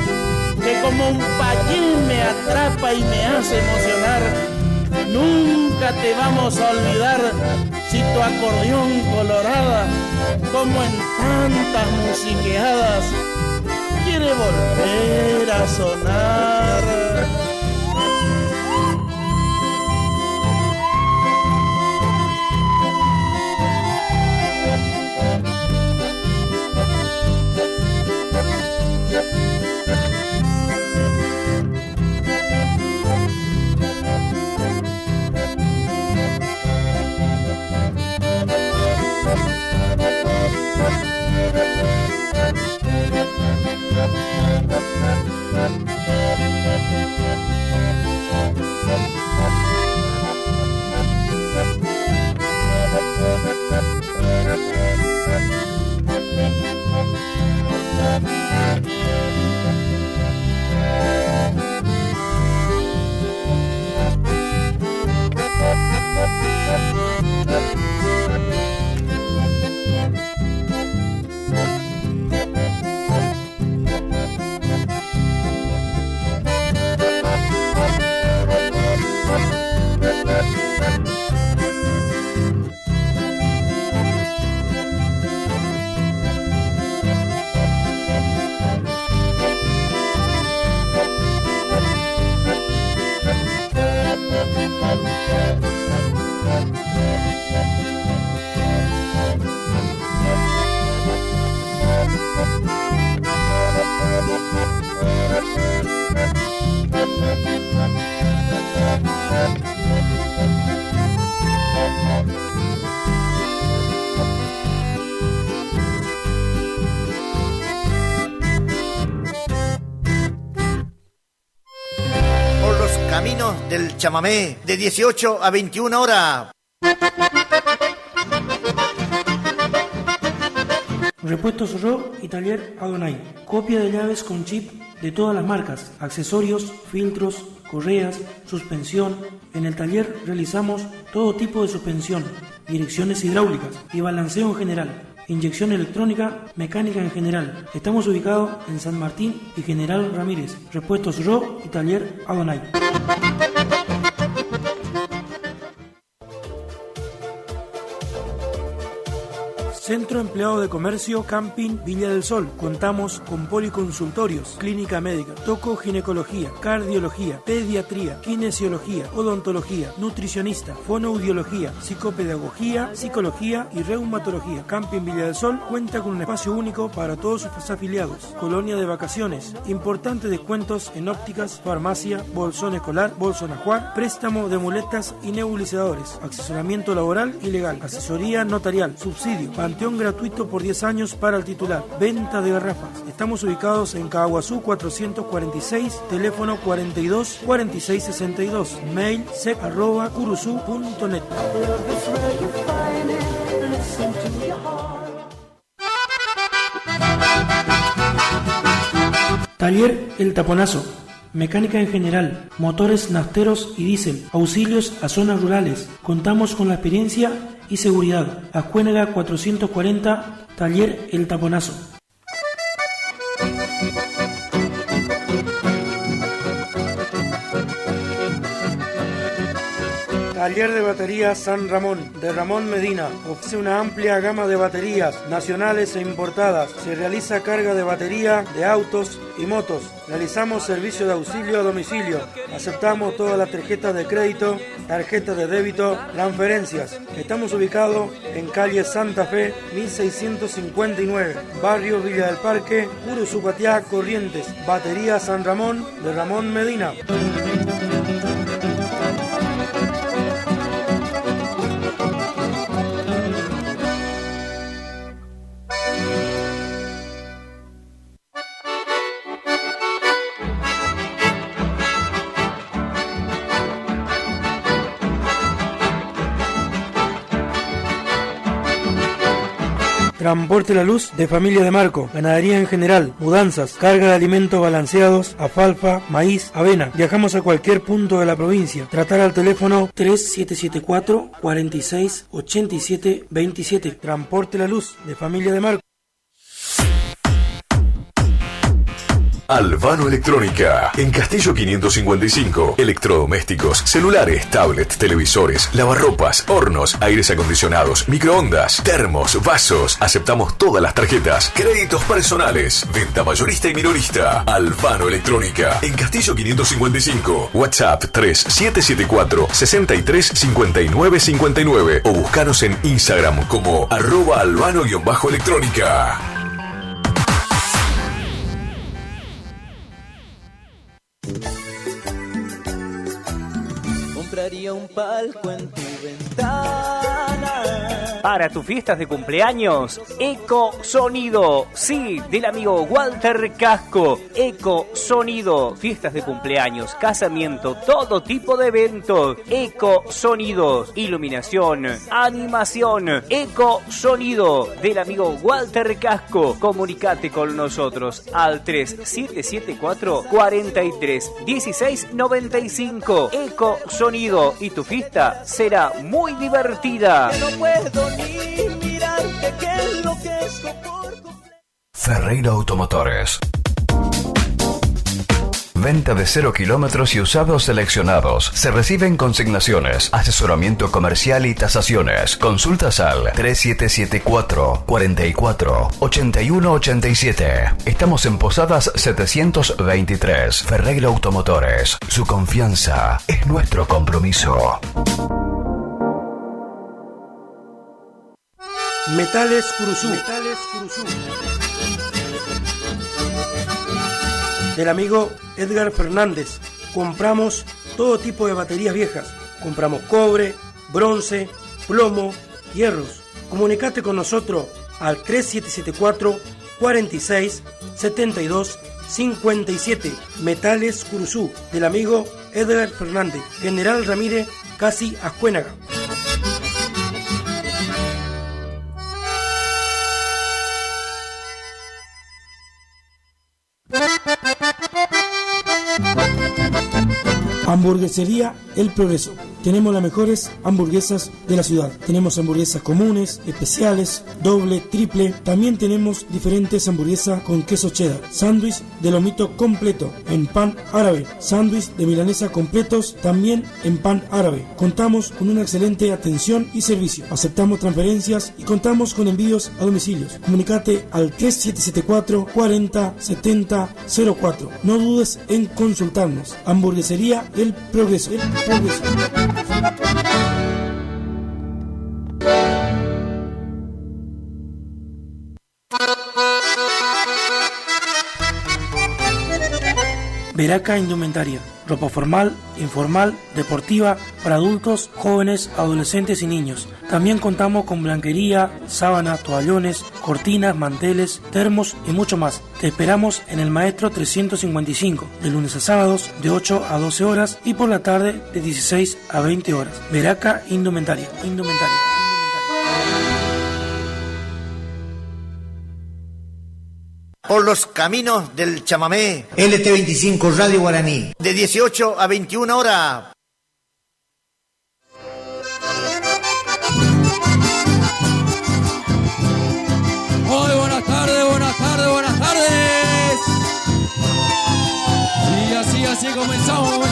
que como un payín me atrapa y me hace emocionar. Nunca te vamos a olvidar si tu acordeón colorada, como en tantas musiqueadas, quiere volver a sonar.
Por los caminos del chamamé, de 18 a 21 horas.
Repuestos Ro y Taller Adonai. Copia de llaves con chip de todas las marcas, accesorios, filtros, correas, suspensión. En el taller realizamos todo tipo de suspensión, direcciones hidráulicas y balanceo en general, inyección electrónica, mecánica en general. Estamos ubicados en San Martín y General Ramírez. Repuestos Ro y Taller Adonai. Centro Empleado de Comercio Camping Villa del Sol. Contamos con policonsultorios, clínica médica, tocoginecología, cardiología, pediatría, kinesiología, odontología, nutricionista, fonoaudiología, psicopedagogía, psicología y reumatología. Camping Villa del Sol cuenta con un espacio único para todos sus afiliados. Colonia de vacaciones, importantes descuentos en ópticas, farmacia, bolsón escolar, bolsón ajuar, préstamo de muletas y nebulizadores, asesoramiento laboral y legal, asesoría notarial, subsidio, panteón gratuito por 10 años para el titular, venta de garrafas. Estamos ubicados en Caguazú 446, teléfono 42 46 62, mail sec@curuzú.net. Taller El Taponazo. Mecánica en general, motores nafteros y diésel, auxilios a zonas rurales. Contamos con la experiencia y seguridad. Ascuénaga 440, Taller El Taponazo. Taller de Baterías San Ramón, de Ramón Medina. Ofrece una amplia gama de baterías nacionales e importadas. Se realiza carga de batería de autos y motos. Realizamos servicio de auxilio a domicilio. Aceptamos todas las tarjetas de crédito, tarjetas de débito, transferencias. Estamos ubicados en calle Santa Fe, 1659, barrio Villa del Parque, Curuzú, Corrientes. Batería San Ramón, de Ramón Medina. Transporte La Luz de Familia de Marco, ganadería en general, mudanzas, carga de alimentos balanceados, alfalfa, maíz, avena. Viajamos a cualquier punto de la provincia. Tratar al teléfono 3774 46 87 27. Transporte La Luz de Familia de Marco.
Albano Electrónica, en Castillo 555. Electrodomésticos, celulares, tablets, televisores, lavarropas, hornos, aires acondicionados, microondas, termos, vasos. Aceptamos todas las tarjetas, créditos personales, venta mayorista y minorista. Albano Electrónica, en Castillo 555. WhatsApp 3774 635959 o buscanos en Instagram como @albano_electrónica.
Compraría un palco en tu ventana.
Para tus fiestas de cumpleaños, Eco Sonido. Sí, del amigo Walter Casco. Eco Sonido. Fiestas de cumpleaños, casamiento, todo tipo de eventos. Eco Sonido. Iluminación, animación. Eco Sonido. Del amigo Walter Casco. Comunicate con nosotros al 3774 43 16 95. Eco Sonido. Y tu fiesta será muy divertida.
Que no puedo ni mirarte, que enloquezco por completo.
Ferreira Automotores. Venta de 0 kilómetros y usados seleccionados. Se reciben consignaciones, asesoramiento comercial y tasaciones. Consultas al 3774 44 81 87. Estamos en Posadas 723. Ferreira Automotores. Su confianza es nuestro compromiso.
Metales Curuzú. Del amigo Edgar Fernández. Compramos todo tipo de baterías viejas. Compramos cobre, bronce, plomo, hierros. Comunicate con nosotros al 3774 46 72 57. Metales Curuzú. Del amigo Edgar Fernández. General Ramírez, casi Ascuénaga. Hamburguesería El Progreso. Tenemos las mejores hamburguesas de la ciudad. Tenemos hamburguesas comunes, especiales, doble, triple. También tenemos diferentes hamburguesas con queso cheddar. Sándwich de lomito completo en pan árabe. Sándwich de milanesa completos también en pan árabe. Contamos con una excelente atención y servicio. Aceptamos transferencias y contamos con envíos a domicilios. Comunicate al 3774 40 70 04. No dudes en consultarnos. Hamburguesería El Progreso. El Progreso. Veraca Indumentaria, ropa formal, informal, deportiva, para adultos, jóvenes, adolescentes y niños. También contamos con blanquería, sábanas, toallones, cortinas, manteles, termos y mucho más. Te esperamos en el Maestro 355, de lunes a sábados de 8 a 12 horas y por la tarde de 16 a 20 horas. Veraca Indumentaria.
Por los caminos del chamamé, LT25 Radio Guaraní, de 18 a 21 horas.
Muy buenas tardes, buenas tardes, buenas tardes. Y así comenzamos.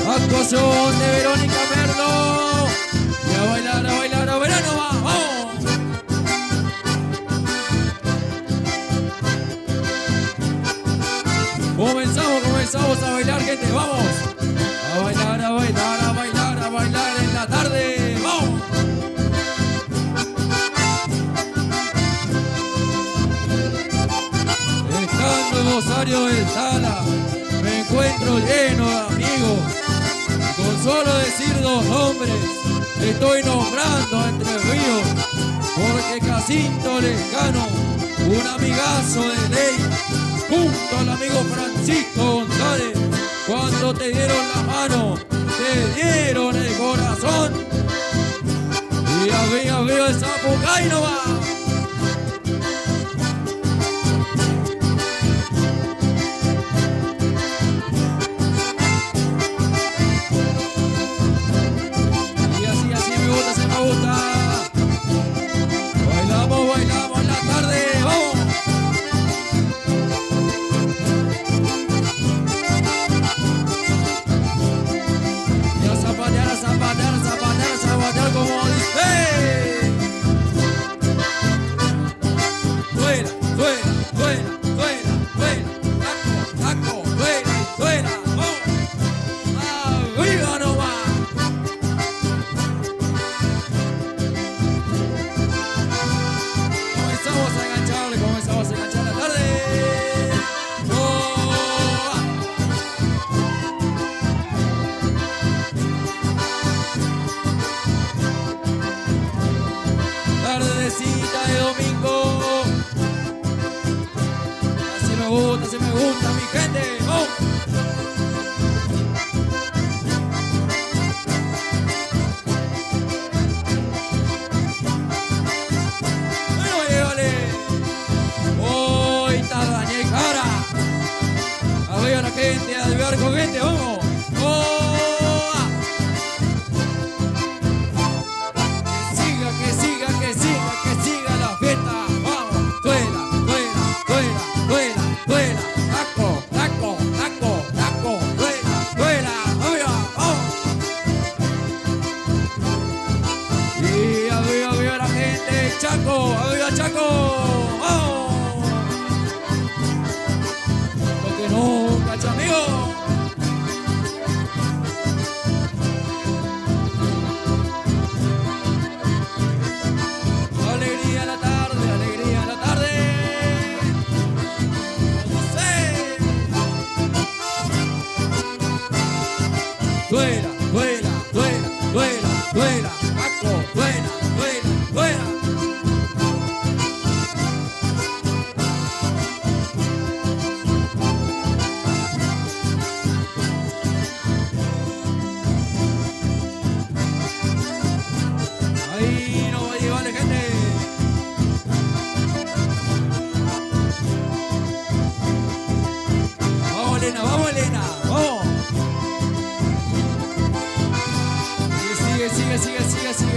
Actuación de Verónica Merlo. Y a bailar, verano, vamos. Comenzamos a bailar, gente, vamos. A bailar en la tarde, vamos. Estando en Rosario del Sala, me encuentro lleno de amigos. Con solo decir dos nombres, estoy nombrando a Entre Ríos, porque Jacinto Lescano, un amigazo de ley, junto al amigo Francisco González, cuando te dieron la mano, te dieron el corazón. Y arriba el Zapucay no va. Así me gusta. Bailamos en la tarde, vamos. Y a zapatear como dice. Suena, taco, suena, vamos. Arriba nomás. Comenzamos a enganchar la tarde. Tardecita de domingo. Así me gusta mi gente. ¡Oh! A la gente, a divertir con gente, vamos. Que siga la fiesta. Vamos, suena. Taco, suena, vamos. Y arriba la gente, arriba Chaco, vamos. No, cacha amigo. Alegría en la tarde. No sé. Suena. Paco, suena. Ahí no va a llevarle gente. Vamos Elena, vamos.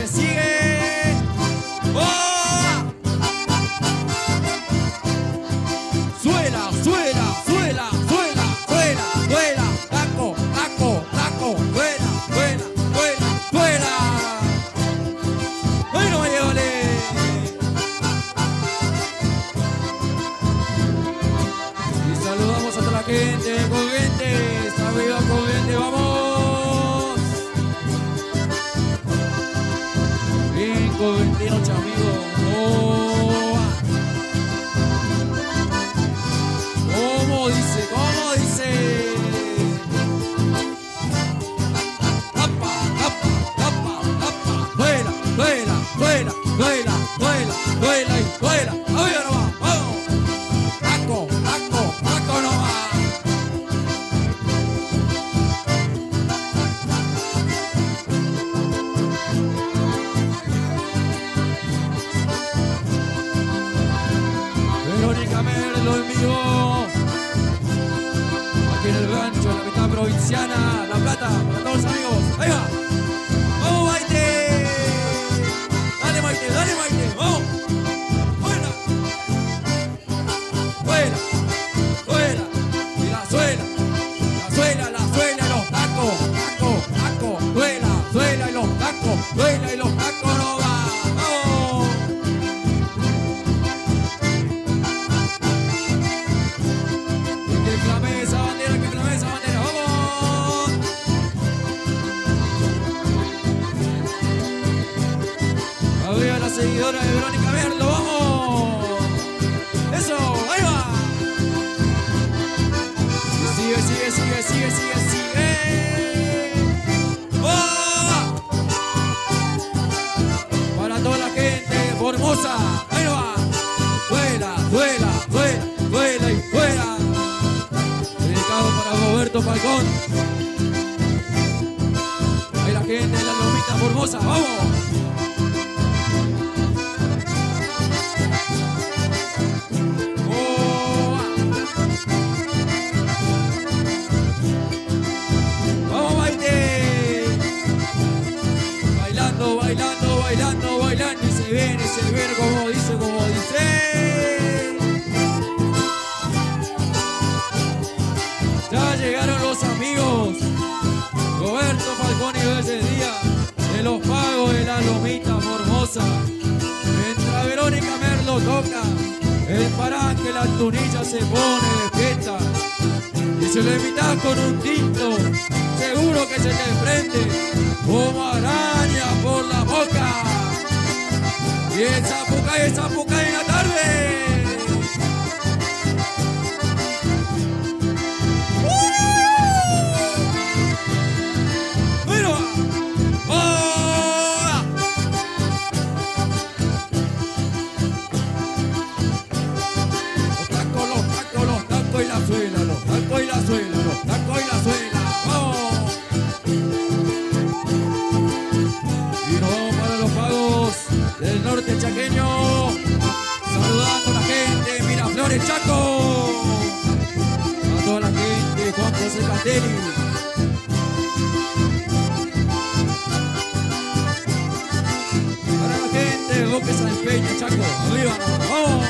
Sigue. ¡Oh! Suena. Taco, suena. Bueno, vale. Y saludamos a toda la gente, Corrientes, arriba Corrientes, vamos. Bien, correntino, chamigo. ¿Cómo dice? Suena. Arriba nomás, vamos. Taco nomás. Verónica Merlo en vivo. Aquí en el rancho, en la mitad provinciana, La Plata, para todos los amigos. Ahí va. Vamos, Maite. Dale, Maite, vamos. Suena. Y la suena, los tacos. Suena y los tacos no va. Vamos. Y que flame esa bandera, vamos. Arriba la seguidora de Verónica Merlo, vamos. Eso, ahí va. Sigue. ¡Oh! Para toda la gente de Formosa, ahí va. Suena. Dedicado para Roberto Falcón. Ahí la gente de la Lomita Formosa, vamos. boca, el paranque, la tunilla se pone de fiesta. Y si lo invitas con un tinto, seguro que se te prende como araña por la boca. Y esa puca en la tarde. Los tacos y la suela, ¡vamos! Y nos vamos para los pagos del norte chaqueño, saludando a la gente, Miraflores, Chaco, a toda la gente, Juan José Castelli. Para la gente, Boque San Peña, Chaco, arriba, ¡vamos!